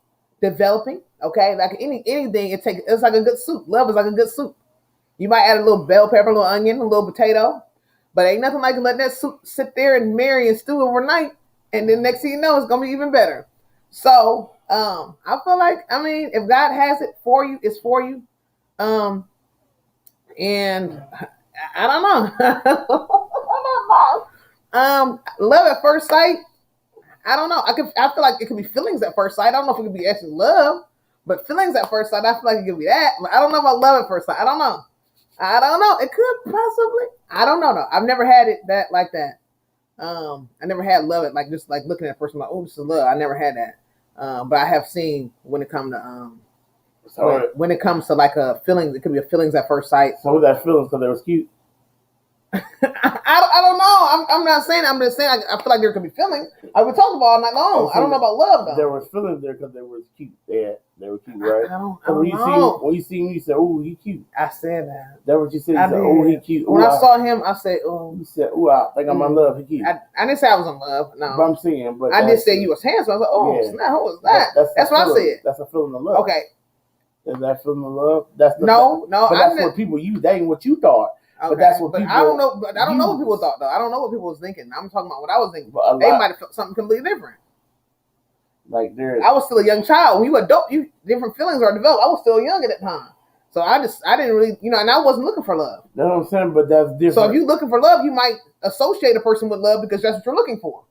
developing. Okay, like anything, it's like a good soup. Love is like a good soup. You might add a little bell pepper, a little onion, a little potato, but ain't nothing like letting that soup sit there and marry and stew overnight, and then next thing you know, it's gonna be even better. So, I feel like, I mean, if God has it for you, it's for you. And I don't know. Love at first sight. I don't know. I feel like it could be feelings at first sight. I don't know if it could be actually love, but feelings at first sight, I feel like it could be that. But I don't know about love at first sight. I don't know. It could possibly. I don't know. I've never had it like that. I never had love it like just like looking at a person like, oh, this is love. I never had that. But I have seen when it comes to when it comes to like a feeling, it could be a feelings at first sight. So was that feelings because they was cute? I don't know. I'm not saying. I'm just saying. I feel like there could be feelings. I would talk about all night long. I don't know about love though. There was feelings there because they were cute. They were cute, right? I don't when know. When you see him, you said, "Oh, he cute." I said that. That's what you said. You said, "Oh, he cute." When I saw him, I said, "Oh." You said, "Oh, I think I'm in love." He cute. I didn't say I was in love. No, but I'm saying, but I did say you was handsome. I was like, "Oh, yeah. Snap, who was that?" That's what I said. That's a feeling of love. Okay. Is that feeling of love? That's no. But that's what people use. That ain't what you thought. Okay. But that's what people. I don't know. But I don't know what people thought though. I don't know what people was thinking. I'm talking about what I was thinking. They might have felt something completely different. Like I was still a young child. When you adult, different feelings are developed. I was still young at that time. So I didn't really, and I wasn't looking for love. That's what I'm saying, but that's different. So if you're looking for love, you might associate a person with love because that's what you're looking for.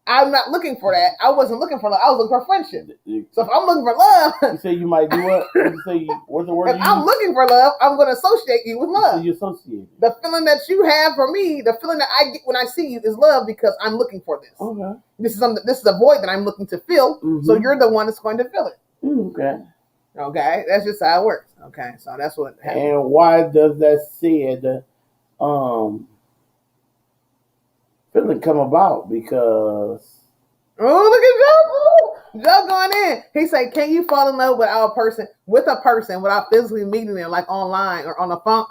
I'm not looking for that. I wasn't looking for love. I was looking for friendship. So if I'm looking for love, you say you might do what? You say what's the word? If I'm looking for love, I'm going to associate you with love. So you associate. The feeling that you have for me, the feeling that I get when I see you is love because I'm looking for this. Okay. This is a void that I'm looking to fill. Mm-hmm. So you're the one that's going to fill it. Okay. Okay, that's just how it works. Okay, so that's what happens. And why does that said feeling come about? Because look at Joe going in. He said, "Can you fall in love with a person without physically meeting them, like online or on the phone?"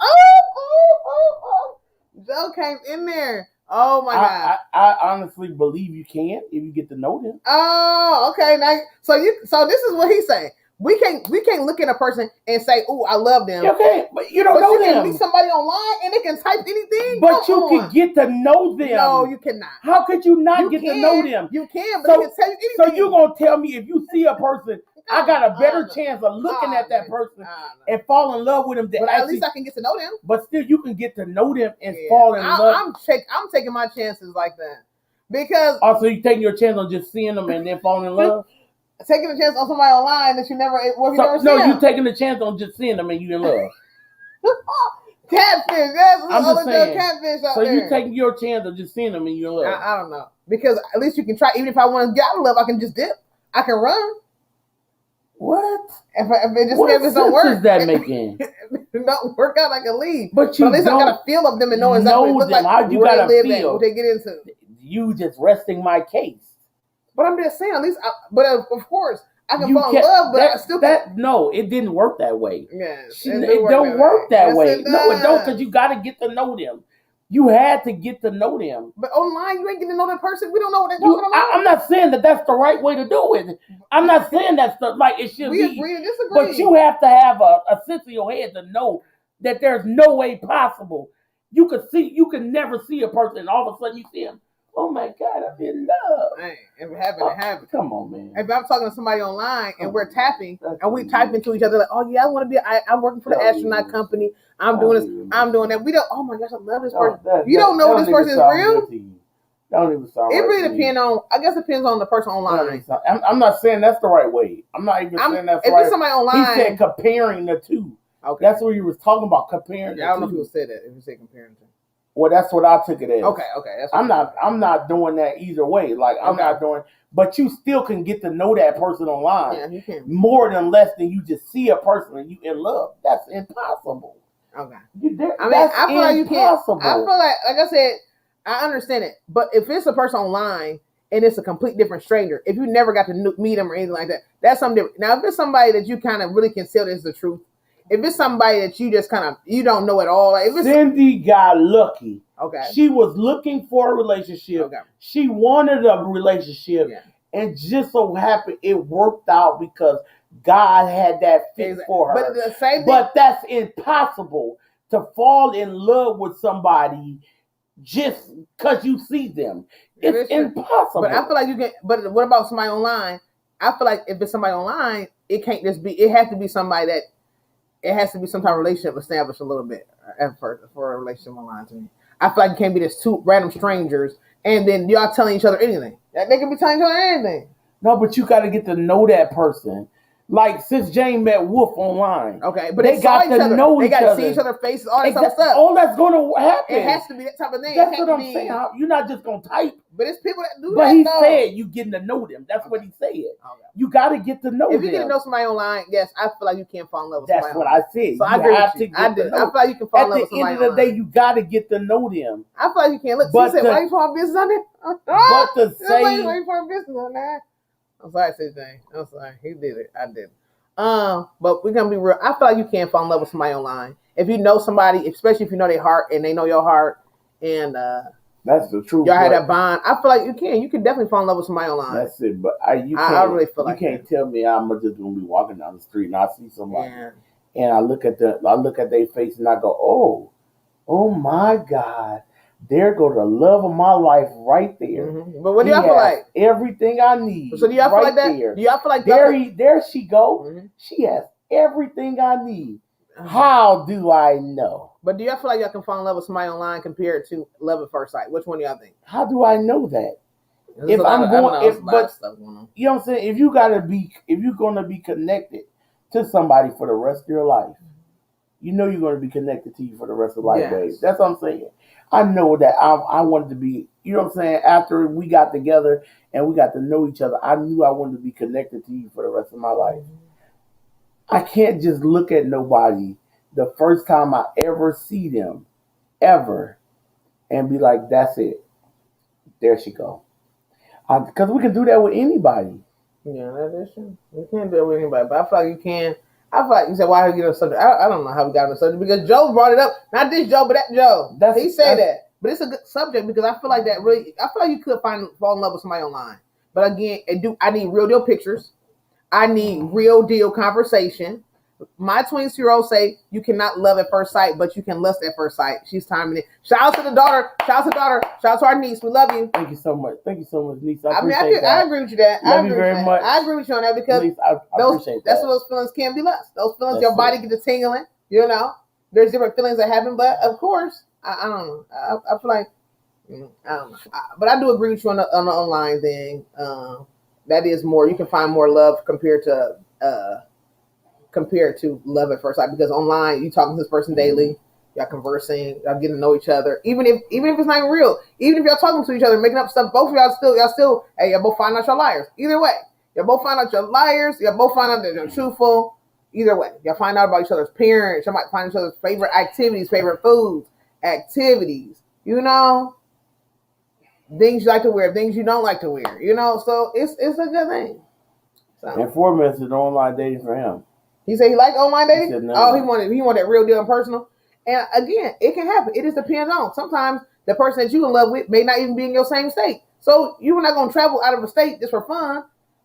Joe came in there. Oh my God! I honestly believe you can if you get to know them. Oh, okay. Now, so this is what he's saying. We can't look at a person and say, "Oh, I love them." Okay, but you don't know them. You can meet somebody online and they can type anything. But you can get to know them. No, you cannot. How could you not get to know them? You can, but they can tell you anything. So you're gonna tell me if you see a person, I got a better chance of looking at that person and fall in love with them. But at least I can get to know them. But still, you can get to know them and fall in love. I'm taking my chances like that because. Also, you taking your chance on just seeing them and then falling in love. Taking a chance on somebody online that you never you taking a chance on just seeing them and you in love. Catfish, that's I'm just saying. Catfish out so there. You taking your chance of just seeing them and you in love. I don't know because at least you can try. Even if I want to get out of love, I can just dip. I can run. What? If it don't work, is that making? If it don't work out, I can leave. But at least I got a feel of them and know exactly what it looks like. How you got to feel? What they get into. You just resting my case. But I'm just saying, at least, of course, I can fall in love, but I still can't. No, it didn't work that way. Yes, it don't work that way. No, it don't, because you got to get to know them. You had to get to know them. But online, you ain't getting to know that person. We don't know what they're talking about. I'm not saying that that's the right way to do it. I'm not saying that's it should be. We agree to disagree. But you have to have a sense in your head to know that there's no way possible. You can never see a person and all of a sudden you see them. Oh my God, I'm in love. Hey, if it happens, it happens. Come on, man. If I'm talking to somebody online and we're tapping and we type into each other like, "Oh yeah, I want to be. I'm working for the astronaut company. I'm doing this. I'm doing that." We don't. Oh my gosh, I love this person. You don't know this person is real. Don't even sound. It really depends on. I guess it depends on the person online. I'm not saying that's the right way. I'm not even saying that's right. If it's somebody online, he said comparing the two. Okay, that's what he was talking about comparing. Yeah, I don't know if he said that. If he said comparing. Well, that's what I took it as. Okay. I'm not doing that either way. Like I'm not doing, but you still can get to know that person online. Yeah, you can. More than less than you just see a person and you in love. That's impossible. Okay. I feel like you can't. I feel like I said, I understand it. But if it's a person online and it's a complete different stranger, if you never got to meet them or anything like that, that's something different. Now, if it's somebody that you kind of really can tell is the truth. If it's somebody that you just you don't know at all, like Cindy got lucky. Okay. She was looking for a relationship. Okay. She wanted a relationship, and just so happened it worked out because God had that fit for her. But that's impossible to fall in love with somebody just because you see them. It's impossible. But I feel like you can. But what about somebody online? I feel like if it's somebody online, it can't just be. It has to be somebody that. It has to be some type of relationship established a little bit at first for a relationship online to me. I feel like it can't be just two random strangers and then y'all telling each other anything. They can be telling each other anything. No, but you got to get to know that person. Like since Jane met Wolf online. Okay, but they got to know each other. They got to see each other's faces, all that type of stuff. All that's going to happen. It has to be that type of thing. That's what I'm saying. You're not just going to type. But it's people that do that. But he said you getting to know them. That's what he said. Okay. You got to get to know them. If you get to know somebody online, yes, I feel like you can't fall in love with somebody. That's what I said. So I agree with you. I feel like you can fall in love with somebody. At the end of the day, you got to get to know them. I feel like you can't. Look, she said, why you pouring business on it? But to say... Why you pouring business on that? I'm sorry, CJ. I'm sorry. He did it. I did. But we're gonna be real. I feel like you can't fall in love with somebody online. If you know somebody, especially if you know their heart and they know your heart, and that's the truth. Y'all had that bond. I feel like you can. You can definitely fall in love with somebody online. That's it. But I really feel like you can't tell me I'm just gonna be walking down the street and I see somebody and I look at their face and I go, oh my God. There go the love of my life right there. Mm-hmm. But what do y'all feel like? Everything I need. So do y'all feel like that? Do y'all feel like there she go. Mm-hmm. She has everything I need. How do I know? But do y'all feel like y'all can fall in love with somebody online compared to love at first sight? Which one do y'all think? How do I know that? You know what I'm saying? If you're gonna be connected to somebody for the rest of your life, you know you're gonna be connected to you for the rest of life, baby. That's what I'm saying. I know that I wanted to be, you know what I'm saying, after we got together and we got to know each other, I knew I wanted to be connected to you for the rest of my life. I can't just look at nobody the first time I ever see them, ever, and be like, that's it. There she go. Because we can do that with anybody. Yeah, that is true. You can't do it with anybody, but I feel like you can. I feel like you said, why did you get on the subject? I don't know how we got on the subject because Joe brought it up. Not this Joe, but that Joe. He said that. But it's a good subject because I feel like that really, I feel like you could fall in love with somebody online. But again, I need real deal pictures. I need real deal conversation. My 22-year-old say you cannot love at first sight, but you can lust at first sight. She's timing it. Shout out to the daughter. Shout out to our niece. We love you. Thank you so much. niece. I agree with you that. Love you very much. I agree with you on that because niece, I appreciate that's what those feelings can be lust. Those feelings, your body gets to tingling. You know, there's different feelings that happen, but of course, I don't know. I feel like I don't know, but I do agree with you on the online thing. That is more. You can find more love compared to love at first sight because online you talking to this person daily, y'all conversing, y'all getting to know each other. Even if it's not real, even if y'all talking to each other, making up stuff, both of y'all still, hey, y'all both find out y'all liars. Either way, y'all both find out you're liars. Y'all both find out that you're truthful. Either way, y'all find out about each other's parents. Y'all might find each other's favorite activities, favorite foods, activities. You know, things you like to wear, things you don't like to wear. You know, so it's a good thing. So. And 4 minutes is online dating for him. He said he liked online dating? He said no. Oh, he wanted that real deal and personal. And again, it can happen. It just depends on. Sometimes the person that you in love with may not even be in your same state. So you're not going to travel out of a state just for fun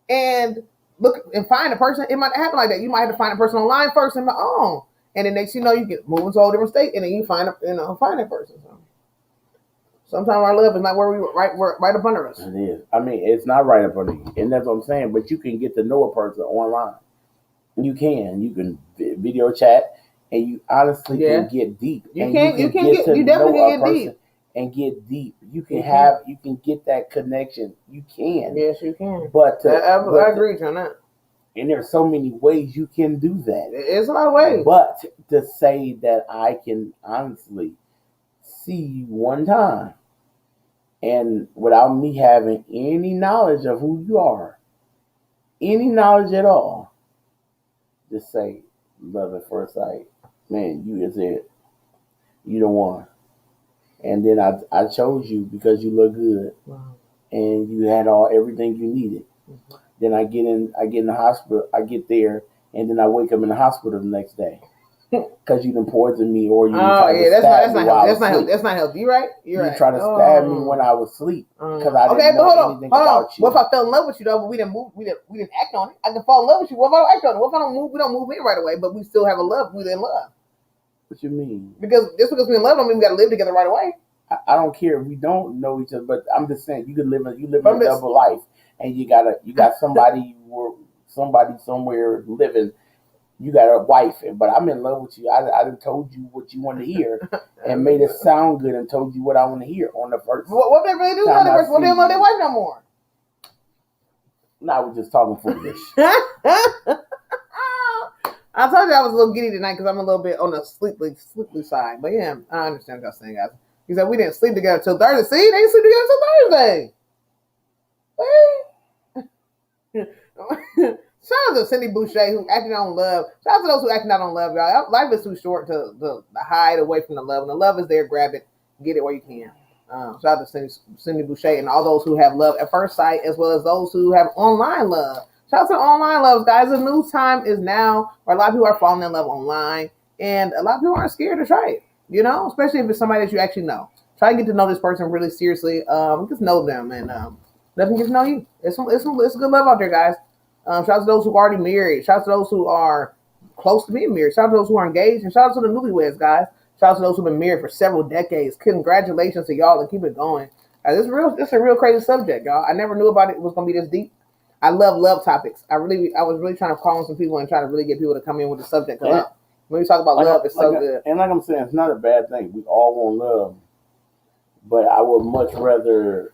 and look and find a person. It might happen like that. You might have to find a person online first and and then next you know you get move into a whole different state and then you find that person. So sometimes our love is not where we right up under us. It is. I mean, it's not right up under you, and that's what I'm saying. But you can get to know a person online. You can video chat, and you honestly can get deep. You definitely can get deep and get deep. You can get that connection. You can. Yes, you can. But I agree on that. And there's so many ways you can do that. It's a lot of ways. But to say that I can honestly see you one time, and without me having any knowledge of who you are, any knowledge at all. Just say love at first sight. Man, you is it. You the one. And then I chose you because you look good. Wow. And you had everything you needed. Mm-hmm. Then I get in the hospital, I get there, and then I wake up in the hospital the next day. Because you done poisoned me or you tried to stab me while I was asleep. That's not healthy. You're right. You tried to stab me when I was asleep because I didn't know anything about you. What if I fell in love with you though, but we didn't move? We didn't act on it. I can fall in love with you. What if I don't act on it? What if I don't move? We don't move in right away, but we still have a love. We in love. What you mean? Because just because we in love don't mean we got to live together right away. I don't care if we don't know each other, but I'm just saying you live a double life, and you got somebody somewhere living. You got a wife, but I'm in love with you. I done told you what you want to hear and made it sound good and told you what I want to hear on the first. What they really do? What they don't love their wife no more? No, we're just talking foolish. I told you I was a little giddy tonight because I'm a little bit on the sleepy side. But yeah, I understand what y'all saying, guys. He said we didn't sleep together till Thursday. See, they didn't sleep together till Thursday. Shout out to Cindy Boucher who acting on love. Shout out to those who acting out on love, y'all. Life is too short to hide away from the love. When the love is there, grab it, get it where you can. Shout out to Cindy Boucher and all those who have love at first sight, as well as those who have online love. Shout out to online love, guys. The new time is now where a lot of people are falling in love online, and a lot of people aren't scared to try it. You know, especially if it's somebody that you actually know. Try to get to know this person really seriously. Just know them and let them get to know you. It's good love out there, guys. Shout out to those who are already married. Shout out to those who are close to being married. Shout out to those who are engaged, and shout out to the newlyweds, guys. Shout out to those who've been married for several decades. Congratulations to y'all and keep it going. This is a real crazy subject, y'all. I never knew about it was gonna be this deep. I love topics. I was really trying to call on some people and try to really get people to come in with the subject. When we talk about love, it's so good. And like I'm saying, it's not a bad thing. We all want love, but I would much rather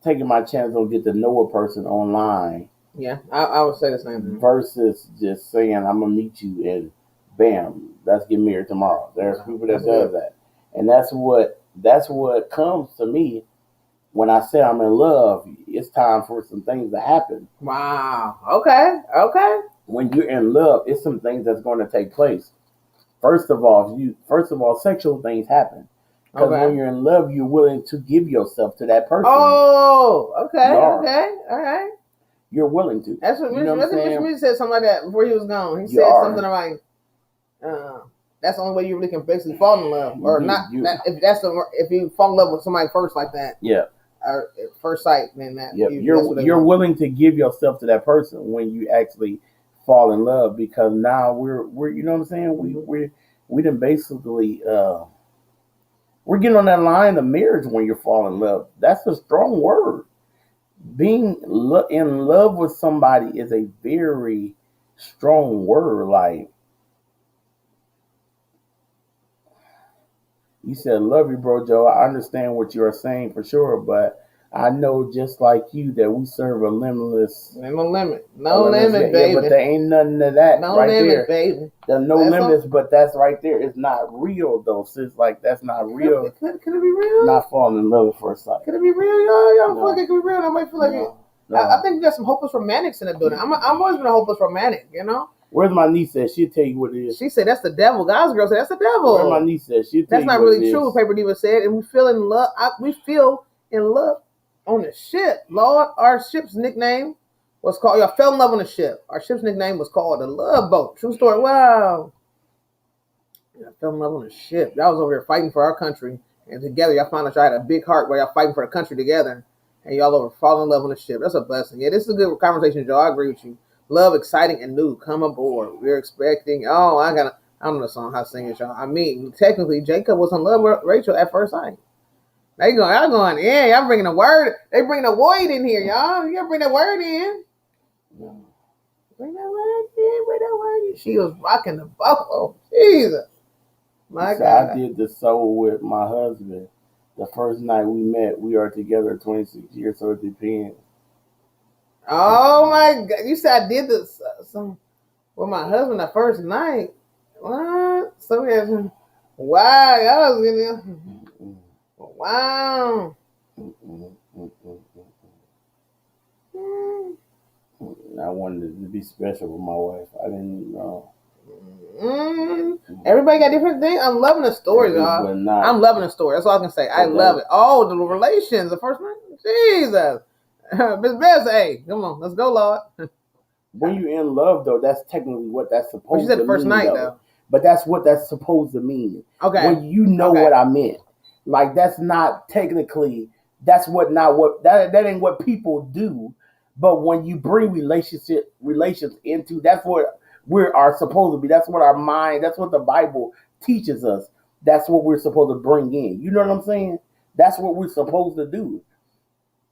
taking my chance on get to know a person online. Yeah, I would say the same thing. Versus just saying I'm gonna meet you and bam, let's get married tomorrow. There's people that does that, and that's what comes to me when I say I'm in love. It's time for some things to happen. Wow. Okay. When you're in love, it's some things that's going to take place. First of all, sexual things happen. Because when you're in love, you're willing to give yourself to that person. Oh, okay, all right. You're willing to. That's what Mr. Music said something like that before he was gone. He said something like, "That's the only way you really can basically fall in love, or if you fall in love with somebody first like that, or at first sight, then that you're willing to give yourself to that person when you actually fall in love, because now we're you know what I'm saying, we done basically." We're getting on that line of marriage when you fall in love. That's a strong word. Being in love with somebody is a very strong word. Like you said, love you, bro, Joe. I understand what you are saying for sure, but I know just like you that we serve a limitless. No limit, baby. Yeah, but there ain't nothing to that right there. Baby. There's no limits, but that's right there. It's not real though. Sis, like that's not real. Could it be real? Not falling in love at first sight. Could it be real, y'all? Y'all feel like it could be real? I might feel like it. No. I think we got some hopeless romantics in the building. I've always been a hopeless romantic, you know. Where's my niece at? She'll tell you what it is. She said that's the devil. God's girl said that's the devil. Where's my niece at? She'll tell that's not really true. Paper Diva said, and we feel in love. We feel in love on the ship. Lord, our ship's nickname was called. Y'all fell in love on the ship. Our ship's nickname was called the Love Boat. True story. Wow. I fell in love on the ship. Y'all was over here fighting for our country, and together y'all found out y'all had a big heart where y'all fighting for the country together, and y'all over falling in love on the ship. That's a blessing. Yeah, this is a good conversation, Joe. I agree with you. Love, exciting, and new. Come aboard. We're expecting. I don't know the song. How to sing it, y'all. I mean, technically, Jacob was in love with Rachel at first sight. Y'all going, yeah, y'all bringing the word. They bring the word in here, y'all. You gotta bring the word in. Bring that word in. She was rocking the buffalo. Jesus. My God. I did the soul with my husband. The first night we met, we are together 26 years, so it depends. Oh my God. You said I did this with my husband the first night. What? So we had wow, y'all was in there. Wow. I wanted to be special with my wife. I didn't know. Everybody got different things. I'm loving the story, y'all. I'm loving the story. That's all I can say. I love it. Oh, the relations, the first one. Jesus. Miss Bess, hey, come on, let's go, Lord. When you're in love, though, that's technically what that's supposed to mean. She said the first night, though. But that's what that's supposed to mean. Okay. When you know what I meant. Like, that's not technically, that ain't what people do. But when you bring relations into, that's what we are supposed to be. That's what our mind, that's what the Bible teaches us. That's what we're supposed to bring in. You know what I'm saying? That's what we're supposed to do.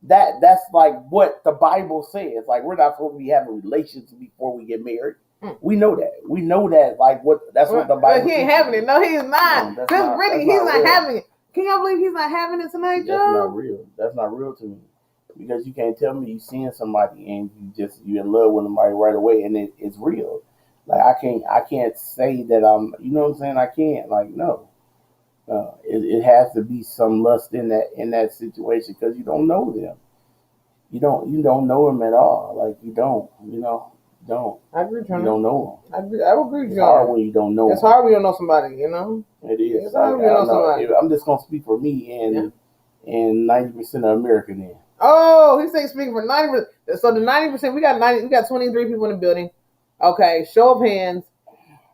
That's like what the Bible says. Like, we're not supposed to be having relations before we get married. We know that. We know that. Like, what the Bible. He ain't having it. No, he's not. He's not having it. Can y'all believe he's not having it tonight, Joe? That's not real. That's not real to me. because you can't tell me you seeing somebody and you in love with somebody right away and it's real. Like I can't say that I'm, you know what I'm saying? I can't, like, no. It has to be some lust in that situation because you don't know them. You don't know them at all. Like you don't, don't. I agree, You Tony. don't know them. I would agree, It's John. hard when you don't know It's them. hard when you don't know somebody, you know? It is. It's hard when you know somebody. I'm just gonna speak for me and 90% of America then. Oh, he's saying speaking for 90%. So the 90%, we got 23 people in the building. Okay, show of hands.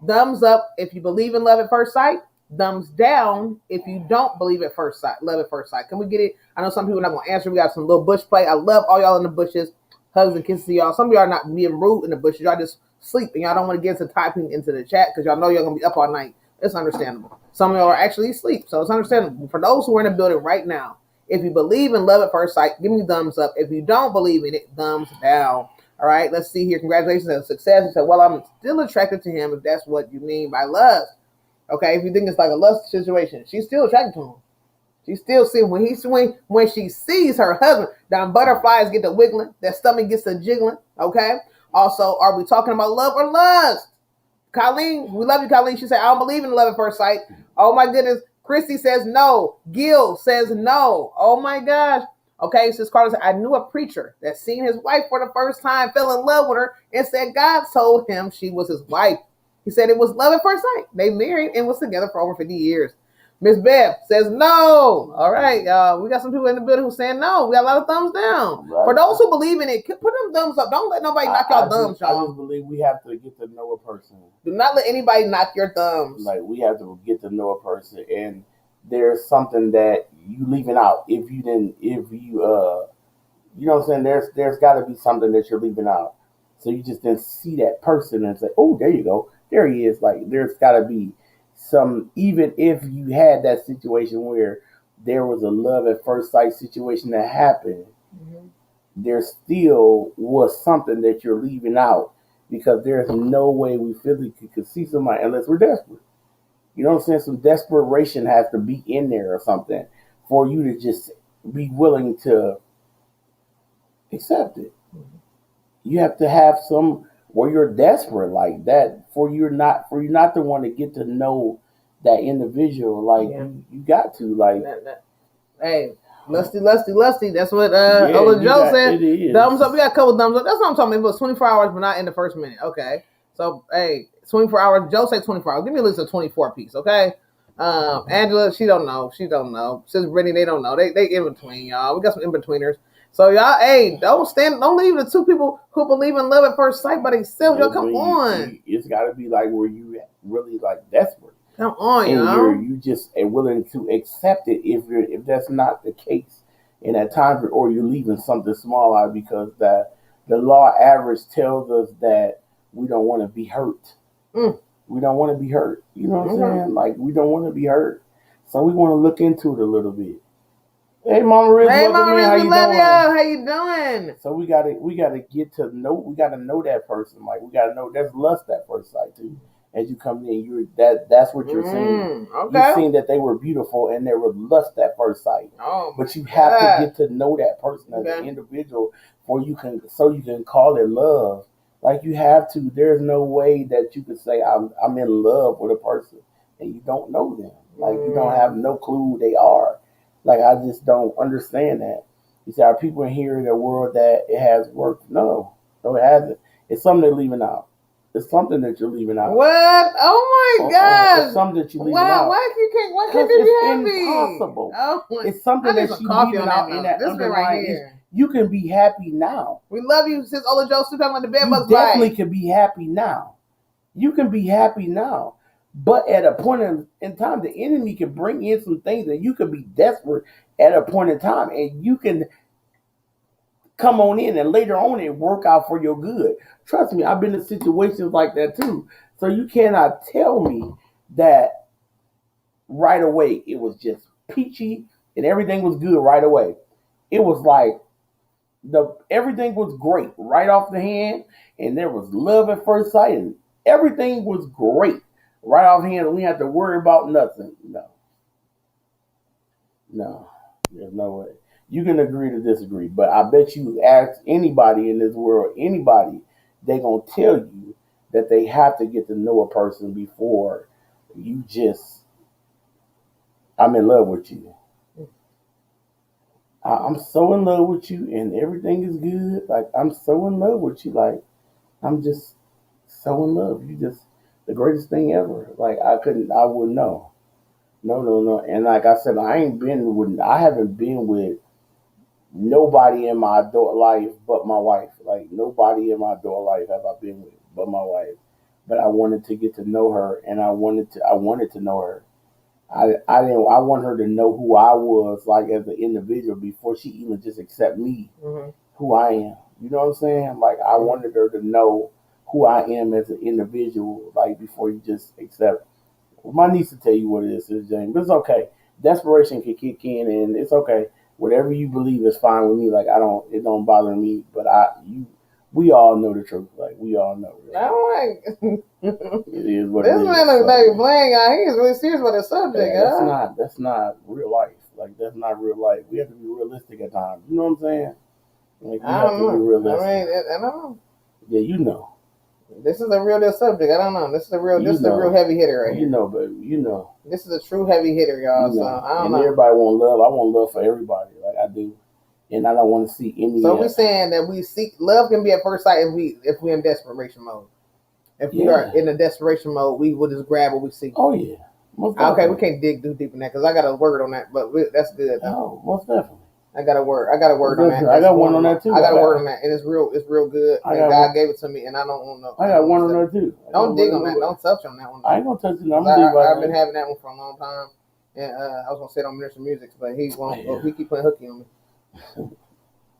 Thumbs up if you believe in love at first sight. Thumbs down if you don't believe at first sight. Love at first sight. Can we get it? I know some people are not gonna answer. We got some little bush play. I love all y'all in the bushes. Hugs and kisses to y'all. Some of y'all are not being rude in the bushes. Y'all just sleep and y'all don't want to get into typing into the chat because y'all know you're gonna be up all night. It's understandable. Some of y'all are actually asleep, so it's understandable. For those who are in the building right now, if you believe in love at first sight, give me thumbs up. If you don't believe in it, thumbs down. All right, let's see here. Congratulations on success. He said, well, I'm still attracted to him if that's what you mean by love. Okay, if you think it's like a lust situation, she's still attracted to him. She still sees when she sees her husband, them butterflies get to wiggling, that stomach gets to jiggling. Okay. Also, are we talking about love or lust? Colleen, we love you, Colleen. She said, I don't believe in love at first sight. Oh my goodness. Christy says no. Gil says no. Oh my gosh. Okay, says Carlos, I knew a preacher that seen his wife for the first time, fell in love with her, and said God told him she was his wife. He said it was love at first sight. They married and was together for over 50 years. Miss Bev says no. All right, y'all. We got some people in the building who saying no. We got a lot of thumbs down. Right. For those who believe in it, put them thumbs up. Don't let nobody knock y'all thumbs, y'all. I just believe we have to get to know a person. Do not let anybody knock your thumbs. Like, we have to get to know a person, and there's something that you leaving out. You know what I'm saying? There's got to be something that you're leaving out. So you just didn't see that person and say, oh, there you go. There he is. Like, there's got to be some, even if you had that situation where there was a love at first sight situation that happened, there still was something that you're leaving out because there's no way we physically could see somebody unless we're desperate. You know what I'm saying? Some desperation has to be in there or something for you to just be willing to accept it. You have to have some where you're desperate like that for you not to want to get to know that individual. Like you got to like. Hey, lusty. That's what Ola Joe said. Thumbs up. We got a couple thumbs up. That's what I'm talking about. It was 24 hours, but not in the first minute. Okay. So, hey, 24 hours. Joe said 24 hours. Give me a list of 24 piece, okay? Angela, she don't know. Says Brittany, they don't know. They in between, y'all. We got some in betweeners. So y'all, hey, don't leave the two people who believe in love at first sight by themselves. Y'all, come on. It's got to be like where you really like desperate. Come on, y'all. You just are willing to accept it if that's not the case in that time, or you're leaving something small out because the law average tells us that we don't want to be hurt. We don't want to be hurt. You know what I'm saying? Like, we don't want to be hurt. So we want to look into it a little bit. Hey, Mama Riz. Hey, Mama Riz, we love y'all. How you doing? So we gotta get to know. We gotta know that person. Like, we gotta know there's lust at first sight too. As you come in, that's what you're seeing. Okay. You're seeing that they were beautiful and there was lust at first sight. Oh, but you have to get to know that person as an individual so you can call it love. Like, you have to. There's no way that you could say I'm in love with a person and you don't know them. Like, you don't have no clue who they are. Like, I just don't understand that. You say, are people in here in the world that it has worked? No, it hasn't. It's something they're leaving out. It's something that you're leaving out. What? Oh my God! It's something that you're leaving out. Why can't they be happy? It's impossible. Oh, it's something that you're leaving out in that underlying. Right here. You can be happy now. We love you, since Ola Joe still talking about the bed bugs. You definitely can be happy now. You can be happy now. But at a point in time, the enemy can bring in some things and you can be desperate at a point in time, and you can come on in and later on it work out for your good. Trust me, I've been in situations like that too. So you cannot tell me that right away it was just peachy and everything was good right away. It was like everything was great right off the hand, and there was love at first sight, and everything was great right off hand, and we had to worry about nothing. No, there's no way. You can agree to disagree, but I bet you ask anybody in this world, anybody, they gonna tell you that they have to get to know a person before you just, I'm in love with you. I'm so in love with you, and everything is good. Like I'm so in love with you. Like I'm just so in love. You just the greatest thing ever. Like I wouldn't know. No, no, no. And like I said, I haven't been with nobody in my adult life but my wife. Like nobody in my adult life have I been with but my wife. But I wanted to get to know her, and I wanted to know her. I want her to know who I was like as an individual before she even just accept me, who I am. You know what I'm saying? Like I wanted her to know who I am as an individual, like before you just accept. Well, my niece will tell you what it is, James. But it's okay. Desperation can kick in, and it's okay. Whatever you believe is fine with me. Like it don't bother me. But we all know the truth. Like we all know. Right? I'm like, it is what this it is. man looks like playing out. He is really serious about the subject. That's not real life. Like that's not real life. We have to be realistic at times. You know what I'm saying? Like we have to be realistic. I don't know. Yeah, you know. This is a real subject. I don't know. This is a real heavy hitter right here. You know, but you know. This is a true heavy hitter, y'all. So I don't know. Everybody want love. I want love for everybody. Like I do. And I don't want to see any. So we're saying that we seek love can be at first sight if we're in desperation mode. If we are in a desperation mode, we will just grab what we see. Oh yeah. Okay, we can't dig too deep in that because I got a word on that, but that's good. Oh, most definitely. I got a word on that. I got one on that too. I got a word on that, and it's real good. And God gave it to me, and I don't want to. I got one on that too. Don't dig on that. Don't touch on that one. I ain't gonna touch it. I've been having that one for a long time, and I was gonna say it on Minister Music, but he won't. He keep playing hooky on me.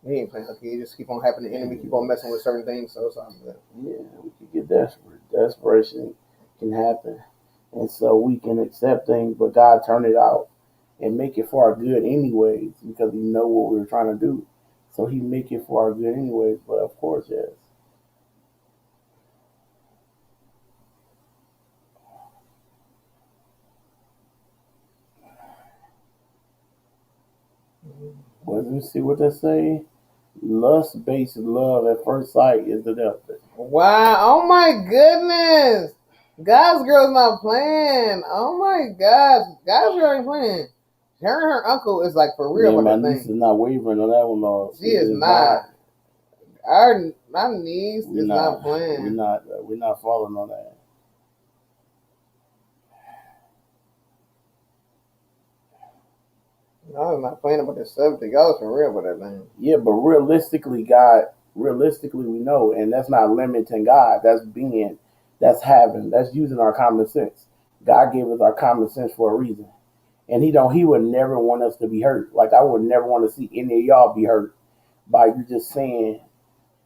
He ain't playing hooky. He just keep on having the enemy keep on messing with certain things. So it's all good. Yeah, we can get desperate. Desperation can happen, and so we can accept things, but God turn it out and make it for our good anyways, because He know what we were trying to do. So He make it for our good anyways. But of course, yes. Well, let me see what they say. Lust-based love at first sight is the devil. Wow! Oh my goodness! God's girl's not playing. Oh my God! God's girl ain't playing. Her and her uncle is like for real. My niece is not wavering on that one, though. She is not. My niece is not playing. We're not falling on that. I'm not playing about this subject. Y'all for real with that thing. Yeah, but realistically, we know, and that's not limiting God. That's using our common sense. God gave us our common sense for a reason. And He would never want us to be hurt. Like I would never want to see any of y'all be hurt by you just saying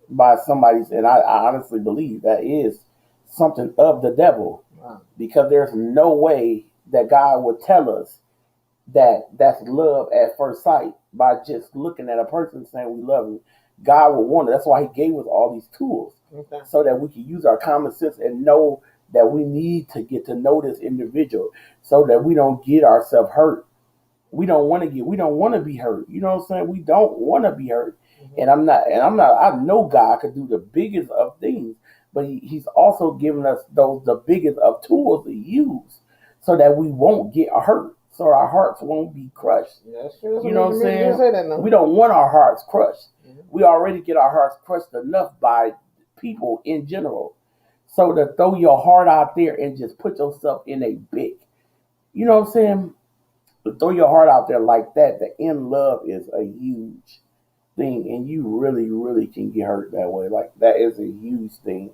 by somebody's, and I honestly believe that is something of the devil. Wow. Because there's no way that God would tell us that's love at first sight by just looking at a person saying we love you. God would want it. That's why He gave us all these tools, so that we can use our common sense and know that we need to get to know this individual, so that we don't get ourselves hurt. We don't want to be hurt. You know what I'm saying? We don't want to be hurt. And I'm not. I know God could do the biggest of things, but He's also given us the biggest of tools to use, so that we won't get hurt. So our hearts won't be crushed. Yeah, sure. You know what I'm saying? We don't want our hearts crushed. Mm-hmm. We already get our hearts crushed enough by people in general. So to throw your heart out there and just put yourself in a big, you know what I'm saying? To throw your heart out there like that, the in love is a huge thing. And you really, really can get hurt that way. Like that is a huge thing.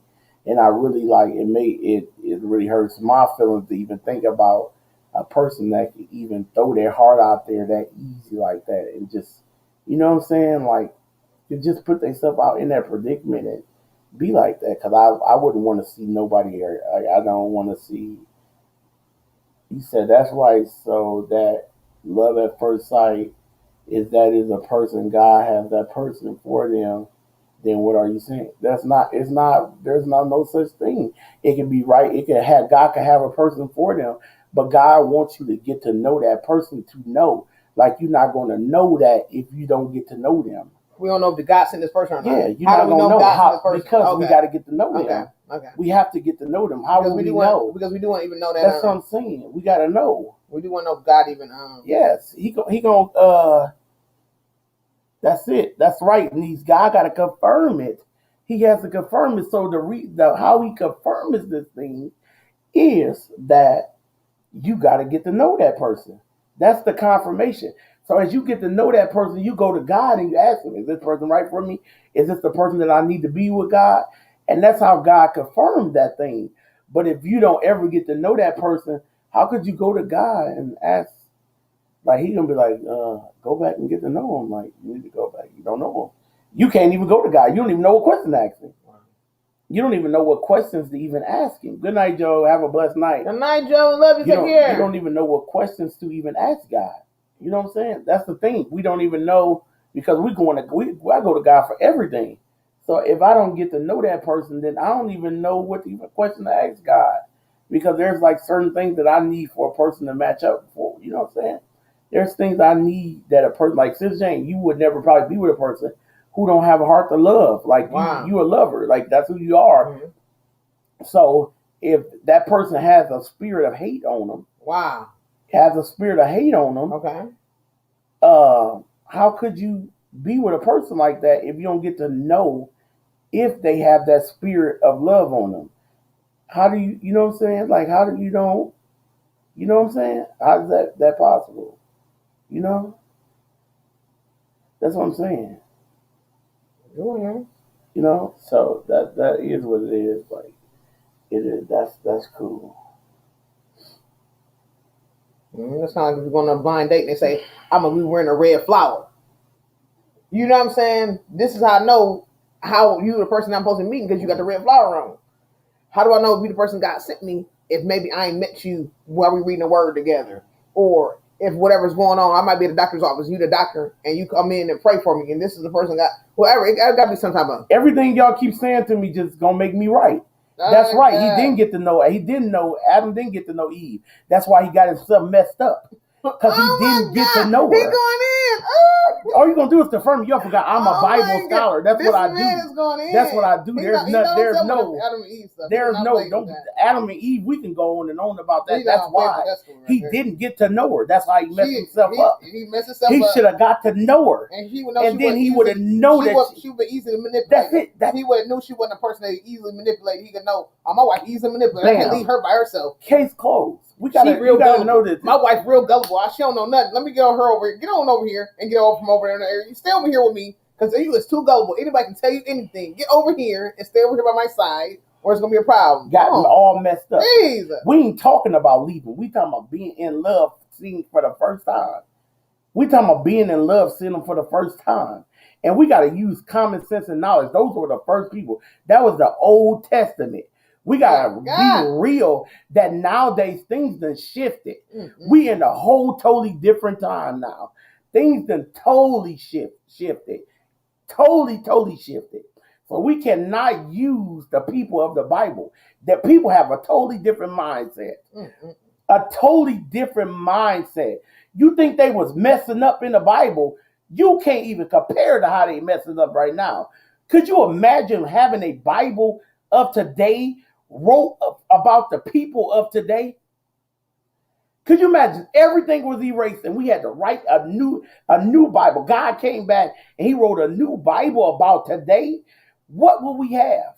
And I really it really hurts my feelings to even think about a person that could even throw their heart out there that easy like that, and just, you know what I'm saying, like to just put themselves out in that predicament and be like that. Because I wouldn't want to see nobody here. I don't want to see. He said that's right. So that love at first sight is a person, God has that person for them. Then what are you saying? There's not no such thing. It can be right. God can have a person for them, but God wants you to get to know that person, to know Like, you're not going to know that if you don't get to know them. We don't know if the God sent this person or not. Yeah, you're not going to know how, because we got to get to know them. Okay. We have to get to know them. How will we know? Because we do want to even know that. That's what I'm saying. We got to know. We do want to know if God even. Yes, he going that's it. That's right. And God got to confirm it. He has to confirm it. So how he confirms this thing is that you got to get to know that person. That's the confirmation. So as you get to know that person, you go to God and you ask him, is this person right for me? Is this the person that I need to be with God? And that's how God confirmed that thing. But if you don't ever get to know that person, how could you go to God and ask? Like, he's going to be like, go back and get to know him. Like, you need to go back. You don't know him. You can't even go to God. You don't even know what question to ask him. You don't even know what questions to even ask him. Good night, Joe. Have a blessed night. Good night, Joe. Love you. Take care. You don't even know what questions to even ask God. You know what I'm saying? That's the thing. We don't even know, because I go to God for everything. So if I don't get to know that person, then I don't even know what even question to ask God, because there's like certain things that I need for a person to match up for. You know what I'm saying? There's things I need that a person, like Sis Jane, you would never probably be with a person who don't have a heart to love. Like, you a lover. Like, that's who you are. Mm-hmm. So if that person has a spirit of hate on them, okay, how could you be with a person like that if you don't get to know if they have that spirit of love on them? How do you know what I'm saying? Like, how do you know what I'm saying? How is that possible? You know? That's what I'm saying. Mm-hmm. You know? So that is what it is. Like, it is. That's cool. That's kind of like if you're going on a blind date and they say, I'm going to be wearing a red flower. You know what I'm saying? This is how I know how you the person I'm supposed to meet, because you got the red flower on. How do I know if you the person God sent me if maybe I ain't met you while we reading the word together? Or if whatever's going on, I might be at the doctor's office, you the doctor, and you come in and pray for me, and this is the person got whatever. It got to be some type of... Everything y'all keep saying to me just going to make me right. That's right. God. He didn't know Adam didn't get to know Eve. That's why he got himself messed up. Because he didn't get to know her. He going in. All you're going to do is confirm. You forgot I'm a Bible scholar. That's what I do. That's what I do. There's no Adam and Eve. We can go on and on about that. That's why he didn't get to know her. That's why he messed himself up. He messed himself up. He should have got to know her. And he would have known that she would be easily manipulated. That's it. He would have knew she wasn't a person that easily manipulated. He could know, my wife easily manipulated. I can't leave her by herself. Case closed. You gotta know this. My wife real gullible. She don't know nothing. Let me get her over here. Get on over here and get over from over there in the area. You stay over here with me, because you is too gullible. Anybody can tell you anything. Get over here and stay over here by my side, or it's gonna be a problem. Got me all messed up. Jesus. We ain't talking about leaving. We talking about being in love, seeing for the first time. We talking about being in love, seeing them for the first time. And we got to use common sense and knowledge. Those were the first people. That was the Old Testament. We got to be real that nowadays things done shifted. Mm-hmm. We in a whole totally different time now. Things done totally shifted. Totally shifted. So we cannot use the people of the Bible. That people have a totally different mindset. Mm-hmm. A totally different mindset. You think they was messing up in the Bible? You can't even compare to how they messing up right now. Could you imagine having a Bible of today wrote about the people of today? Could you imagine everything was erased and we had to write a new Bible? God came back and he wrote a new Bible about today. What will we have?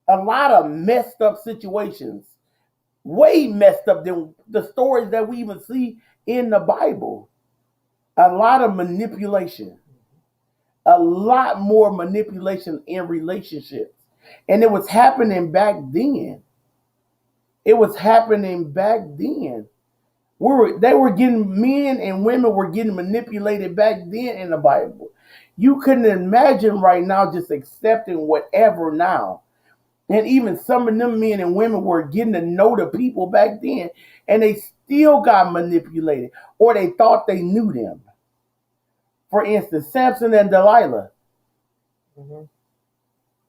A lot of messed up situations. Way messed up than the stories that we even see in the Bible. A lot of manipulation. A lot more manipulation in relationships. And it was happening back then. They were getting, men and women were getting manipulated back then in the Bible. You couldn't imagine right now just accepting whatever now. And even some of them men and women were getting to know the people back then, and they still got manipulated, or they thought they knew them. For instance, Samson and Delilah. Mm-hmm.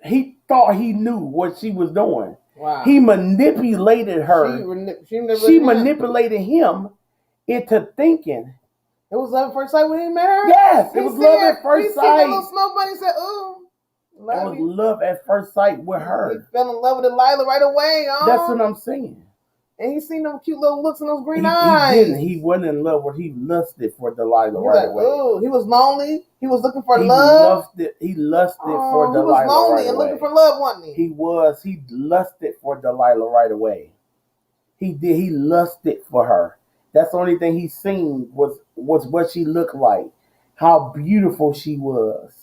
He thought he knew what she was doing. Wow. He manipulated her. She manipulated him into thinking It was love at first sight when he met her? Yes, it was love at first sight. That little snow bunny said, ooh. It was love at first sight with her. He fell in love with Delilah right away. That's what I'm saying. And he seen them cute little looks in those green eyes. He didn't. He wasn't in love with her. He lusted for Delilah right away. Ooh, he was lonely. He was looking for love. He lusted for Delilah. He was lonely and looking for love, wasn't he? He was. He lusted for Delilah right away. He did. He lusted for her. That's the only thing he seen was what she looked like, how beautiful she was.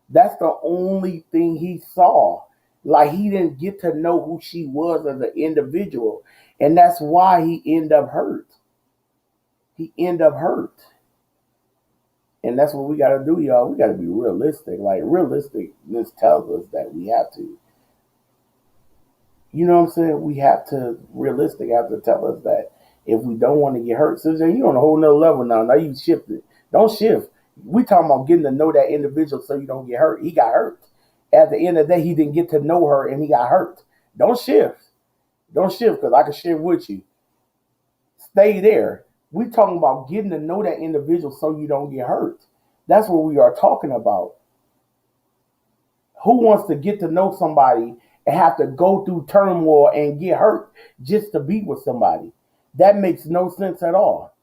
That's the only thing he saw. Like, he didn't get to know who she was as an individual. And that's why he ended up hurt. And that's what we got to do, y'all. We got to be realistic. Like, realisticness tells us that we have to. You know what I'm saying? Realistic have to tell us that if we don't want to get hurt. So you're on a whole nother level now. Now you shifted. Don't shift. We talking about getting to know that individual so you don't get hurt. He got hurt. At the end of the day, he didn't get to know her and he got hurt. Don't shift. Don't shift, because I can shift with you. Stay there. We talking about getting to know that individual so you don't get hurt. That's what we are talking about. Who wants to get to know somebody and have to go through turmoil and get hurt just to be with somebody? That makes no sense at all.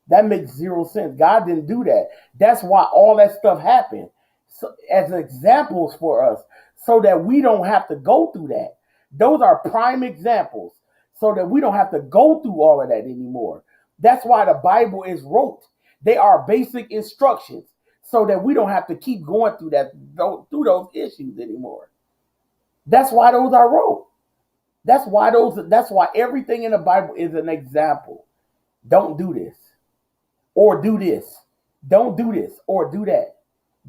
That makes zero sense. God didn't do that. That's why all that stuff happened. So, as examples for us, so that we don't have to go through that. Those are prime examples, so that we don't have to go through all of that anymore. That's why the Bible is wrote. They are basic instructions, so that we don't have to keep going through those issues anymore. That's why those are wrote. That's why everything in the Bible is an example. Don't do this, or do this. Don't do this, or do that.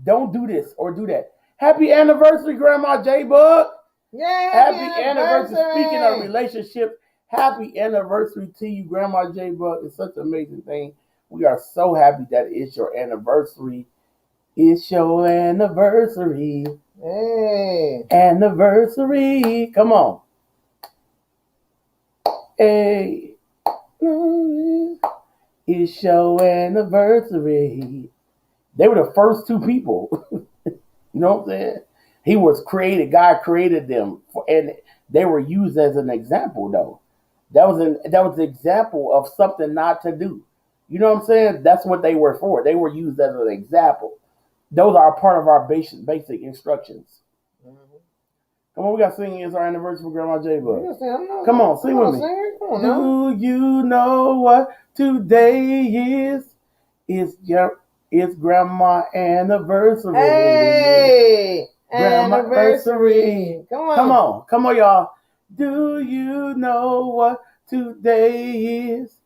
Don't do this, or do that. Happy anniversary, Grandma J-Bug. Yeah, happy anniversary. Speaking of relationships, happy anniversary to you, Grandma J-Bug. It's such an amazing thing. We are so happy that it's your anniversary. It's your anniversary. Hey. Anniversary. Come on. Hey. It's your anniversary. They were the first two people. You know what I'm saying? He was created. God created them, and they were used as an example, though. That was an example of something not to do. You know what I'm saying? That's what they were for. They were used as an example. Those are part of our basic instructions. Mm-hmm. Come on, we got to sing. It's our anniversary for Grandma J-Bug. Come on, sing with me. Come on, do you know what today is? It's Grandma anniversary. Hey! Anniversary. Come on, y'all. Do you know what today is?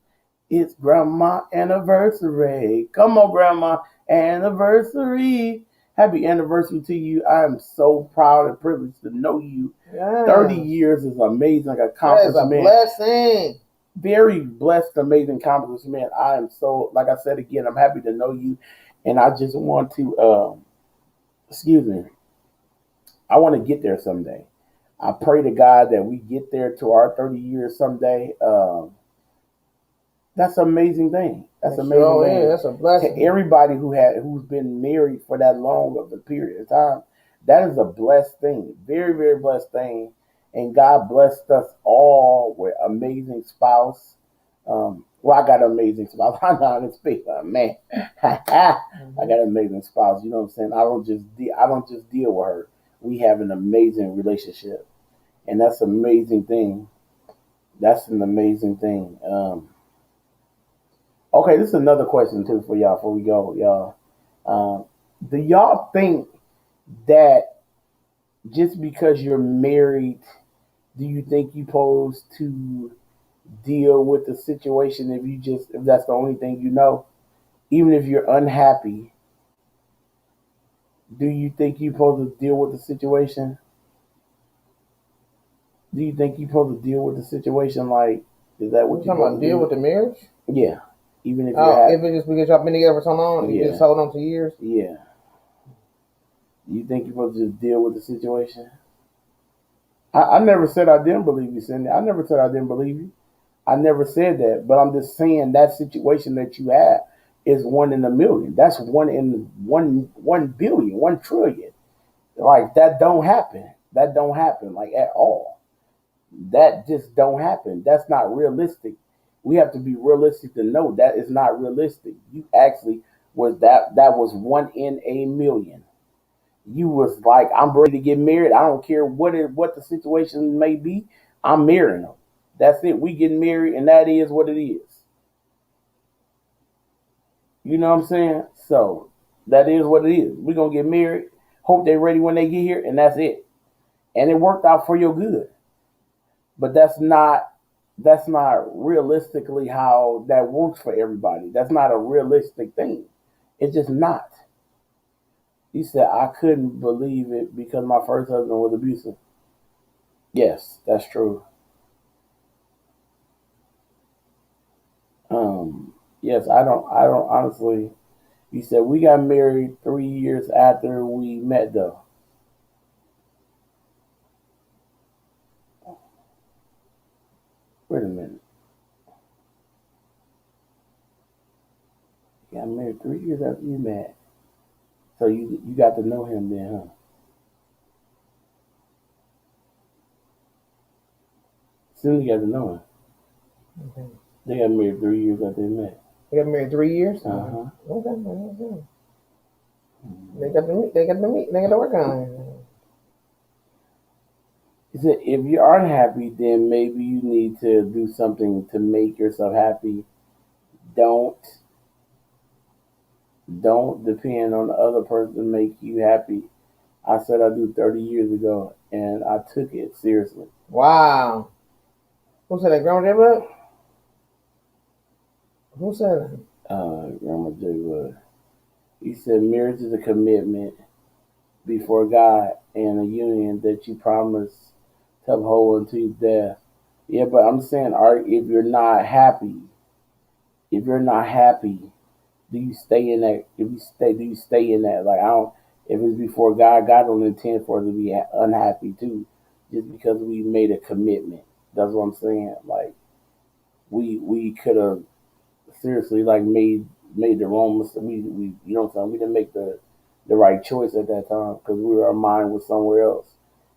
It's Grandma anniversary. Come on, Grandma anniversary. Happy anniversary to you. I am so proud and privileged to know you. Yeah. 30 years is amazing accomplishment. That is a blessing. Very blessed, amazing accomplishment. I am so, like I said again, I'm happy to know you. And I just want to, I want to get there someday. I pray to God that we get there to our 30 years someday. That's an amazing thing. That's an amazing thing. Yeah, that's a blessing. To everybody who's been married for that long of a period of time, that is a blessed thing. Very, very blessed thing. And God blessed us all with amazing spouse. Well, I got an amazing spouse. I'm not going to speak, man. I got an amazing spouse. You know what I'm saying? I don't just deal with her. We have an amazing relationship, and that's an amazing thing. That's an amazing thing. Okay, this is another question too for y'all before we go, y'all. Do y'all think that just because you're married, do you think you're supposed to deal with the situation if that's the only thing you know? Even if you're unhappy, do you think you're supposed to deal with the situation? Do you think you're supposed to deal with the situation? Like, is that what you're talking about? Deal with the marriage? Yeah. Even if you're if it's just because y'all been together for so long, you just hold on to years? Yeah. You think you're supposed to just deal with the situation? I never said I didn't believe you, Cindy. I never said I didn't believe you. I never said that, but I'm just saying that situation that you have, is 1 in a million. That's 1 billion, 1 trillion. Like that don't happen. That don't happen like at all. That just don't happen. That's not realistic. We have to be realistic to know that is not realistic. You actually that was 1 in a million. You was like, I'm ready to get married. I don't care what the situation may be. I'm marrying them. That's it. We getting married, and that is what it is. You know what I'm saying? So that is what it is. We're gonna get married. Hope they're ready when they get here, and that's it. And it worked out for your good. But that's not realistically how that works for everybody. That's not a realistic thing. It's just not. He said, I couldn't believe it because my first husband was abusive. Yes, that's true. Yes, I don't honestly. He said, we got married 3 years after we met though. Wait a minute. You got married 3 years after you met. So you got to know him then, huh? Soon you got to know him. Okay. They got married 3 years after they met. They got married 3 years? Uh-huh. Okay. They got to meet. They got to meet. They got to work on it. He said, if you're unhappy, then maybe you need to do something to make yourself happy. Don't don't depend on the other person to make you happy. I said I do 30 years ago, and I took it seriously. Wow. Who said that? Grandma J. Bud? Who said that? Grandma J. Wood. He said marriage is a commitment before God and a union that you promise to uphold until death. Yeah, but I'm saying, if you're not happy, do you stay in that? Do you stay in that? Like I don't. If it's before God, God don't intend for us to be unhappy too, just because we made a commitment. That's what I'm saying. Like we could have seriously like made the wrong mistake. We you know what I'm saying. We didn't make the right choice at that time because our mind was somewhere else,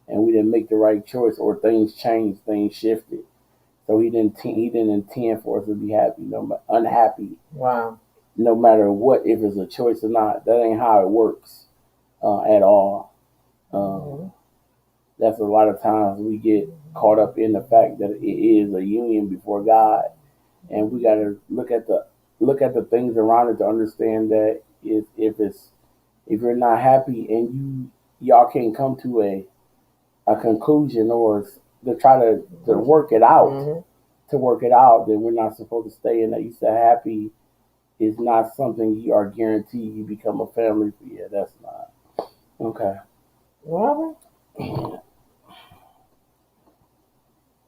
and we didn't make the right choice, or things changed, things shifted. So he didn't intend for us to be happy, unhappy. Wow. No matter what, if it's a choice or not, that ain't how it works at all. That's a lot of times we get caught up in the fact that it is a union before God, and we got to look at the things around it to understand that if you're not happy and y'all can't come to a conclusion or to try to work it out then we're not supposed to stay in that. You said happy is not something you are guaranteed you become a family for. Yeah, that's not okay. What? You're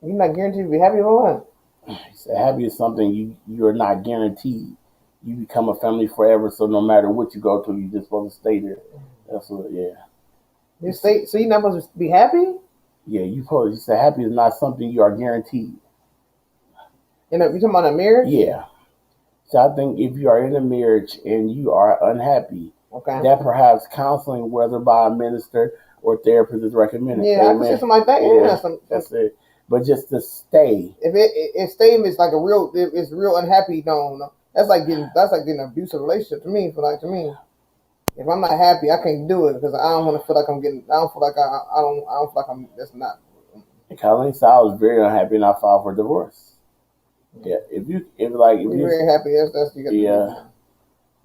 not guaranteed to be happy or what? He said happy is something you're not guaranteed. You become a family forever, so no matter what you go through, you're just supposed to stay there. That's what, yeah. You stay, so you're not supposed to be happy? Yeah, you said happy is not something you are guaranteed. You talking about a marriage? Yeah. So I think if you are in a marriage and you are unhappy, okay, that perhaps counseling, whether by a minister or therapist, is recommended. Yeah, I can see something like that. Yeah, that's it. But just to stay. If staying is like it's real unhappy. No, that's like getting an abusive relationship to me. To me, if I'm not happy, I can't do it because I don't want to feel like I'm getting. I don't feel like I don't feel like I'm. That's not. Colleen said I was very unhappy and I filed for divorce. Yeah, if you're very happy, that's you got. Yeah.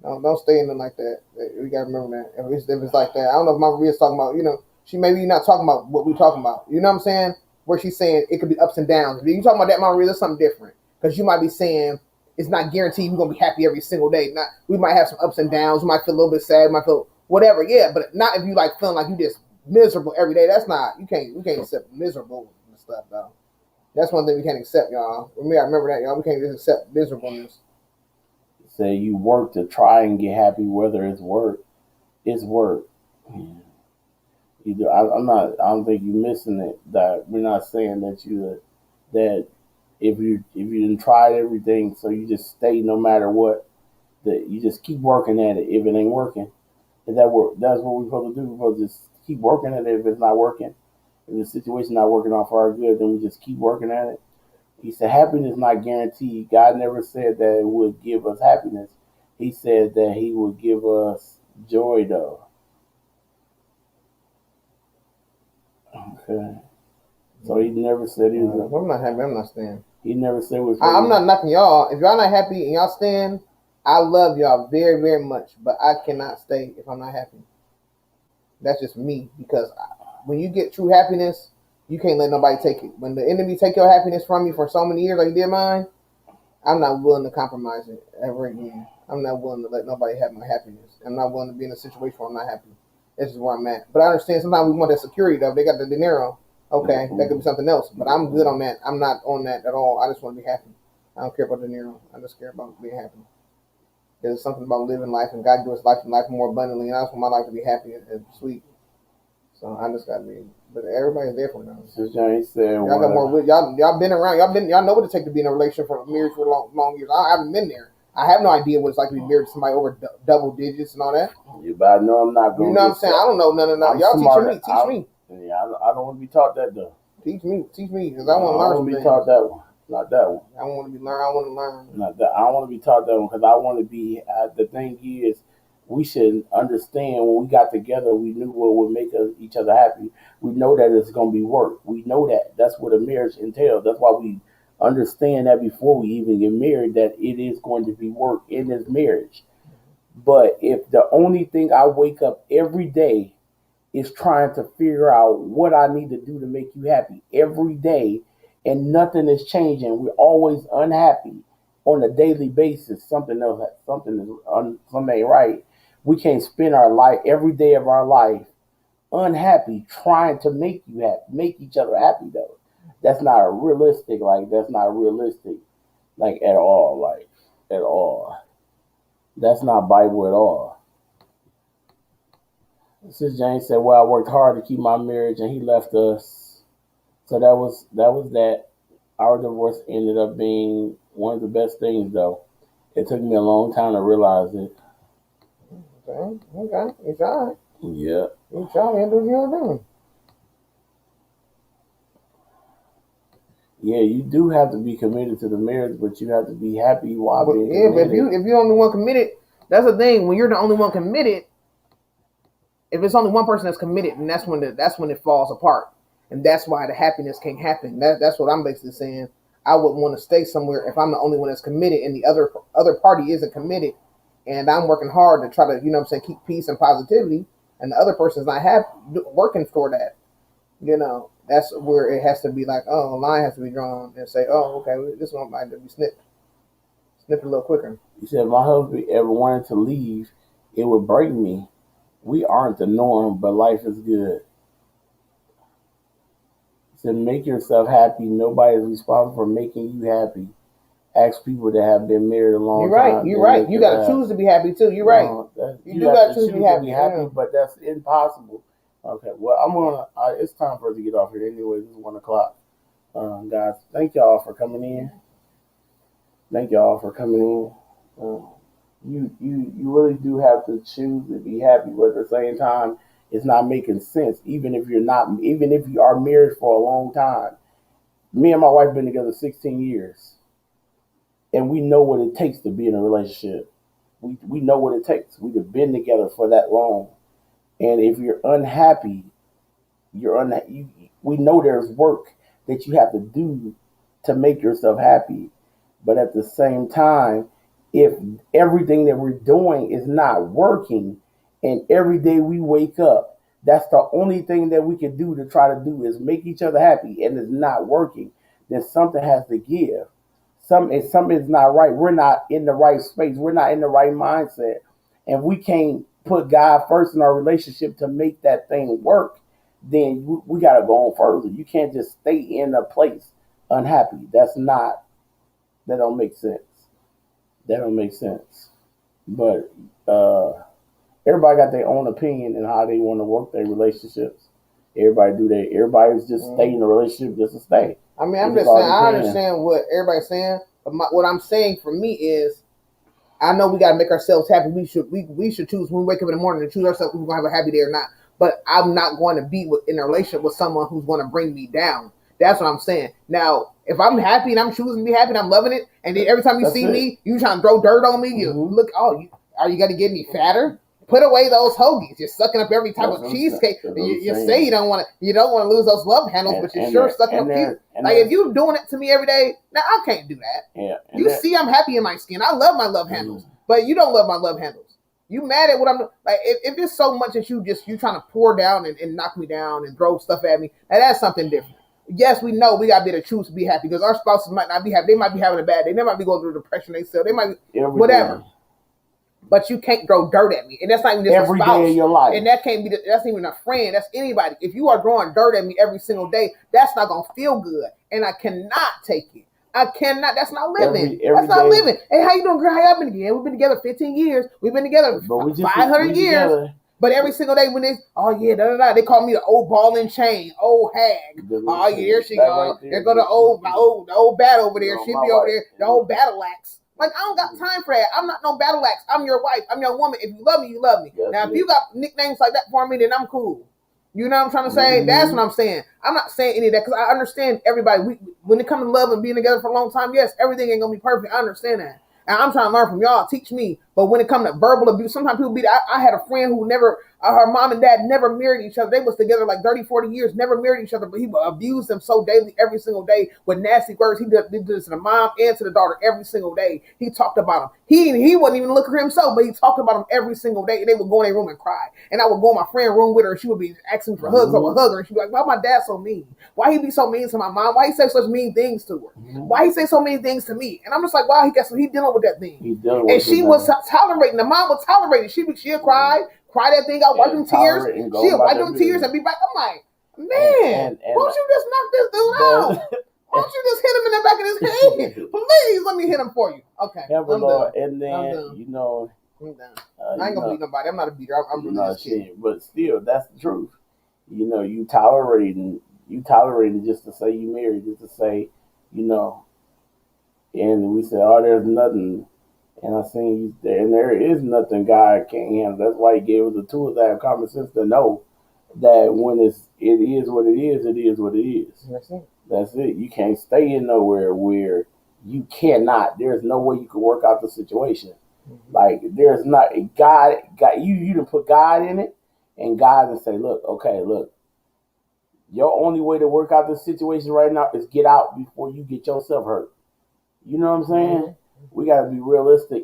Don't stay in them like that. We gotta remember that. If it's like that, I don't know if Mama Maria's talking about. She maybe not talking about what we talking about. You know what I'm saying? Where she's saying it could be ups and downs. If you talking about that, Mama Maria, that's something different. Because you might be saying it's not guaranteed we're gonna be happy every single day. Not we might have some ups and downs. We might feel a little bit sad. We might feel whatever. Yeah, but not if you like feeling like you just miserable every day. That's not. We can't accept miserable and stuff though. That's one thing we can't accept, y'all. I remember that, y'all. We can't just accept miserableness. Say you work to try and get happy, whether it's work. It's work. I'm not. I don't think you're missing it. That we're not saying that if you didn't try everything, so you just stay no matter what, that you just keep working at it. If it ain't working, that's what we're supposed to do. We're supposed to just keep working at it. If it's not working, if the situation not working out for our good, then we just keep working at it. He said happiness is not guaranteed. God never said that it would give us happiness. He said that he would give us joy, though. Okay. So he never said he was. If I'm not happy, I'm not staying. He never said was. I'm not knocking y'all. If y'all not happy and y'all staying, I love y'all very, very much. But I cannot stay if I'm not happy. That's just me. Because when you get true happiness, you can't let nobody take it. When the enemy take your happiness from you for so many years like he did mine, I'm not willing to compromise it ever again. I'm not willing to let nobody have my happiness. I'm not willing to be in a situation where I'm not happy. This is where I'm at. But I understand sometimes we want that security, though. They got the dinero. Okay, that could be something else. But I'm good on that. I'm not on that at all. I just want to be happy. I don't care about dinero. I just care about being happy. There's something about living life, and God gives us life and life more abundantly. And I just want my life to be happy and sweet. So I just got to be. But everybody's there for me. Y'all got more. Y'all been around. Y'all know what it takes to be in a relationship for marriage for long years. I haven't been there. I have no idea what it's like to be married to somebody over double digits and all that. Yeah, but I know I'm not going. You know what I'm saying? I don't know none of that. Y'all teach me. Yeah, I don't want to be taught that though. Teach me, because I want to learn. I don't want to be taught that one. Not that one. I want to be learn. I want to learn. Not that. I don't want to be taught that one because I want to be. The thing is, we should understand when we got together, we knew what would make each other happy. We know that it's going to be work. We know that. That's what a marriage entails. That's why we understand that before we even get married, that it is going to be work in this marriage. But if the only thing I wake up every day is trying to figure out what I need to do to make you happy every day, and nothing is changing, we're always unhappy on a daily basis. Something ain't right. We can't spend our life every day of our life unhappy trying to make you happy, make each other happy though. That's not realistic. That's not realistic. At all. At all. That's not Bible at all. Sister Jane said, "Well, I worked hard to keep my marriage, and he left us." So that was that. Our divorce ended up being one of the best things, though. It took me a long time to realize it. Okay, it's all right. Yeah. It's all right. Do what you're doing. Yeah, you do have to be committed to the marriage, but you have to be happy while being committed. But if you're the only one committed, that's the thing. When you're the only one committed, if it's only one person that's committed, then that's when it falls apart, and that's why the happiness can't happen. That's what I'm basically saying. I wouldn't want to stay somewhere if I'm the only one that's committed, and the other party isn't committed, and I'm working hard to try to keep peace and positivity, and the other person's not working for that. That's where it has to be a line has to be drawn and say, oh, okay, this one might be snipped a little quicker. He said, if my husband ever wanted to leave, it would break me. We aren't the norm, but life is good. He said, make yourself happy. Nobody is responsible for making you happy. Ask people that have been married a long time. You're right. You got to choose to be happy, too. You're right. You do got to choose to be happy. But that's impossible. Okay, well, it's time for us to get off here anyway. It's 1 o'clock. Guys, thank y'all for coming in. You really do have to choose to be happy, but at the same time, it's not making sense. Even if you are married for a long time. Me and my wife been together 16 years, and we know what it takes to be in a relationship. We know what it takes. We've been together for that long. And if you're unhappy, we know there's work that you have to do to make yourself happy. But at the same time, if everything that we're doing is not working, and every day we wake up, that's the only thing that we can do to try to do is make each other happy, and it's not working, then something has to give. Something is not right. We're not in the right space. We're not in the right mindset. And we can't put God first in our relationship to make that thing work, then we got to go on further. You can't just stay in a place unhappy. That don't make sense. But everybody got their own opinion and how they want to work their relationships. Everybody's just stay in a relationship just to stay. I mean, I'm just saying, I understand what everybody's saying, but what I'm saying for me is, I know we gotta make ourselves happy. We should choose when we wake up in the morning to choose ourselves if we're gonna have a happy day or not. But I'm not going to be in a relationship with someone who's going to bring me down. That's what I'm saying. Now, if I'm happy and I'm choosing to be happy and I'm loving it, and then every time you see me, you trying to throw dirt on me, you look, are you gonna get any fatter? Put away those hoagies. You're sucking up every type of cheesecake. You say you don't want to lose those love handles, but you're sure sucking up cheese. Like if you're doing it to me every day, now I can't do that. Yeah. You see, I'm happy in my skin. I love my love handles, but you don't love my love handles. You mad at what I'm like? If it's so much that you trying to pour down and knock me down and throw stuff at me, and that's something different. Yes, we know we gotta be able to choose to be happy because our spouses might not be happy. They might be having a bad day. They might be going through depression. They might be whatever. But you can't throw dirt at me, and that's not even just every a spouse. Day of your life. And that can't be. That's even a friend. That's anybody. If you are throwing dirt at me every single day, that's not gonna feel good, and I cannot take it. I cannot. That's not living. That's not living. Hey, how you doing, girl? How y'all been together? We've been together 15 years. We've been together 500 years. Together. But every single day when they, they call me the old ball and chain, old hag. Oh, yeah, there she go. Right there go the old bat over there. She be over there, the old battle axe. Like, I don't got time for that. I'm not no battle axe. I'm your wife. I'm your woman. If you love me, you love me. Yes, now, if you got nicknames like that for me, then I'm cool. You know what I'm trying to say? That's what I'm saying. I'm not saying any of that because I understand everybody. When it comes to love and being together for a long time, yes, everything ain't going to be perfect. I understand that. And I'm trying to learn from y'all. Teach me. But when it comes to verbal abuse, sometimes people I had a friend who never, her mom and dad never married each other. They was together like 30, 40 years, never married each other. But he abused them so daily, every single day with nasty words. He did this to the mom and to the daughter every single day. He talked about them. He wasn't even looking for himself, but he talked about them every single day. And they would go in their room and cry. And I would go in my friend's room with her. And she would be asking for hugs. I would hug her. And she'd be like, why my dad so mean? Why he be so mean to my mom? Why he say such mean things to her? Why he say so mean things to me? And I'm just like, wow, he dealing with that thing. And she was tolerating. The mom was tolerating. She'll cry that thing out, wipe them tears. She'll wipe them tears and be back. I'm like, man, won't you just knock this dude out? Why don't you just hit him in the back of his head? Please, let me hit him for you. Okay, I'm done. And then, I'm done. I ain't gonna beat nobody. I'm not a beater. I'm really just kidding. But still, that's the truth. You tolerating just to say you married, just to say, and we said, oh, there's nothing. And I seen you there, and there is nothing God can't handle. That's why He gave us the tools that have common sense to know that when it is what it is, it is what it is. That's it. You can't stay in nowhere where you cannot. There's no way you can work out the situation. Like there's not God. You done put God in it, and God and say, look, your only way to work out this situation right now is get out before you get yourself hurt. You know what I'm saying? We gotta be realistic,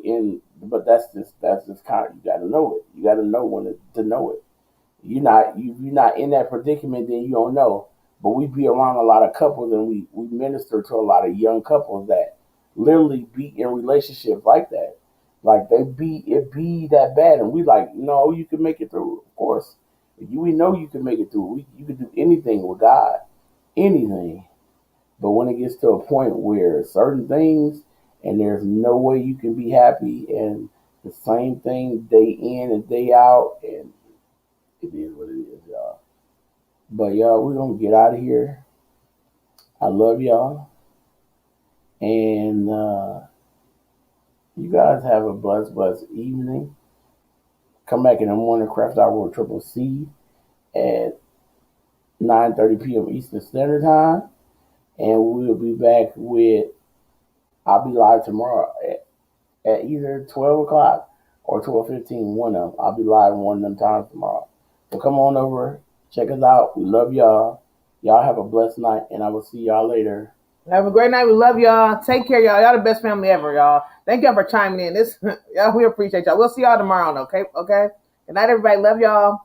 but that's just kind of, you gotta know it. You gotta know when to know it. You're not in that predicament, then you don't know. But we be around a lot of couples, and we minister to a lot of young couples that literally be in relationships like that. Like it be that bad, and we like, no, you can make it through. Of course, we know you can make it through. You can do anything with God, anything. But when it gets to a point where certain things, and there's no way you can be happy, and the same thing day in and day out, and it is what it is, y'all. But y'all, we're gonna get out of here. I love y'all, and you guys have a blessed evening. Come back in the morning, Craft Out World Triple C at 9:30 p.m. Eastern Standard Time, and we'll be back with. I'll be live tomorrow at either 12 o'clock or 12:15, one of them. I'll be live one of them times tomorrow. So come on over, check us out. We love y'all. Y'all have a blessed night, and I will see y'all later. Have a great night. We love y'all. Take care, y'all. Y'all the best family ever, y'all. Thank y'all for chiming in. Y'all, we appreciate y'all. We'll see y'all tomorrow, okay? Good night, everybody. Love y'all.